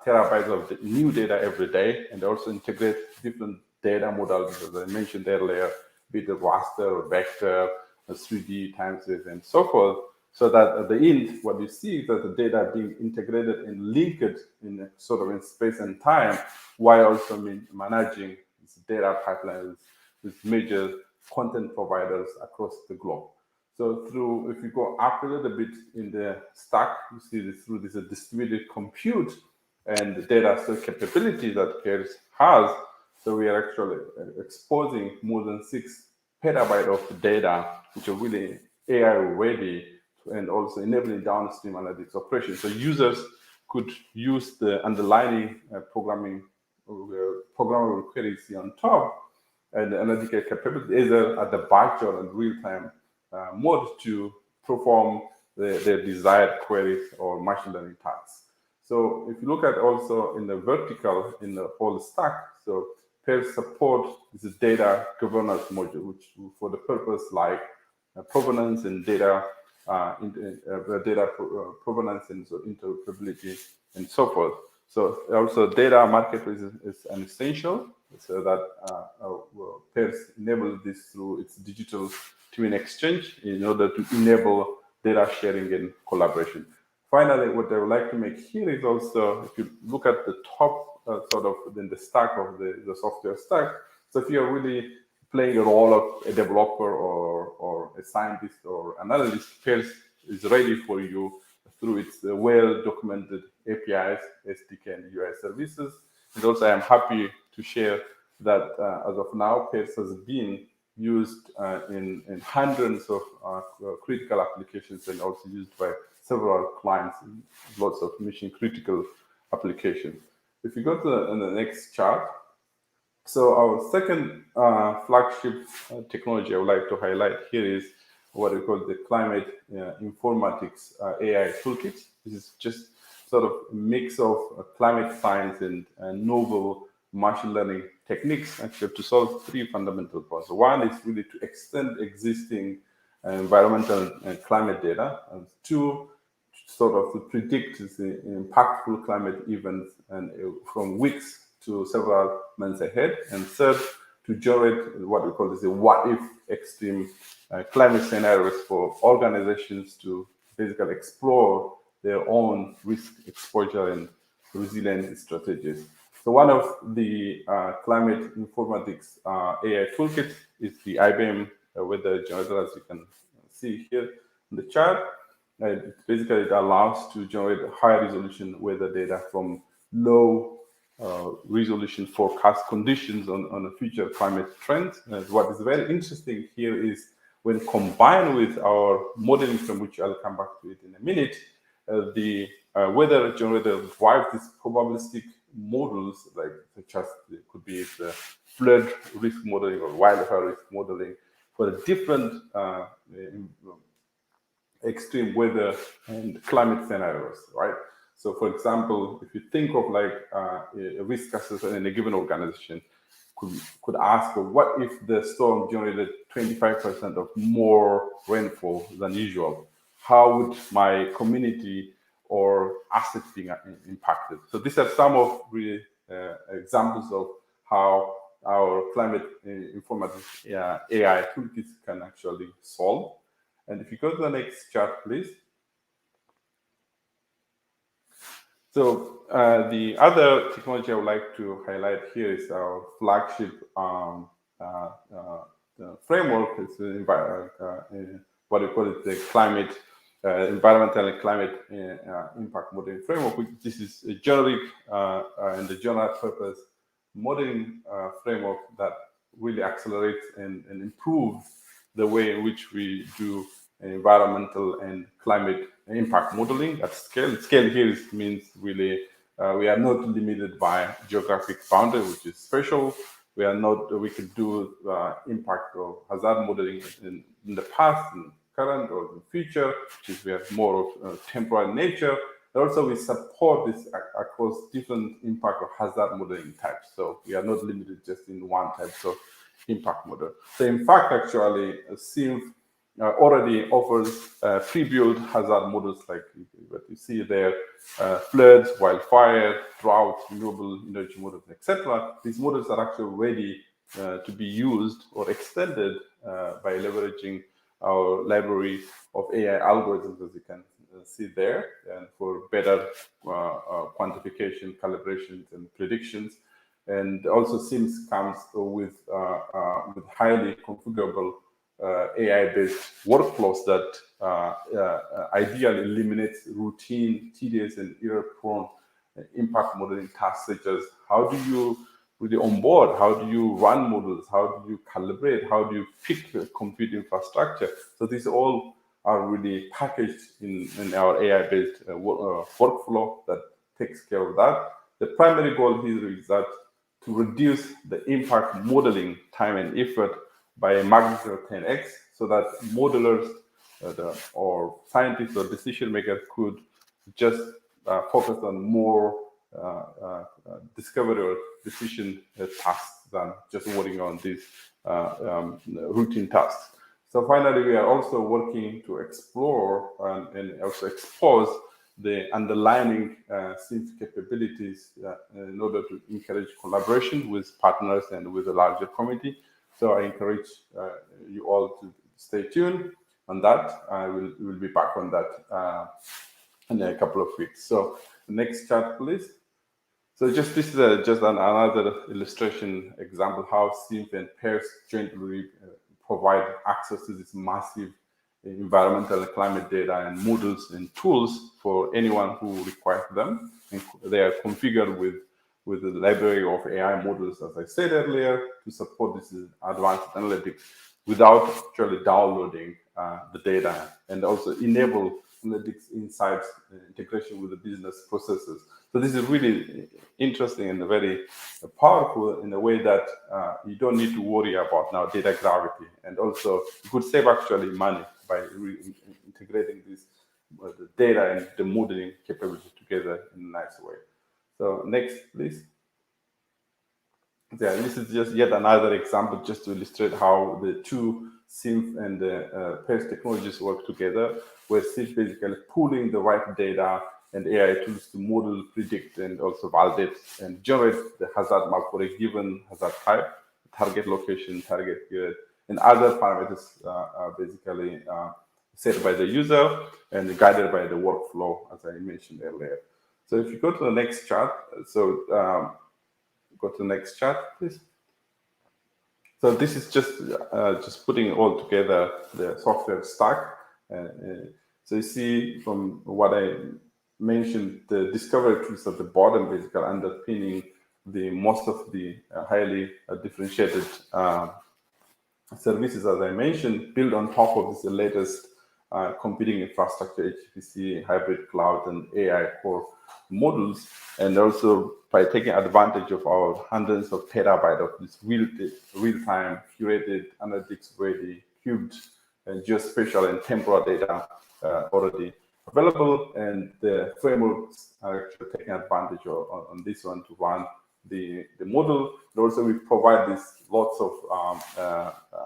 terabytes of the new data every day, and also integrate different data models, as I mentioned earlier, be it raster, vector, 3D, time series, and so forth, so that at the end, what you see is that the data being integrated and linked in a sort of in space and time, while also managing this data pipelines with major content providers across the globe. So if you go up a little bit in the stack, you see this through this distributed compute and the data store capability that Pairs has. So we are actually exposing more than 6 petabytes of data, which are really AI ready, and also enabling downstream analytics operations. So users could use the underlying programmable queries on top and the analytical capability either at the batch or in real-time mode to perform the desired queries or machine learning tasks. So if you look at also in the vertical in the whole stack, so Pairs support this data governance module, which for the purpose like provenance and data provenance and so interoperability and so forth. So also data marketplace is an essential, so that Pairs enable this through its digital twin exchange in order to enable data sharing and collaboration. Finally, what I would like to make here is also, if you look at the top sort of in the stack of the software stack, so if you're really playing a role of a developer or a scientist or an analyst, PAIRS is ready for you through its well-documented APIs, SDK, and UI services. And also, I'm happy to share that as of now, PAIRS has been used in hundreds of critical applications and also used by several clients in lots of mission-critical applications. If you go to the next chart, so our second flagship technology I would like to highlight here is what we call the climate informatics AI toolkit. This is just sort of a mix of climate science and novel machine learning techniques actually to solve three fundamental problems. One is really to extend existing environmental and climate data, and two, sort of to predict the impactful climate events and from weeks to several months ahead, and third, to generate what we call the what-if extreme climate scenarios for organizations to basically explore their own risk exposure and resilience strategies. So one of the climate informatics AI toolkits is the IBM weather generator, as you can see here in the chart. Basically, it allows to generate high resolution weather data from low resolution forecast conditions on the future climate trends. And what is very interesting here is when combined with our modeling, from which I'll come back to it in a minute, the weather generator drives these probabilistic models, like such as it could be the flood risk modeling or wildfire risk modeling for the different extreme weather and climate scenarios, right? So, for example, if you think of like a risk assessment in a given organization, could ask, what if the storm generated 25% of more rainfall than usual? How would my community or assets be impacted? So these are some of really examples of how our climate informatics AI toolkits can actually solve. And if you go to the next chart, please. So the other technology I would like to highlight here is our flagship framework. It's what we call it, the climate, environmental and climate impact modeling framework. This is a generic and the general purpose modeling framework that really accelerates and improves the way in which we do environmental and climate impact modeling at scale. Scale here means really we are not limited by geographic boundary, which is special. We are not. We could do impact or hazard modeling in the past, in current, or in future, which is we have more of temporal nature. But also, we support this across different impact or hazard modeling types. So we are not limited just in one type of impact model. So in fact, actually, SIMF already offers pre-built hazard models like what you see there, floods, wildfire, drought, renewable energy models, etc. These models are actually ready to be used or extended by leveraging our library of AI algorithms, as you can see there, and for better quantification, calibrations, and predictions. And also SIMS comes with highly configurable AI-based workflows that ideally eliminates routine, tedious, and error-prone impact modeling tasks, such as how do you really onboard, how do you run models, how do you calibrate, how do you pick the compute infrastructure. So these all are really packaged in our AI-based workflow that takes care of that. The primary goal here is that to reduce the impact modeling time and effort by a magnitude of 10x, so that modelers or scientists or decision makers could just focus on more discovery or decision tasks than just working on these routine tasks. So finally, we are also working to explore and also expose the underlying SIMS capabilities in order to encourage collaboration with partners and with a larger community. So I encourage you all to stay tuned. on that. We'll be back on that in a couple of weeks. So next chart, please. So this is just another illustration example how SIMF and PERS jointly provide access to this massive environmental and climate data and models and tools for anyone who requires them. And they are configured with the library of AI models, as I said earlier, to support this advanced analytics without actually downloading the data, and also enable analytics insights integration with the business processes. So this is really interesting and very powerful in a way that you don't need to worry about now data gravity, and also you could save actually money by integrating this the data and the modeling capability together in a nice way. So next, please. Yeah, this is just yet another example just to illustrate how the two SIMF and the PERS technologies work together, where SIMF basically pooling the right data and AI tools to model, predict, and also validate and generate the hazard map for a given hazard type, target location, target period, and other parameters basically set by the user and guided by the workflow, as I mentioned earlier. So if you go to the next chart, so go to the next chart, please. So this is just putting all together the software stack. So you see from what I mentioned, the discovery tools at the bottom basically underpinning the most of the highly differentiated services, as I mentioned, built on top of this latest computing infrastructure, HPC, hybrid cloud, and AI core models, and also by taking advantage of our hundreds of terabytes of this real-time curated analytics-ready cubed and geospatial and temporal data already available, and the frameworks are actually taking advantage on this one to run the model. And also we provide this lots of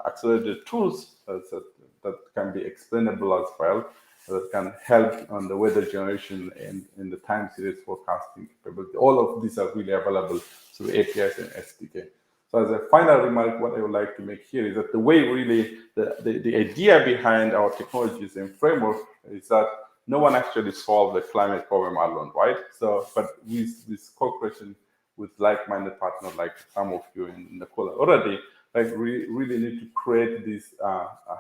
accelerated tools that can be explainable as well, that can help on the weather generation and in the time series forecasting capability. All of these are really available through APIs and SDK. So as a final remark, what I would like to make here is that the way really, the idea behind our technologies and framework is that no one actually solved the climate problem alone, right? So, but with this cooperation with like-minded partners like some of you in the call already, like we really need to create these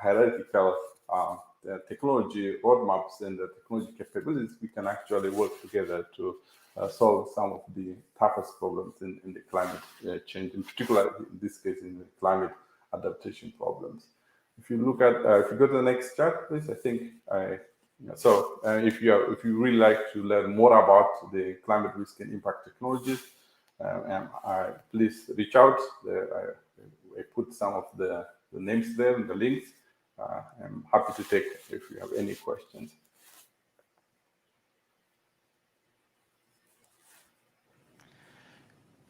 hierarchical technology roadmaps and the technology capabilities. We can actually work together to solve some of the toughest problems in the climate change, in particular, in this case, in the climate adaptation problems. If you look at, if you go to the next chart, please, I think if you really like to learn more about the climate risk and impact technologies, please reach out. I put some of the names there and the links. I'm happy to take if you have any questions.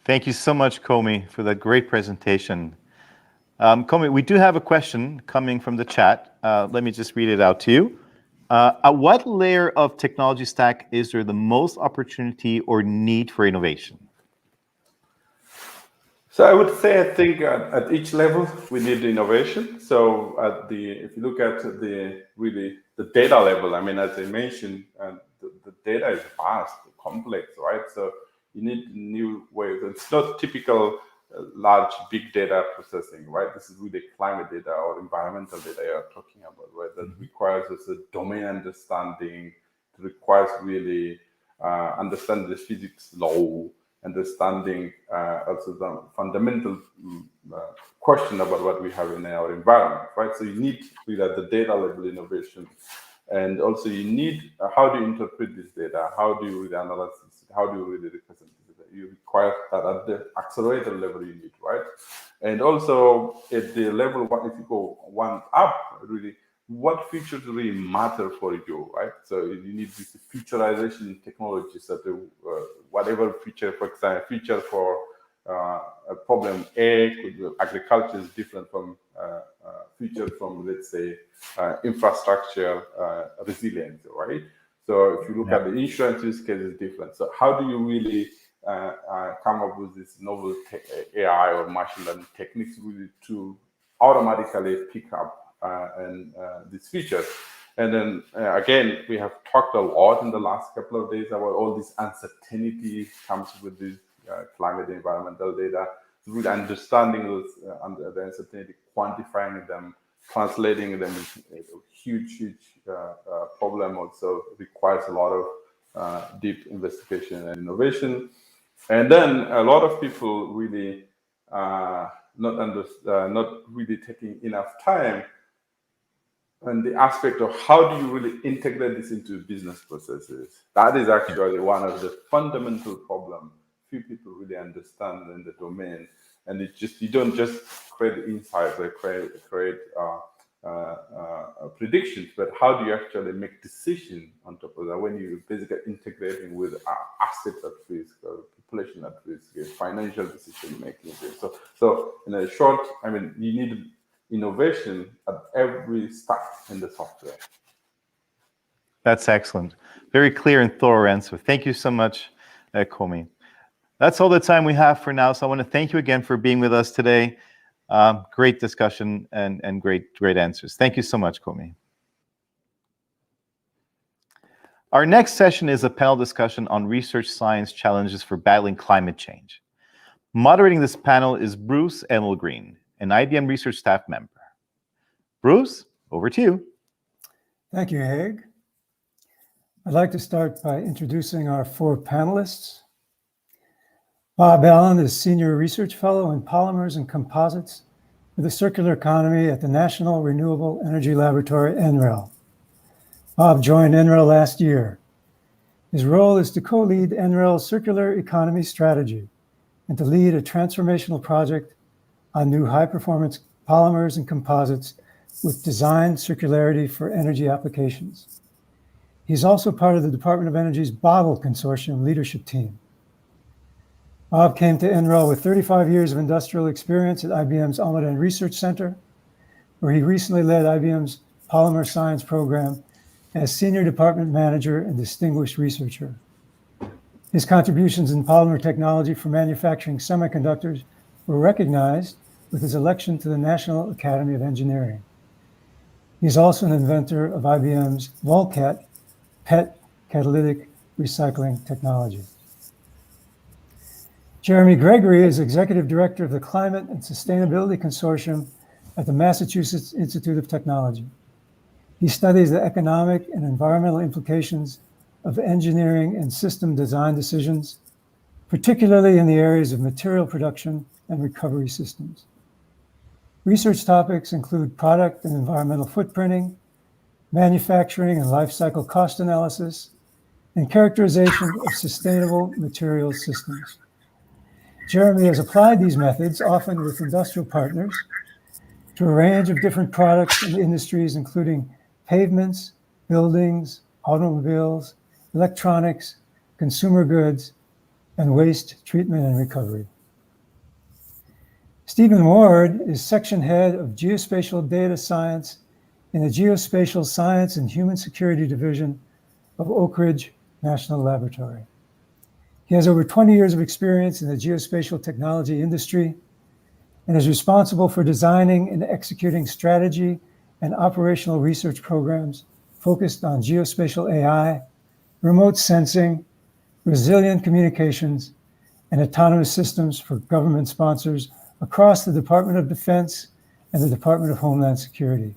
Thank you so much, Komi, for that great presentation. Komi, we do have a question coming from the chat. Let me just read it out to you. At what layer of technology stack is there the most opportunity or need for innovation? So I would say, I think at each level we need innovation. So if you look at the data level, I mean, as I mentioned, the data is vast, complex, right? So you need new ways. It's not typical large big data processing, right? This is really climate data or environmental data you're talking about, right? That requires us a domain understanding. It requires really understanding the physics law, understanding also the fundamental question about what we have in our environment, right? So you need really at the data level innovation, and also you need how do you interpret this data? How do you really analyze it? How do you really represent it? You require that at the accelerator level you need, right? And also at the level one, if you go one up, really, what features really matter for you, right? So you need this featureization technologies that whatever feature, for example, feature for a problem A could be agriculture is different from feature from, let's say, infrastructure resilience, right? So if you look at the insurance use case is different. So how do you really come up with this novel AI or machine learning techniques really to automatically pick up these features. And then again, we have talked a lot in the last couple of days about all this uncertainty comes with this climate environmental data. Really understanding those the uncertainty, quantifying them, translating them is a huge problem. Also requires a lot of deep investigation and innovation. And then a lot of people really not really taking enough time and the aspect of how do you really integrate this into business processes. That is actually one of the fundamental problems. Few people really understand in the domain, and it just, you don't just create insights or create predictions, but how do you actually make decisions on top of that when you're basically integrating with assets at risk or population at risk, financial decision making. So in a short, I mean, you need innovation at every step in the software. That's excellent. Very clear and thorough answer. Thank you so much, Komi. That's all the time we have for now. So I want to thank you again for being with us today. Great discussion and great answers. Thank you so much, Komi. Our next session is a panel discussion on research science challenges for battling climate change. Moderating this panel is Bruce Emelgreen, an IBM Research staff member. Bruce, over to you. Thank you, Haig. I'd like to start by introducing our four panelists. Bob Allen is Senior Research Fellow in Polymers and Composites with the Circular Economy at the National Renewable Energy Laboratory, NREL. Bob joined NREL last year. His role is to co-lead NREL's circular economy strategy and to lead a transformational project on new high-performance polymers and composites with design circularity for energy applications. He's also part of the Department of Energy's Bottle Consortium leadership team. Bob came to NREL with 35 years of industrial experience at IBM's Almaden Research Center, where he recently led IBM's Polymer Science program as Senior Department Manager and Distinguished Researcher. His contributions in polymer technology for manufacturing semiconductors were recognized with his election to the National Academy of Engineering. He's also an inventor of IBM's Volcat PET catalytic recycling technology. Jeremy Gregory is Executive Director of the Climate and Sustainability Consortium at the Massachusetts Institute of Technology. He studies the economic and environmental implications of engineering and system design decisions, particularly in the areas of material production and recovery systems. Research topics include product and environmental footprinting, manufacturing and life cycle cost analysis, and characterization of sustainable materials systems. Jeremy has applied these methods, often with industrial partners, to a range of different products and industries, including pavements, buildings, automobiles, electronics, consumer goods, and waste treatment and recovery. Stephen Ward is Section Head of Geospatial Data Science in the Geospatial Science and Human Security Division of Oak Ridge National Laboratory. He has over 20 years of experience in the geospatial technology industry and is responsible for designing and executing strategy and operational research programs focused on geospatial AI, remote sensing, resilient communications, and autonomous systems for government sponsors across the Department of Defense and the Department of Homeland Security.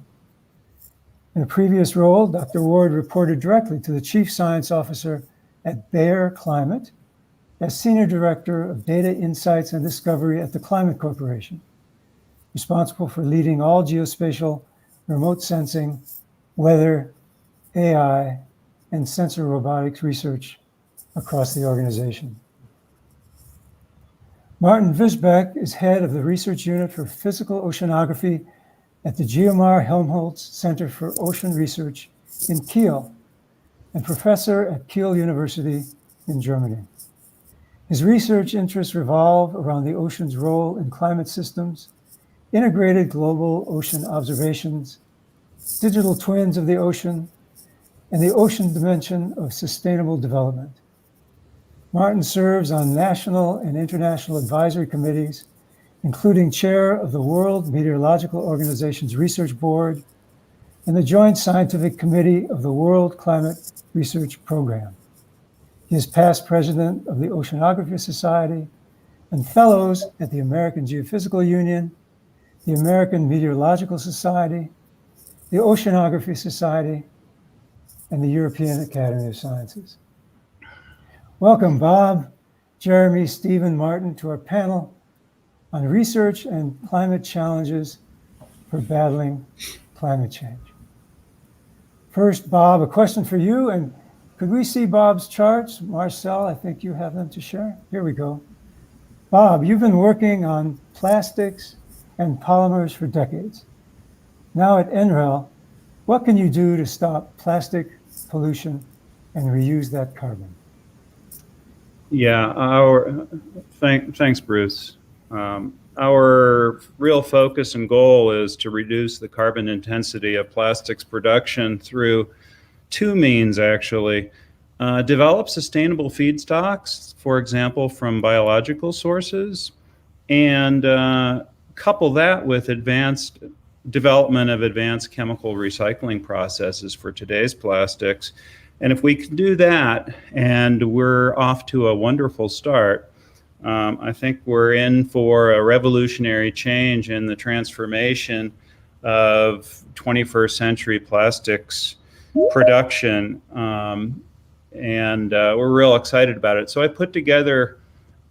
In a previous role, Dr. Ward reported directly to the Chief Science Officer at Bayer Climate as Senior Director of Data Insights and Discovery at the Climate Corporation, responsible for leading all geospatial, remote sensing, weather, AI, and sensor robotics research across the organization. Martin Visbeck is head of the Research Unit for Physical Oceanography at the Geomar Helmholtz Center for Ocean Research in Kiel and professor at Kiel University in Germany. His research interests revolve around the ocean's role in climate systems, integrated global ocean observations, digital twins of the ocean, and the ocean dimension of sustainable development. Martin serves on national and international advisory committees, including chair of the World Meteorological Organization's Research Board and the Joint Scientific Committee of the World Climate Research Program. He is past president of the Oceanography Society and fellows at the American Geophysical Union, the American Meteorological Society, the Oceanography Society, and the European Academy of Sciences. Welcome, Bob, Jeremy, Stephen, Martin, to our panel on research and climate challenges for battling climate change. First, Bob, a question for you, and could we see Bob's charts? Marcel, I think you have them to share. Here we go. Bob, you've been working on plastics and polymers for decades. Now at NREL, what can you do to stop plastic pollution and reuse that carbon? Yeah, thanks, Bruce. Our real focus and goal is to reduce the carbon intensity of plastics production through two means, actually. Develop sustainable feedstocks, for example, from biological sources, and couple that with development of advanced chemical recycling processes for today's plastics. And if we can do that, and we're off to a wonderful start, I think we're in for a revolutionary change in the transformation of 21st century plastics production. And we're real excited about it. So I put together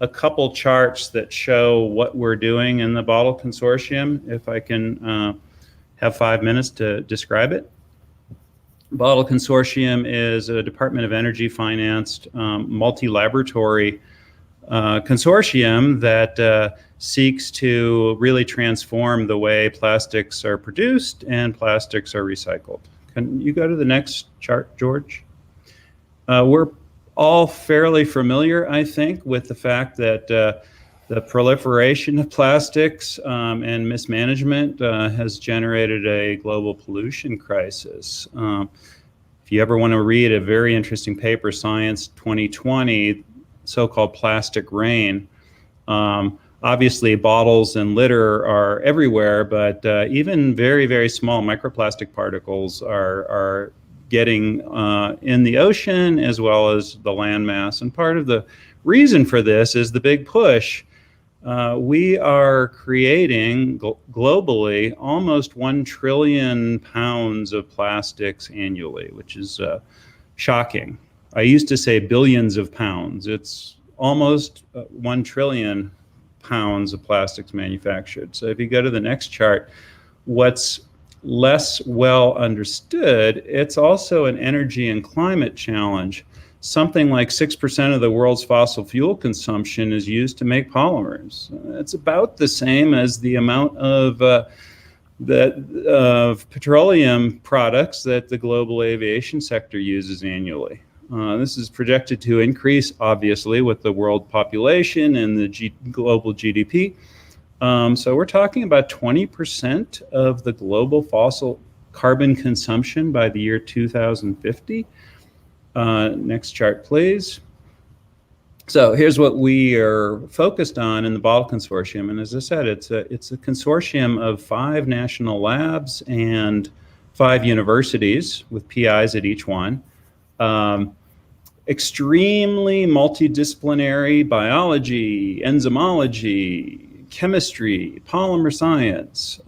a couple charts that show what we're doing in the Bottle Consortium, if I can have 5 minutes to describe it. Bottle Consortium is a Department of Energy financed multi-laboratory consortium that seeks to really transform the way plastics are produced and plastics are recycled. Can you go to the next chart, George? We're all fairly familiar, I think, with the fact that the proliferation of plastics and mismanagement has generated a global pollution crisis. If you ever want to read a very interesting paper, Science 2020, so-called plastic rain, obviously bottles and litter are everywhere, but even very, very small microplastic particles are getting in the ocean as well as the landmass. And part of the reason for this is the big push. We are creating globally almost 1 trillion pounds of plastics annually, which is shocking. I used to say billions of pounds. It's almost 1 trillion pounds of plastics manufactured. So if you go to the next chart, what's less well understood, it's also an energy and climate challenge. Something like 6% of the world's fossil fuel consumption is used to make polymers. It's about the same as the amount of petroleum products that the global aviation sector uses annually. This is projected to increase, obviously, with the world population and the global GDP. So we're talking about 20% of the global fossil carbon consumption by the year 2050. Next chart, please. So here's what we are focused on in the Bottle Consortium. And as I said, it's a consortium of 5 national labs and 5 universities with PIs at each one. Extremely multidisciplinary biology, enzymology, chemistry, polymer science,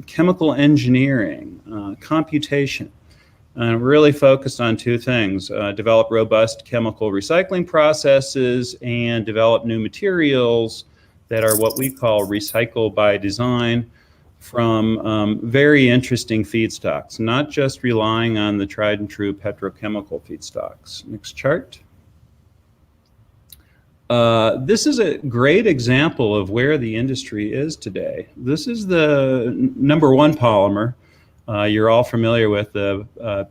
chemical engineering, computation. And really focused on 2 things, develop robust chemical recycling processes and develop new materials that are what we call recycle by design from very interesting feedstocks, not just relying on the tried and true petrochemical feedstocks. Next chart. This is a great example of where the industry is today. This is the #1 polymer. You're all familiar with the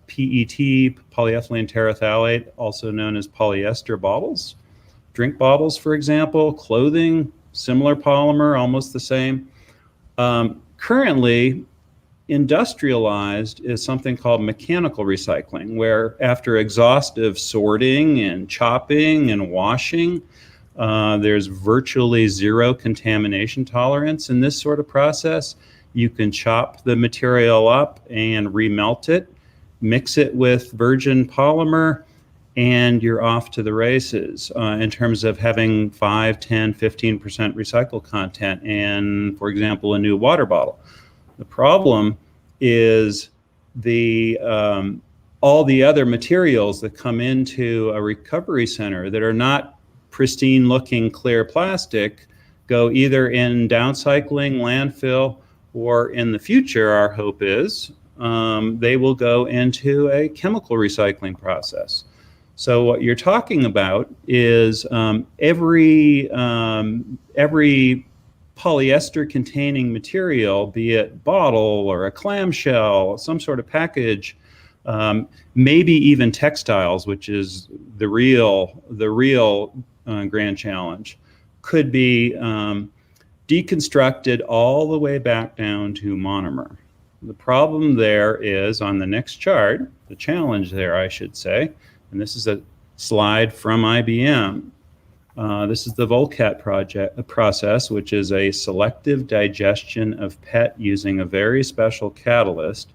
PET, polyethylene terephthalate, also known as polyester bottles. Drink bottles, for example, clothing, similar polymer, almost the same. Currently, industrialized is something called mechanical recycling, where after exhaustive sorting and chopping and washing, there's virtually 0 contamination tolerance in this sort of process. You can chop the material up and remelt it, mix it with virgin polymer, and you're off to the races in terms of having 5, 10, 15% recycled content in, for example, a new water bottle. The problem is all the other materials that come into a recovery center that are not pristine looking clear plastic go either in downcycling, landfill, or in the future, our hope is, they will go into a chemical recycling process. So what you're talking about is every polyester containing material, be it bottle or a clamshell, some sort of package, maybe even textiles, which is the real grand challenge, could be deconstructed all the way back down to monomer. The problem there is on the next chart, the challenge there, I should say, and this is a slide from IBM. This is the Volcat process, which is a selective digestion of PET using a very special catalyst.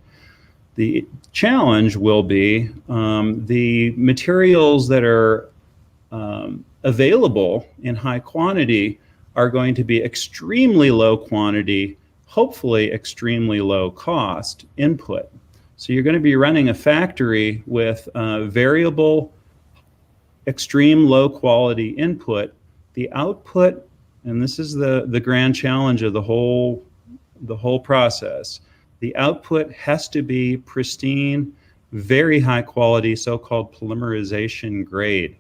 The challenge will be the materials that are available in high quantity are going to be extremely low quantity, hopefully extremely low cost input. So you're going to be running a factory with variable, extreme low quality input. The output, and this is the grand challenge of the whole process, the output has to be pristine, very high quality, so-called polymerization grade,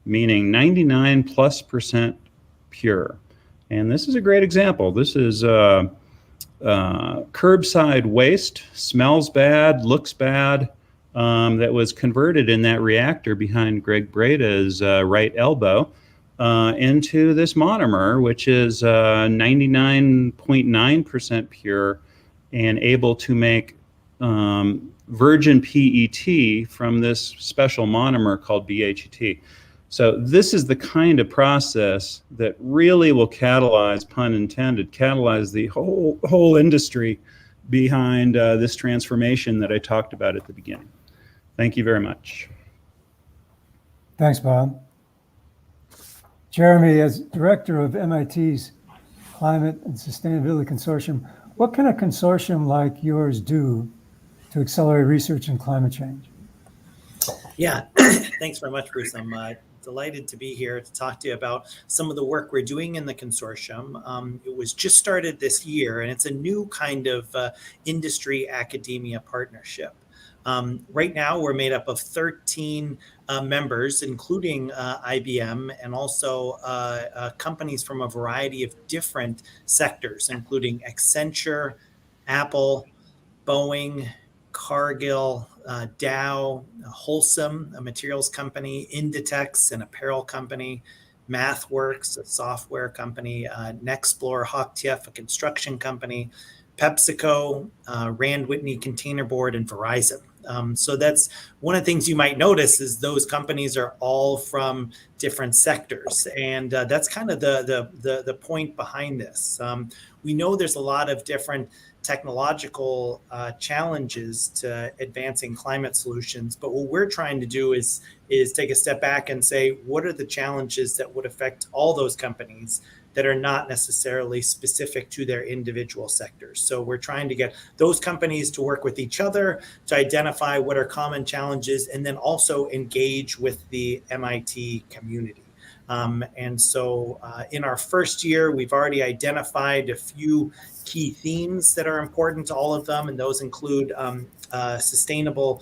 meaning 99+% pure. And this is a great example. This is curbside waste, smells bad, looks bad, that was converted in that reactor behind Greg Breda's right elbow into this monomer, which is 99.9% pure and able to make virgin PET from this special monomer called BHET. So this is the kind of process that really will catalyze, pun intended, catalyze the whole industry behind this transformation that I talked about at the beginning. Thank you very much. Thanks, Bob. Jeremy, as director of MIT's Climate and Sustainability Consortium, what can a consortium like yours do to accelerate research in climate change? Yeah, thanks very much, Bruce. I'm delighted to be here to talk to you about some of the work we're doing in the consortium. It was just started this year, and it's a new kind of industry-academia partnership. Right now, we're made up of 13 members, including IBM, and also companies from a variety of different sectors, including Accenture, Apple, Boeing, Cargill, Dow, Wholesome, a materials company, Inditex, an apparel company, MathWorks, a software company, Nexplore, Hocktief, a construction company, PepsiCo, Rand Whitney Containerboard, and Verizon. So that's one of the things you might notice is those companies are all from different sectors. And that's kind of the point behind this. We know there's a lot of different technological challenges to advancing climate solutions. But what we're trying to do is take a step back and say, what are the challenges that would affect all those companies that are not necessarily specific to their individual sectors? So we're trying to get those companies to work with each other to identify what are common challenges and then also engage with the MIT community. And so in our first year, we've already identified a few key themes that are important to all of them. And those include sustainable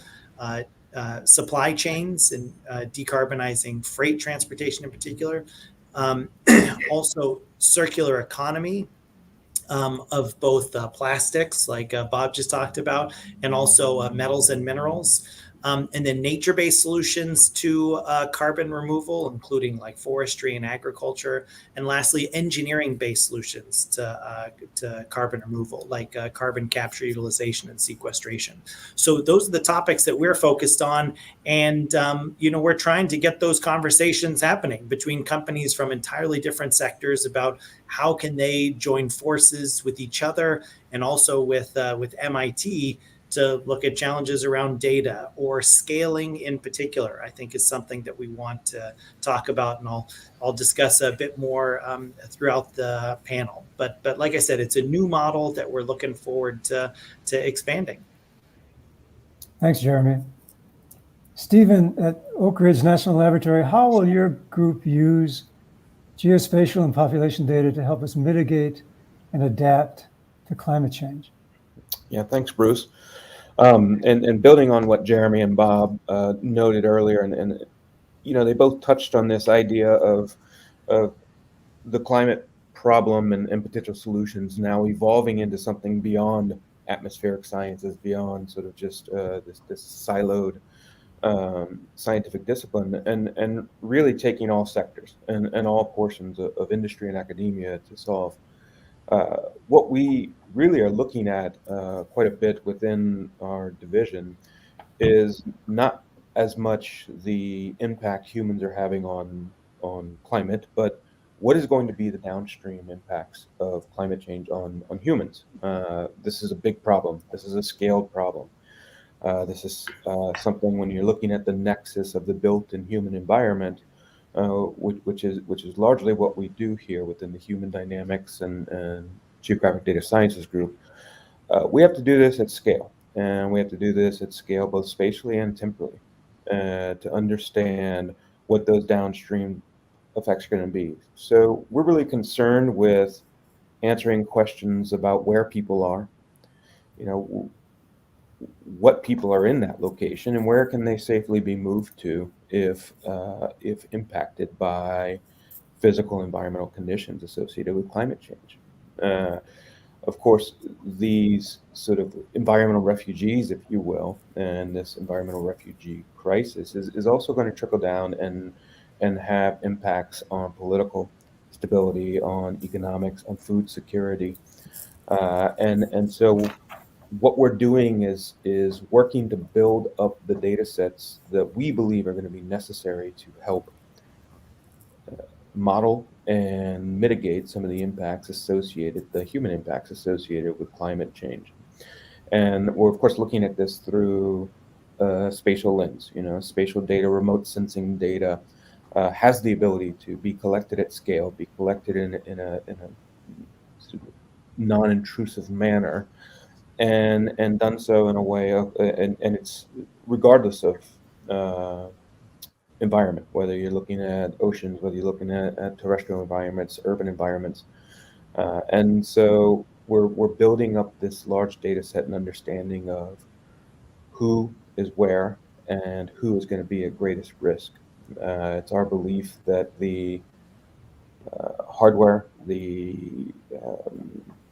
supply chains and decarbonizing freight transportation in particular. Also circular economy of both plastics, like Bob just talked about, and also metals and minerals. and then nature-based solutions to carbon removal, including like forestry and agriculture, and lastly, engineering-based solutions to carbon removal, like carbon capture, utilization, and sequestration. So those are the topics that we're focused on, and we're trying to get those conversations happening between companies from entirely different sectors about how can they join forces with each other and also with MIT to look at challenges around data or scaling in particular, I think is something that we want to talk about, and I'll discuss a bit more throughout the panel. But like I said, it's a new model that we're looking forward to expanding. Thanks, Jeremy. Stephen, at Oak Ridge National Laboratory, how will your group use geospatial and population data to help us mitigate and adapt to climate change? Yeah, thanks, Bruce. And building on what Jeremy and Bob noted earlier, and they both touched on this idea of the climate problem and potential solutions now evolving into something beyond atmospheric sciences, beyond sort of just this siloed scientific discipline, and really taking all sectors and all portions of industry and academia to solve. What we really are looking at quite a bit within our division is not as much the impact humans are having on climate, but what is going to be the downstream impacts of climate change on humans. This is a big problem. This is a scaled problem. This is something when you're looking at the nexus of the built and human environment, which is largely what we do here within the Human Dynamics and Geographic Data Sciences group. We have to do this at scale, and we have to do this at scale both spatially and temporally to understand what those downstream effects are going to be. So we're really concerned with answering questions about where people are, what people are in that location, and where can they safely be moved to if impacted by physical environmental conditions associated with climate change. Of course, these sort of environmental refugees, if you will, and this environmental refugee crisis is also going to trickle down and have impacts on political stability, on economics, on food security, and so what we're doing is working to build up the data sets that we believe are going to be necessary to help model and mitigate some of the impacts the human impacts associated with climate change. And we're, of course, looking at this through a spatial lens. Spatial data, remote sensing data has the ability to be collected at scale, be collected in a non-intrusive manner, and done so in a way of, and it's regardless of environment, whether you're looking at oceans, whether you're looking at terrestrial environments, urban environments. And so we're building up this large data set and understanding of who is where and who is going to be at greatest risk. It's our belief that the hardware, the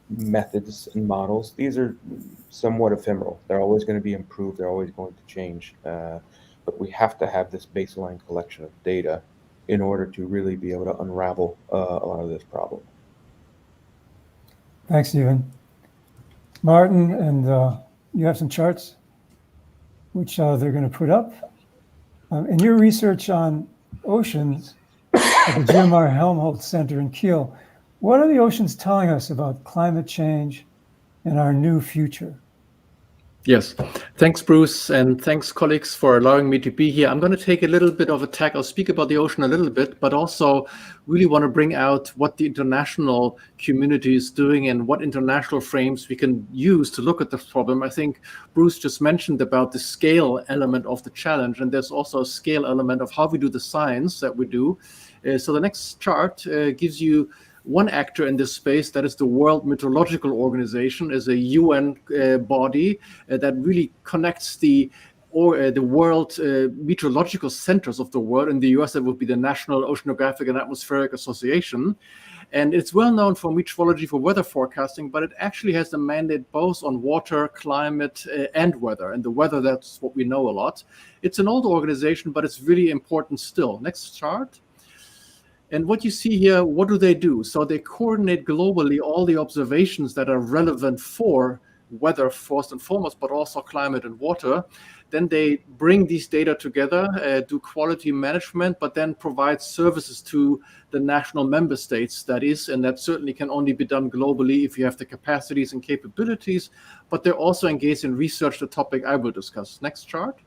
methods and models, these are somewhat ephemeral. They're always going to be improved. They're always going to change. But we have to have this baseline collection of data in order to really be able to unravel a lot of this problem. Thanks, Stephen. Martin, and you have some charts which they're going to put up. In your research on oceans at the GMR Helmholtz Center in Kiel, what are the oceans telling us about climate change and our new future? Yes, thanks, Bruce, and thanks, colleagues, for allowing me to be here. I'm going to take a little bit of a tack. I'll speak about the ocean a little bit, but also really want to bring out what the international community is doing and what international frames we can use to look at this problem. I think Bruce just mentioned about the scale element of the challenge, and there's also a scale element of how we do the science that we do. So the next chart gives you one actor in this space, that is the World Meteorological Organization, is a UN body that really connects the world meteorological centers of the world. In the US, that would be the National Oceanographic and Atmospheric Association. And it's well known for meteorology, for weather forecasting, but it actually has a mandate both on water, climate, and weather. And the weather, that's what we know a lot. It's an old organization, but it's really important still. Next chart. And what you see here, what do? So they coordinate globally all the observations that are relevant for weather first and foremost, but also climate and water. Then they bring these data together, do quality management, but then provide services to the national member states, that is, and that certainly can only be done globally if you have the capacities and capabilities, but they're also engaged in research, the topic I will discuss. Next chart.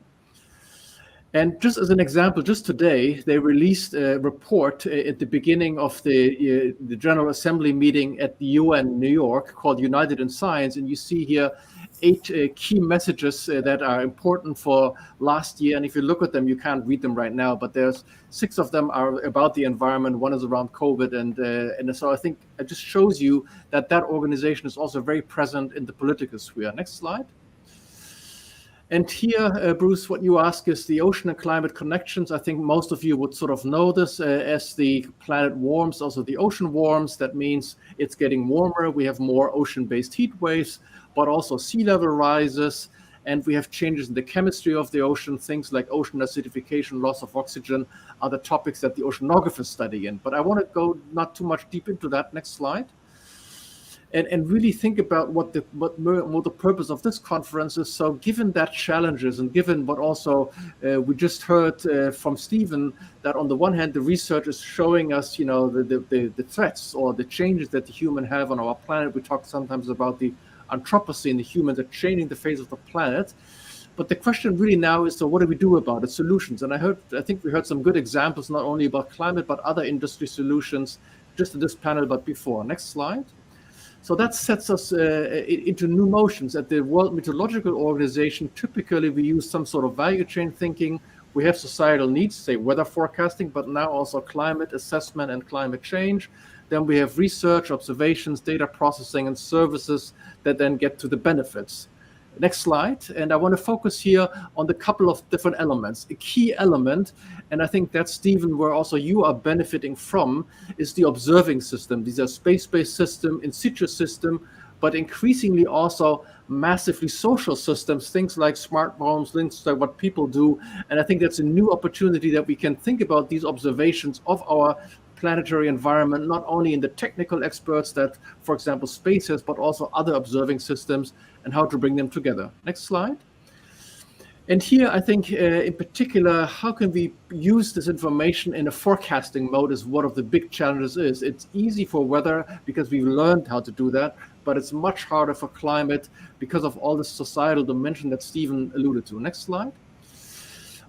And just as an example, just today, they released a report at the beginning of the General Assembly meeting at the UN in New York called United in Science. And you see here 8 key messages that are important for last year. And if you look at them, you can't read them right now, but there's 6 of them are about the environment. 1 is around COVID. And so I think it just shows you that that organization is also very present in the political sphere. Next slide. And here, Bruce, what you ask is the ocean and climate connections. I think most of you would sort of know this. As the planet warms, also the ocean warms. That means it's getting warmer. We have more ocean-based heat waves, but also sea level rises. And we have changes in the chemistry of the ocean. Things like ocean acidification, loss of oxygen are the topics that the oceanographers study in. But I want to go not too much deep into that. Next slide. And really think about what the purpose of this conference is. So given that challenges and given what also we just heard from Stephen, that on the one hand, the research is showing us, the threats or the changes that the human have on our planet. We talk sometimes about the Anthropocene, the humans are changing the face of the planet. But the question really now is, so what do we do about it? Solutions. And I think we heard some good examples, not only about climate, but other industry solutions, just in this panel, but before. Next slide. So that sets us into new motions. At the World Meteorological Organization, typically we use some sort of value chain thinking. We have societal needs, say weather forecasting, but now also climate assessment and climate change. Then we have research, observations, data processing, and services that then get to the benefits. Next slide. And I want to focus here on the couple of different elements. A key element, and I think that's, Stephen, where also you are benefiting from, is the observing system. These are space-based system, in situ system, but increasingly also massively social systems, things like smart homes, things like what people do. And I think that's a new opportunity that we can think about these observations of our planetary environment, not only in the technical experts that, for example, space has, but also other observing systems, and how to bring them together. Next slide. And here, I think, in particular, how can we use this information in a forecasting mode is one of the big challenges is. It's easy for weather because we've learned how to do that, but it's much harder for climate because of all the societal dimension that Stephen alluded to. Next slide.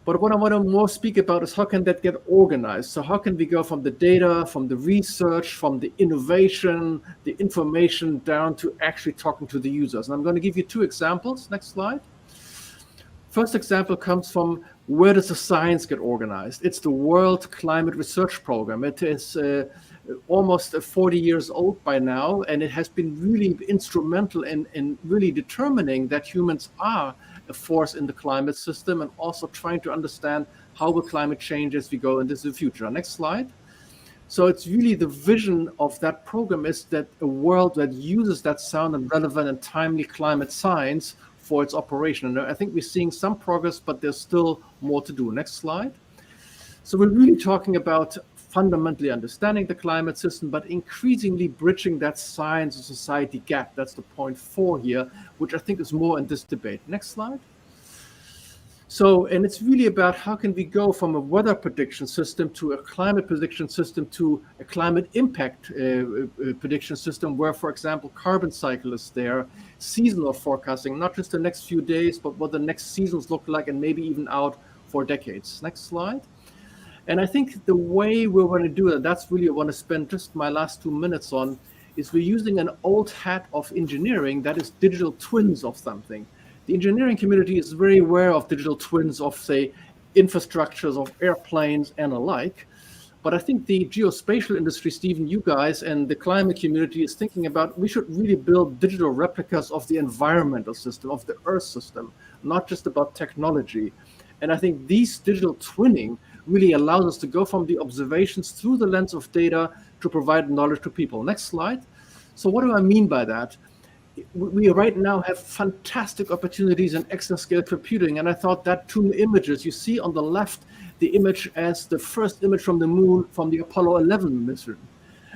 But what I want to more speak about is how can that get organized? So how can we go from the data, from the research, from the innovation, the information down to actually talking to the users? And I'm going to give you 2 examples. Next slide. First example comes from where does the science get organized? It's the World Climate Research Program. It is almost 40 years old by now, and it has been really instrumental in really determining that humans are a force in the climate system, and also trying to understand how will climate change as we go into the future. Next slide. So it's really the vision of that program is that a world that uses that sound and relevant and timely climate science for its operation. And I think we're seeing some progress, but there's still more to do. Next slide. So we're really talking about fundamentally understanding the climate system, but increasingly bridging that science and society gap. That's the point 4 here, which I think is more in this debate. Next slide. So, and it's really about how can we go from a weather prediction system to a climate prediction system to a climate impact prediction system where, for example, carbon cycle is there, seasonal forecasting, not just the next few days, but what the next seasons look like and maybe even out for decades. Next slide. And I think the way we're going to do it, that's really what I want to spend just my last 2 minutes on, is we're using an old hat of engineering that is digital twins of something. The engineering community is very aware of digital twins of, say, infrastructures of airplanes and alike. But I think the geospatial industry, Stephen, you guys, and the climate community is thinking about we should really build digital replicas of the environmental system, of the Earth system, not just about technology. And I think these digital twinning really allows us to go from the observations through the lens of data to provide knowledge to people. Next slide. So what do I mean by that? We right now have fantastic opportunities in exascale computing, and I thought that two images you see on the left, the image as the first image from the moon from the Apollo 11 mission,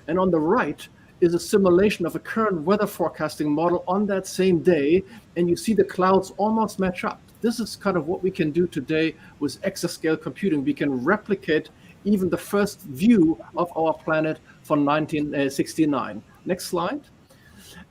and on the right is a simulation of a current weather forecasting model on that same day, and you see the clouds almost match up. This is kind of what we can do today with exascale computing. We can replicate even the first view of our planet from 1969. Next slide.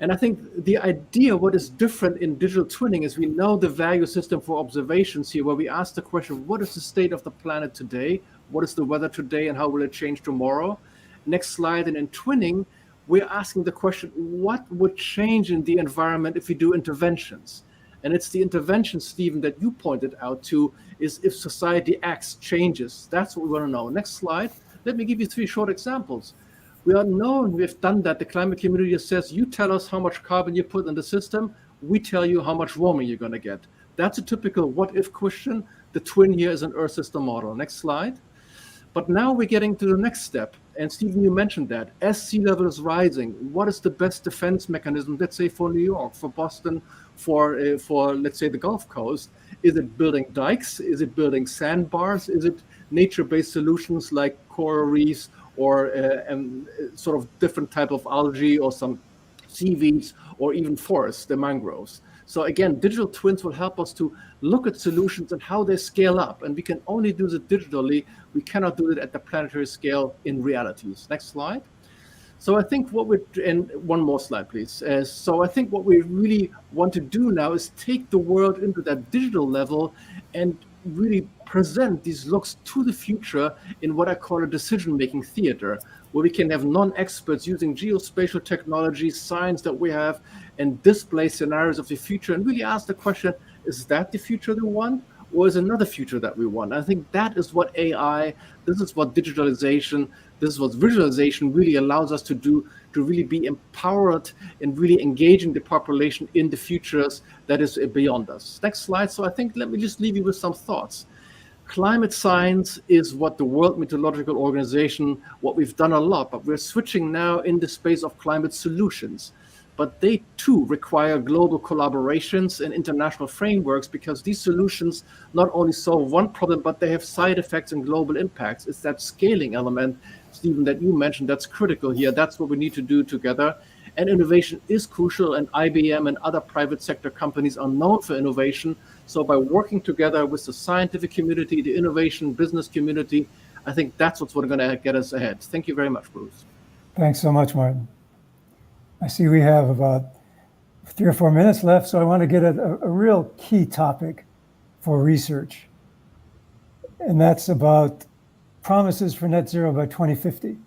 And I think the idea, what is different in digital twinning is we know the value system for observations here, where we ask the question, what is the state of the planet today? What is the weather today and how will it change tomorrow? Next slide. And in twinning, we're asking the question, what would change in the environment if we do interventions? And it's the intervention, Stephen, that you pointed out to, is if society acts, changes. That's what we want to know. Next slide. Let me give you 3 short examples. We are known, we've done that. The climate community says, you tell us how much carbon you put in the system, we tell you how much warming you're going to get. That's a typical what-if question. The twin here is an Earth system model. Next slide. But now we're getting to the next step. And Stephen, you mentioned that. As sea level is rising, what is the best defense mechanism, let's say for New York, for Boston, for let's say the Gulf Coast? Is it building dikes? Is it building sandbars? Is it nature-based solutions like coral reefs or sort of different type of algae or some seaweeds or even forests, the mangroves? So again, digital twins will help us to look at solutions and how they scale up. And we can only do it digitally. We cannot do it at the planetary scale in realities. Next slide. So I think what we're, and one more slide, please. So I think what we really want to do now is take the world into that digital level and really present these looks to the future in what I call a decision-making theater, where we can have non-experts using geospatial technology, science that we have, and display scenarios of the future and really ask the question, is that the future we want? Or is another future that we want? I think that is what AI, this is what digitalization, this is what visualization really allows us to do, to really be empowered and really engaging the population in the futures that is beyond us. Next slide. So I think, let me just leave you with some thoughts. Climate science is what the World Meteorological Organization, what we've done a lot, but we're switching now in the space of climate solutions. But they too require global collaborations and international frameworks, because these solutions not only solve one problem, but they have side effects and global impacts. It's that scaling element, Stephen, that you mentioned, that's critical here. That's what we need to do together. And innovation is crucial, and IBM and other private sector companies are known for innovation. So by working together with the scientific community, the innovation business community, I think that's what's going to get us ahead. Thank you very much, Bruce. Thanks so much, Martin. I see we have about 3 or 4 minutes left, so I want to get at a real key topic for research. And that's about promises for net zero by 2050,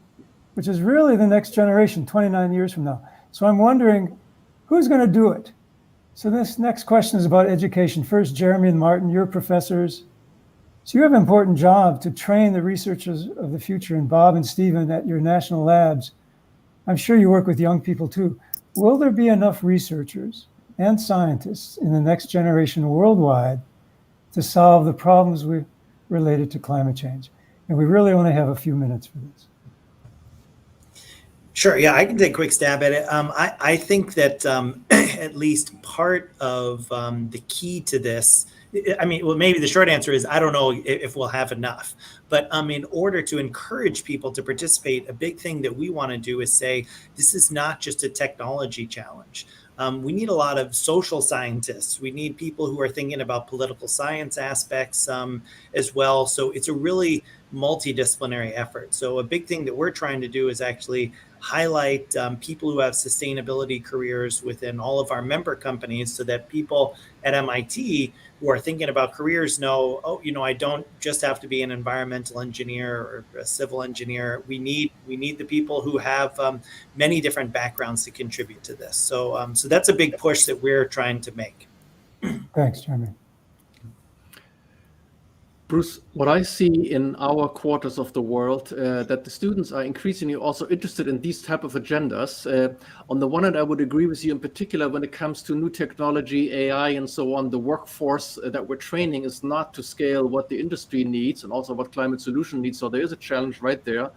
which is really the next generation, 29 years from now. So I'm wondering, who's going to do it? So this next question is about education. First, Jeremy and Martin, you're professors. So you have an important job to train the researchers of the future, and Bob and Stephen at your national labs. I'm sure you work with young people too. Will there be enough researchers and scientists in the next generation worldwide to solve the problems related to climate change? And we really only have a few minutes for this. Sure, yeah, I can take a quick stab at it. I think that at least part of the key to this, I mean, well, maybe the short answer is I don't know if we'll have enough. But in order to encourage people to participate, a big thing that we want to do is say, this is not just a technology challenge. We need a lot of social scientists. We need people who are thinking about political science aspects as well. So it's a really multidisciplinary effort. So a big thing that we're trying to do is actually highlight people who have sustainability careers within all of our member companies, so that people at MIT who are thinking about careers know, oh, you know, I don't just have to be an environmental engineer or a civil engineer. We need the people who have many different backgrounds to contribute to this. So so that's a big push that we're trying to make. Thanks, Jeremy. Bruce, what I see in our quarters of the world, that the students are increasingly also interested in these type of agendas. On the one hand, I would agree with you in particular when it comes to new technology, AI, and so on. The workforce that we're training is not to scale what the industry needs and also what climate solution needs. So there is a challenge right there.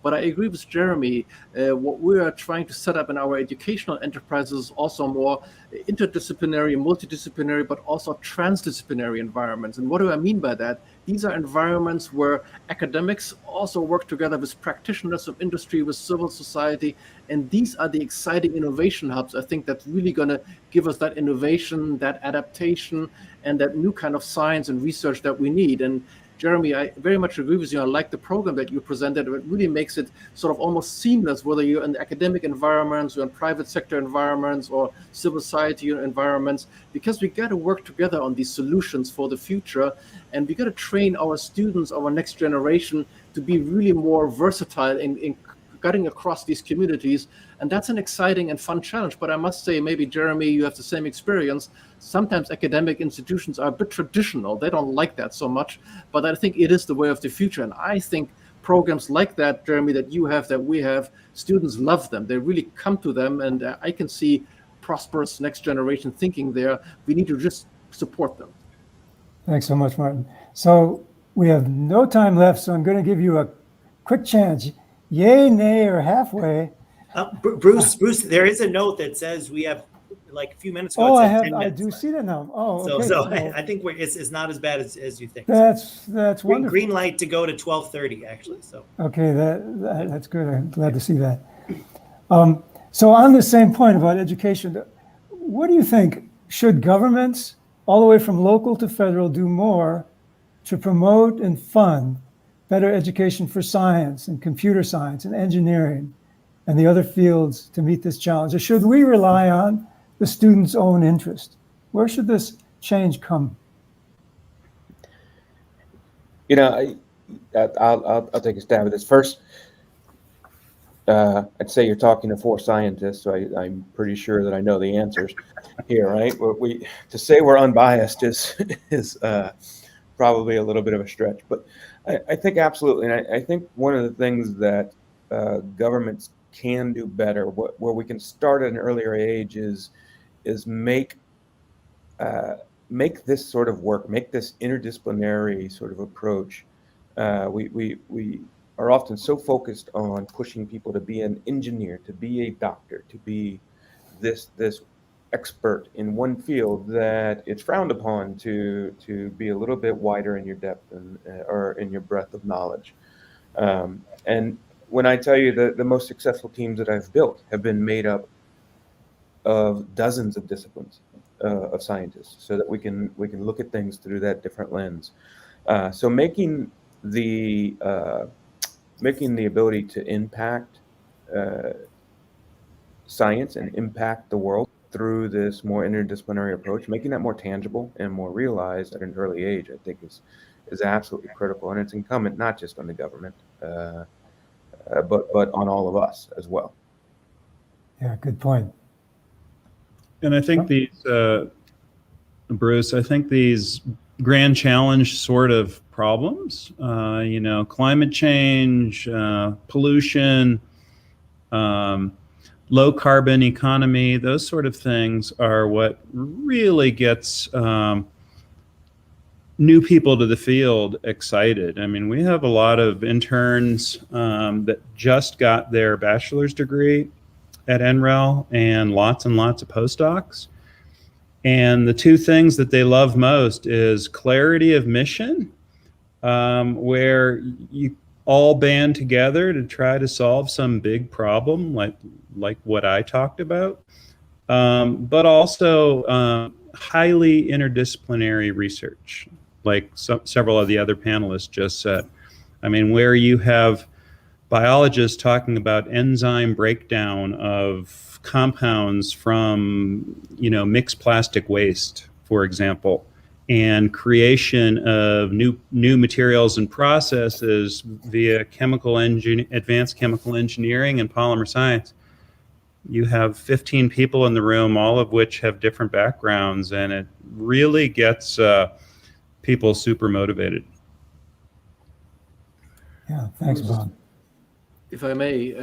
But I agree with Jeremy. What we are trying to set up in our educational enterprises is also more interdisciplinary, multidisciplinary, but also transdisciplinary environments. And what do I mean by that? These are environments where academics also work together with practitioners of industry, with civil society. And these are the exciting innovation hubs, I think, that's really going to give us that innovation, that adaptation, and that new kind of science and research that we need. And Jeremy, I very much agree with you. I like the program that you presented. It really makes it sort of almost seamless, whether you're in academic environments or in private sector environments or civil society environments, because we got to work together on these solutions for the future. And we got to train our students, our next generation, to be really more versatile in cutting across these communities. And that's an exciting and fun challenge. But I must say, maybe, Jeremy, you have the same experience. Sometimes academic institutions are a bit traditional. They don't like that so much. But I think it is the way of the future. And I think programs like that, Jeremy, that you have, that we have, students love them. They really come to them. And I can see prosperous next generation thinking there. We need to just support them. Thanks so much, Martin. So we have no time left, so I'm going to give you a quick chance. Yay, nay, or halfway. Bruce, there is a note that says we have like a few minutes ago. Oh, it says 10 minutes I do left. see that now. Oh, okay. So I think it's not as bad as you think. That's wonderful. Green light to go to 12:30 actually. So okay, that's good. I'm glad to see that. So on the same point about education, what do you think? Should governments, all the way from local to federal, do more to promote and fund better education for science and computer science and engineering and the other fields to meet this challenge? Or should we rely on the student's own interest? Where should this change come? You know, I'll take a stab at this. First, I'd say you're talking to 4 scientists, so I'm pretty sure that I know the answers here, right? To say we're unbiased is probably a little bit of a stretch, but I think absolutely. And I think one of the things that governments can do better, where we can start at an earlier age, is make this sort of work, make this interdisciplinary sort of approach. We are often so focused on pushing people to be an engineer, to be a doctor, to be this expert in one field, that it's frowned upon to be a little bit wider in your depth or in your breadth of knowledge. And when I tell you that the most successful teams that I've built have been made up of dozens of disciplines of scientists, so that we can look at things through that different lens. So making the ability to impact science and impact the world through this more interdisciplinary approach, making that more tangible and more realized at an early age, I think is absolutely critical. And it's incumbent not just on the government, but on all of us as well. Yeah, good point. And I think these, Bruce, I think these grand challenge sort of problems, climate change, pollution, low carbon economy, those sort of things are what really gets new people to the field excited. I mean, we have a lot of interns that just got their bachelor's degree at NREL and lots of postdocs. And the two things that they love most is clarity of mission, where you all band together to try to solve some big problem like what I talked about, but also highly interdisciplinary research, like several of the other panelists just said. I mean, where you have biologists talking about enzyme breakdown of compounds from, mixed plastic waste, for example, and creation of new materials and processes via advanced chemical engineering and polymer science. You have 15 people in the room, all of which have different backgrounds, and it really gets people super motivated. Yeah, thanks, Bob. If I may,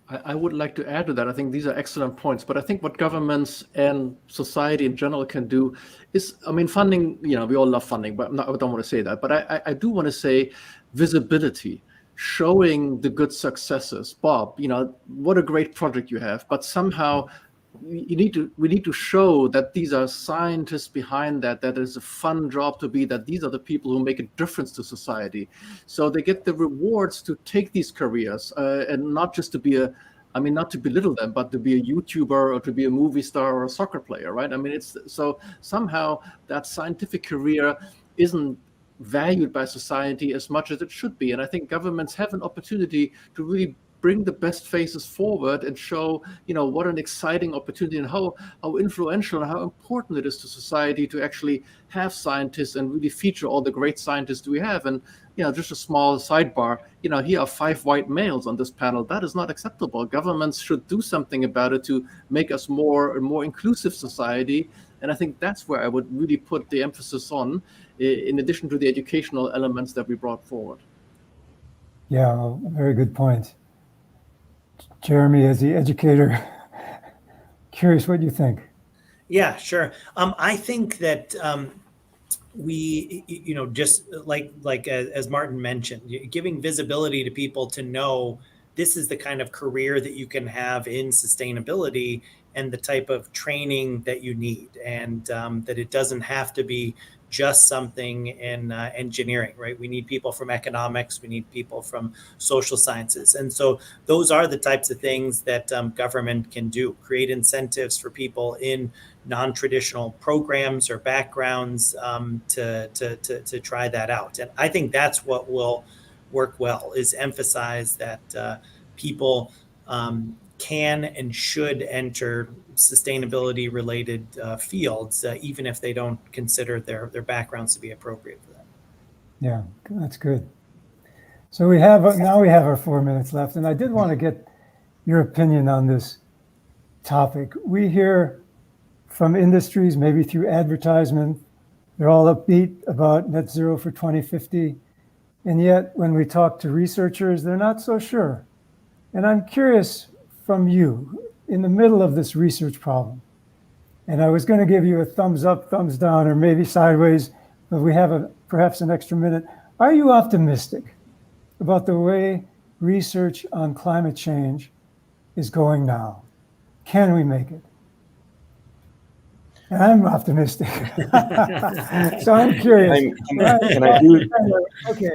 I would like to add to that. I think these are excellent points, but I think what governments and society in general can do is, funding, we all love funding, but I don't want to say that. But I do want to say visibility. showing the good successes. Bob, what a great project you have, but somehow we need to show that these are scientists behind that is a fun job to be, that these are the people who make a difference to society. So they get the rewards to take these careers and not just to be not to belittle them, but to be a YouTuber or to be a movie star or a soccer player, right? It's so somehow that scientific career isn't valued by society as much as it should be. And I think governments have an opportunity to really bring the best faces forward and show, what an exciting opportunity and how influential and how important it is to society to actually have scientists and really feature all the great scientists we have. And, just a small sidebar, here are 5 white males on this panel. That is not acceptable. Governments should do something about it to make us more inclusive society. And I think that's where I would really put the emphasis on, in addition to the educational elements that we brought forward. Yeah, very good point. Jeremy, as the educator, curious what you think. Yeah, sure. I think that we, just like as Martin mentioned, giving visibility to people to know this is the kind of career that you can have in sustainability and the type of training that you need, and that it doesn't have to be just something in engineering, right? We need people from economics, we need people from social sciences. And so those are the types of things that government can do, create incentives for people in non-traditional programs or backgrounds to try that out. And I think that's what will work well, is emphasize that people can and should enter sustainability related fields, even if they don't consider their backgrounds to be appropriate for them. Yeah, that's good. So we have our 4 minutes left, and I did want to get your opinion on this topic. We hear from industries, maybe through advertisement, they're all upbeat about net zero for 2050. And yet when we talk to researchers, they're not so sure. And I'm curious from you, in the middle of this research problem, and I was going to give you a thumbs up, thumbs down, or maybe sideways, but we have perhaps an extra minute. Are you optimistic about the way research on climate change is going now? Can we make it? And I'm optimistic. So I'm curious. Can I do? Okay.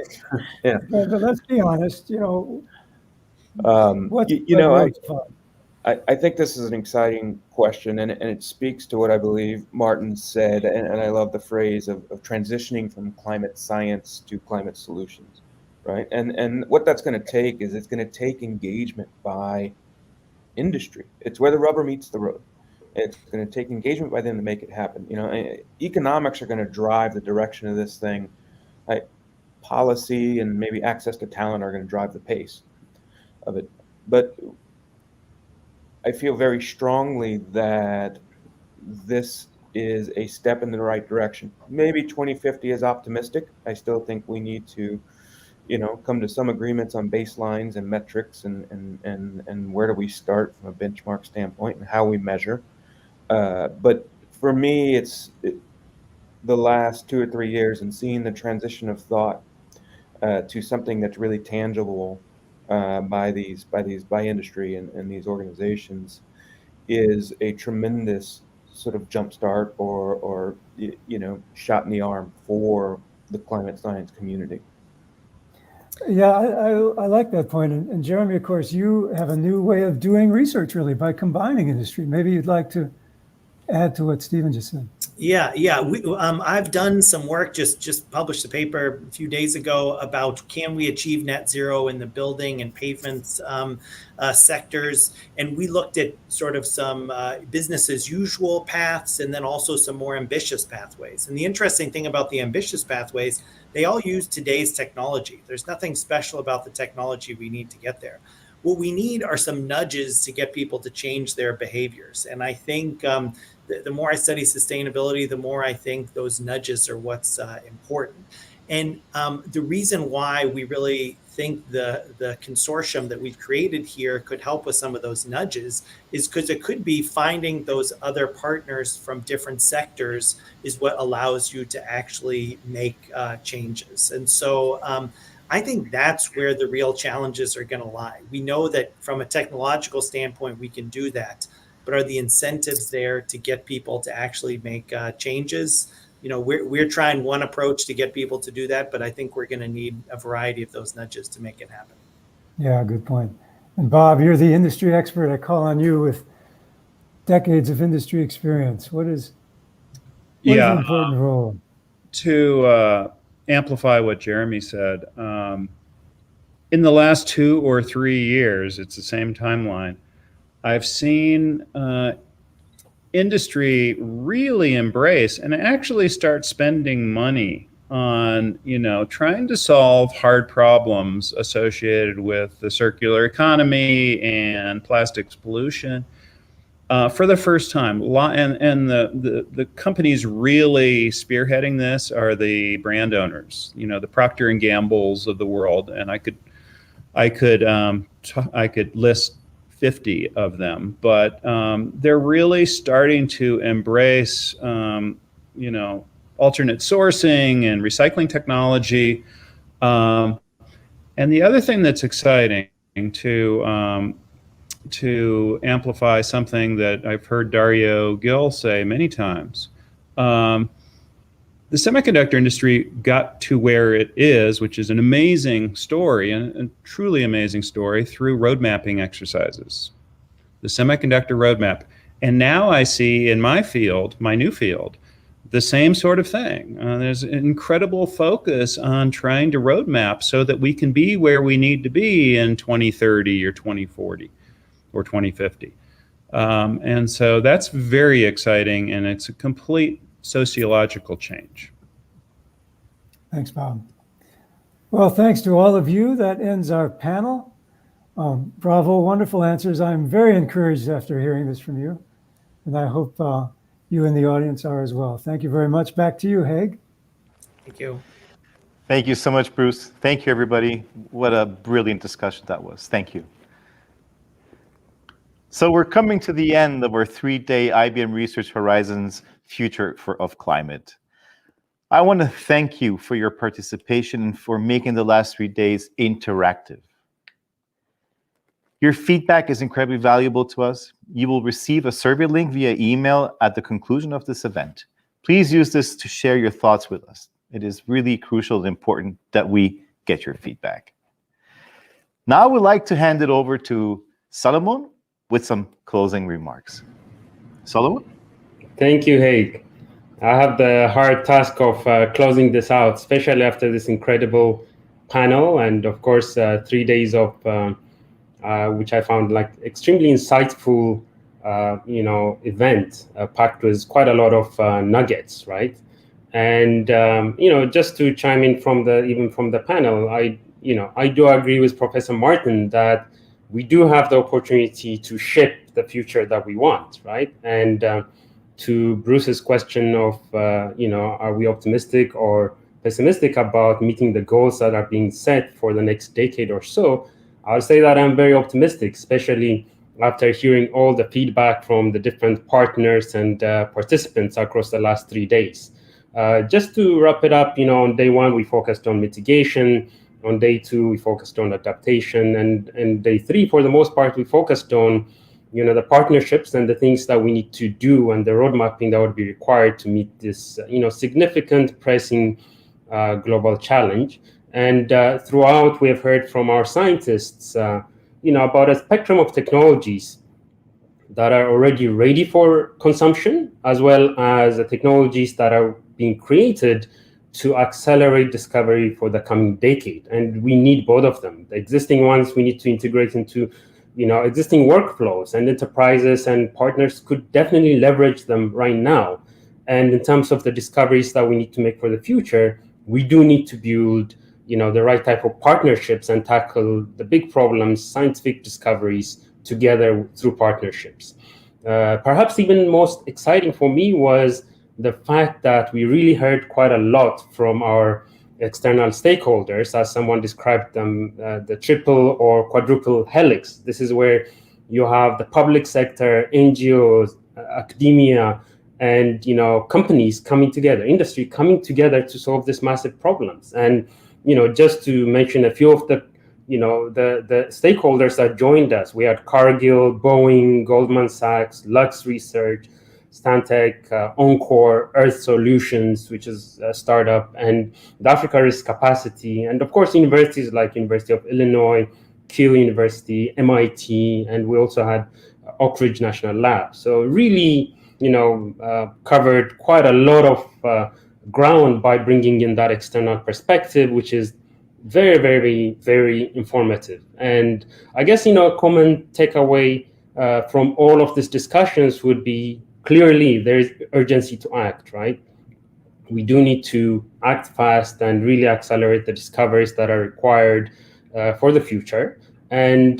Yeah. But let's be honest, I think this is an exciting question, and it speaks to what I believe Martin said, and I love the phrase of transitioning from climate science to climate solutions, right? And what that's going to take is it's going to take engagement by industry. It's where the rubber meets the road. It's going to take engagement by them to make it happen. Economics are going to drive the direction of this thing. Policy and maybe access to talent are going to drive the pace of it. But I feel very strongly that this is a step in the right direction. Maybe 2050 is optimistic. I still think we need to, come to some agreements on baselines and metrics and where do we start from a benchmark standpoint and how we measure. But for me, it's the last 2 or 3 years and seeing the transition of thought to something that's really tangible by industry and these organizations is a tremendous sort of jumpstart or shot in the arm for the climate science community. Yeah, I like that point. And Jeremy, of course, you have a new way of doing research, really, by combining industry. Maybe you'd like to add to what Stephen just said. Yeah. I've done some work, just published a paper a few days ago about can we achieve net zero in the building and pavements sectors. And we looked at sort of some business as usual paths and then also some more ambitious pathways. And the interesting thing about the ambitious pathways, they all use today's technology. There's nothing special about the technology we need to get there. What we need are some nudges to get people to change their behaviors. And I think the more I study sustainability, the more I think those nudges are what's important. And the reason why we really think the consortium that we've created here could help with some of those nudges is because it could be finding those other partners from different sectors is what allows you to actually make changes. And so I think that's where the real challenges are going to lie. We know that from a technological standpoint, we can do that, but are the incentives there to get people to actually make changes? You know, we're trying one approach to get people to do that, but I think we're going to need a variety of those nudges to make it happen. Yeah, good point. And Bob, you're the industry expert. I call on you with decades of industry experience. What is the important role? To amplify what Jeremy said, in the last 2 or 3 years, it's the same timeline, I've seen industry really embrace and actually start spending money on, trying to solve hard problems associated with the circular economy and plastics pollution. For the first time, and the companies really spearheading this are the brand owners, the Procter and Gambles of the world, and I could list 50 of them, but they're really starting to embrace, alternate sourcing and recycling technology. And the other thing that's exciting to amplify something that I've heard Dario Gil say many times. The semiconductor industry got to where it is, which is an amazing story, and a truly amazing story, through road mapping exercises, the semiconductor roadmap. And now I see in my field, my new field, the same sort of thing. There's an incredible focus on trying to roadmap so that we can be where we need to be in 2030 or 2040. Or 2050. And so that's very exciting, and it's a complete sociological change. Thanks, Bob. Well, thanks to all of you. That ends our panel. Bravo, wonderful answers. I'm very encouraged after hearing this from you, and I hope you in the audience are as well. Thank you very much. Back to you, Haig. Thank you. Thank you so much, Bruce. Thank you, everybody. What a brilliant discussion that was. Thank you. So we're coming to the end of our 3-day IBM Research Horizons Future of Climate. I want to thank you for your participation and for making the last 3 days interactive. Your feedback is incredibly valuable to us. You will receive a survey link via email at the conclusion of this event. Please use this to share your thoughts with us. It is really crucial and important that we get your feedback. Now I would like to hand it over to Solomon with some closing remarks. Solomon? Thank you, Haig. I have the hard task of closing this out, especially after this incredible panel, and of course 3 days of which I found like extremely insightful, event packed with quite a lot of nuggets, right? And just to chime in from the panel, I do agree with Professor Martin that we do have the opportunity to shape the future that we want, right? And to Bruce's question of, are we optimistic or pessimistic about meeting the goals that are being set for the next decade or so, I'll say that I'm very optimistic, especially after hearing all the feedback from the different partners and participants across the last 3 days. Just to wrap it up, on day 1, we focused on mitigation. On day 2, we focused on adaptation, and day 3, for the most part, we focused on, the partnerships and the things that we need to do and the road mapping that would be required to meet this, significant pressing global challenge. And throughout, we have heard from our scientists, about a spectrum of technologies that are already ready for consumption, as well as the technologies that are being created to accelerate discovery for the coming decade. And we need both of them. The existing ones we need to integrate into, existing workflows, and enterprises and partners could definitely leverage them right now. And in terms of the discoveries that we need to make for the future, we do need to build, the right type of partnerships and tackle the big problems, scientific discoveries together through partnerships. Perhaps even most exciting for me was the fact that we really heard quite a lot from our external stakeholders, as someone described them, the triple or quadruple helix. This is where you have the public sector, NGOs, academia, and companies coming together, industry coming together to solve these massive problems. And just to mention a few of the the stakeholders that joined us. We had Cargill, Boeing, Goldman Sachs, Lux Research, Stantec, Encore, Earth Solutions, which is a startup, and the Africa Risk Capacity, and of course universities like University of Illinois, Keele University, MIT, and we also had Oak Ridge National Lab. So really, covered quite a lot of ground by bringing in that external perspective, which is very, very, very informative. And I guess, a common takeaway from all of these discussions would be clearly there is urgency to act, right? We do need to act fast and really accelerate the discoveries that are required for the future. And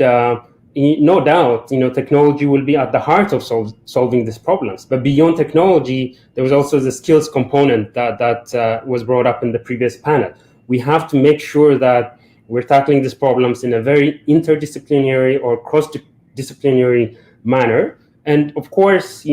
no doubt, technology will be at the heart of solving these problems. But beyond technology, there was also the skills component that was brought up in the previous panel. We have to make sure that we're tackling these problems in a very interdisciplinary or cross-disciplinary manner. And of course,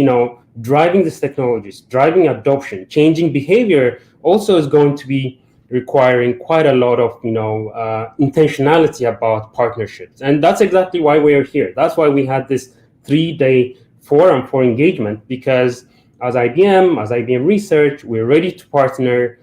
driving these technologies, driving adoption, changing behavior also is going to be requiring quite a lot of intentionality about partnerships. And that's exactly why we are here. That's why we had this 3-day forum for engagement, because as IBM Research, we're ready to partner.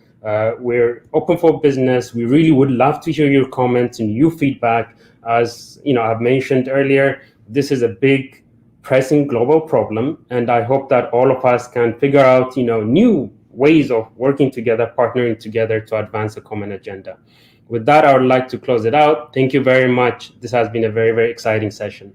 We're open for business. We really would love to hear your comments and your feedback. As I've mentioned earlier, this is a big, pressing global problem, and I hope that all of us can figure out new ways of working together, partnering together to advance a common agenda. With that, I would like to close it out. Thank you very much. This has been a very, very exciting session.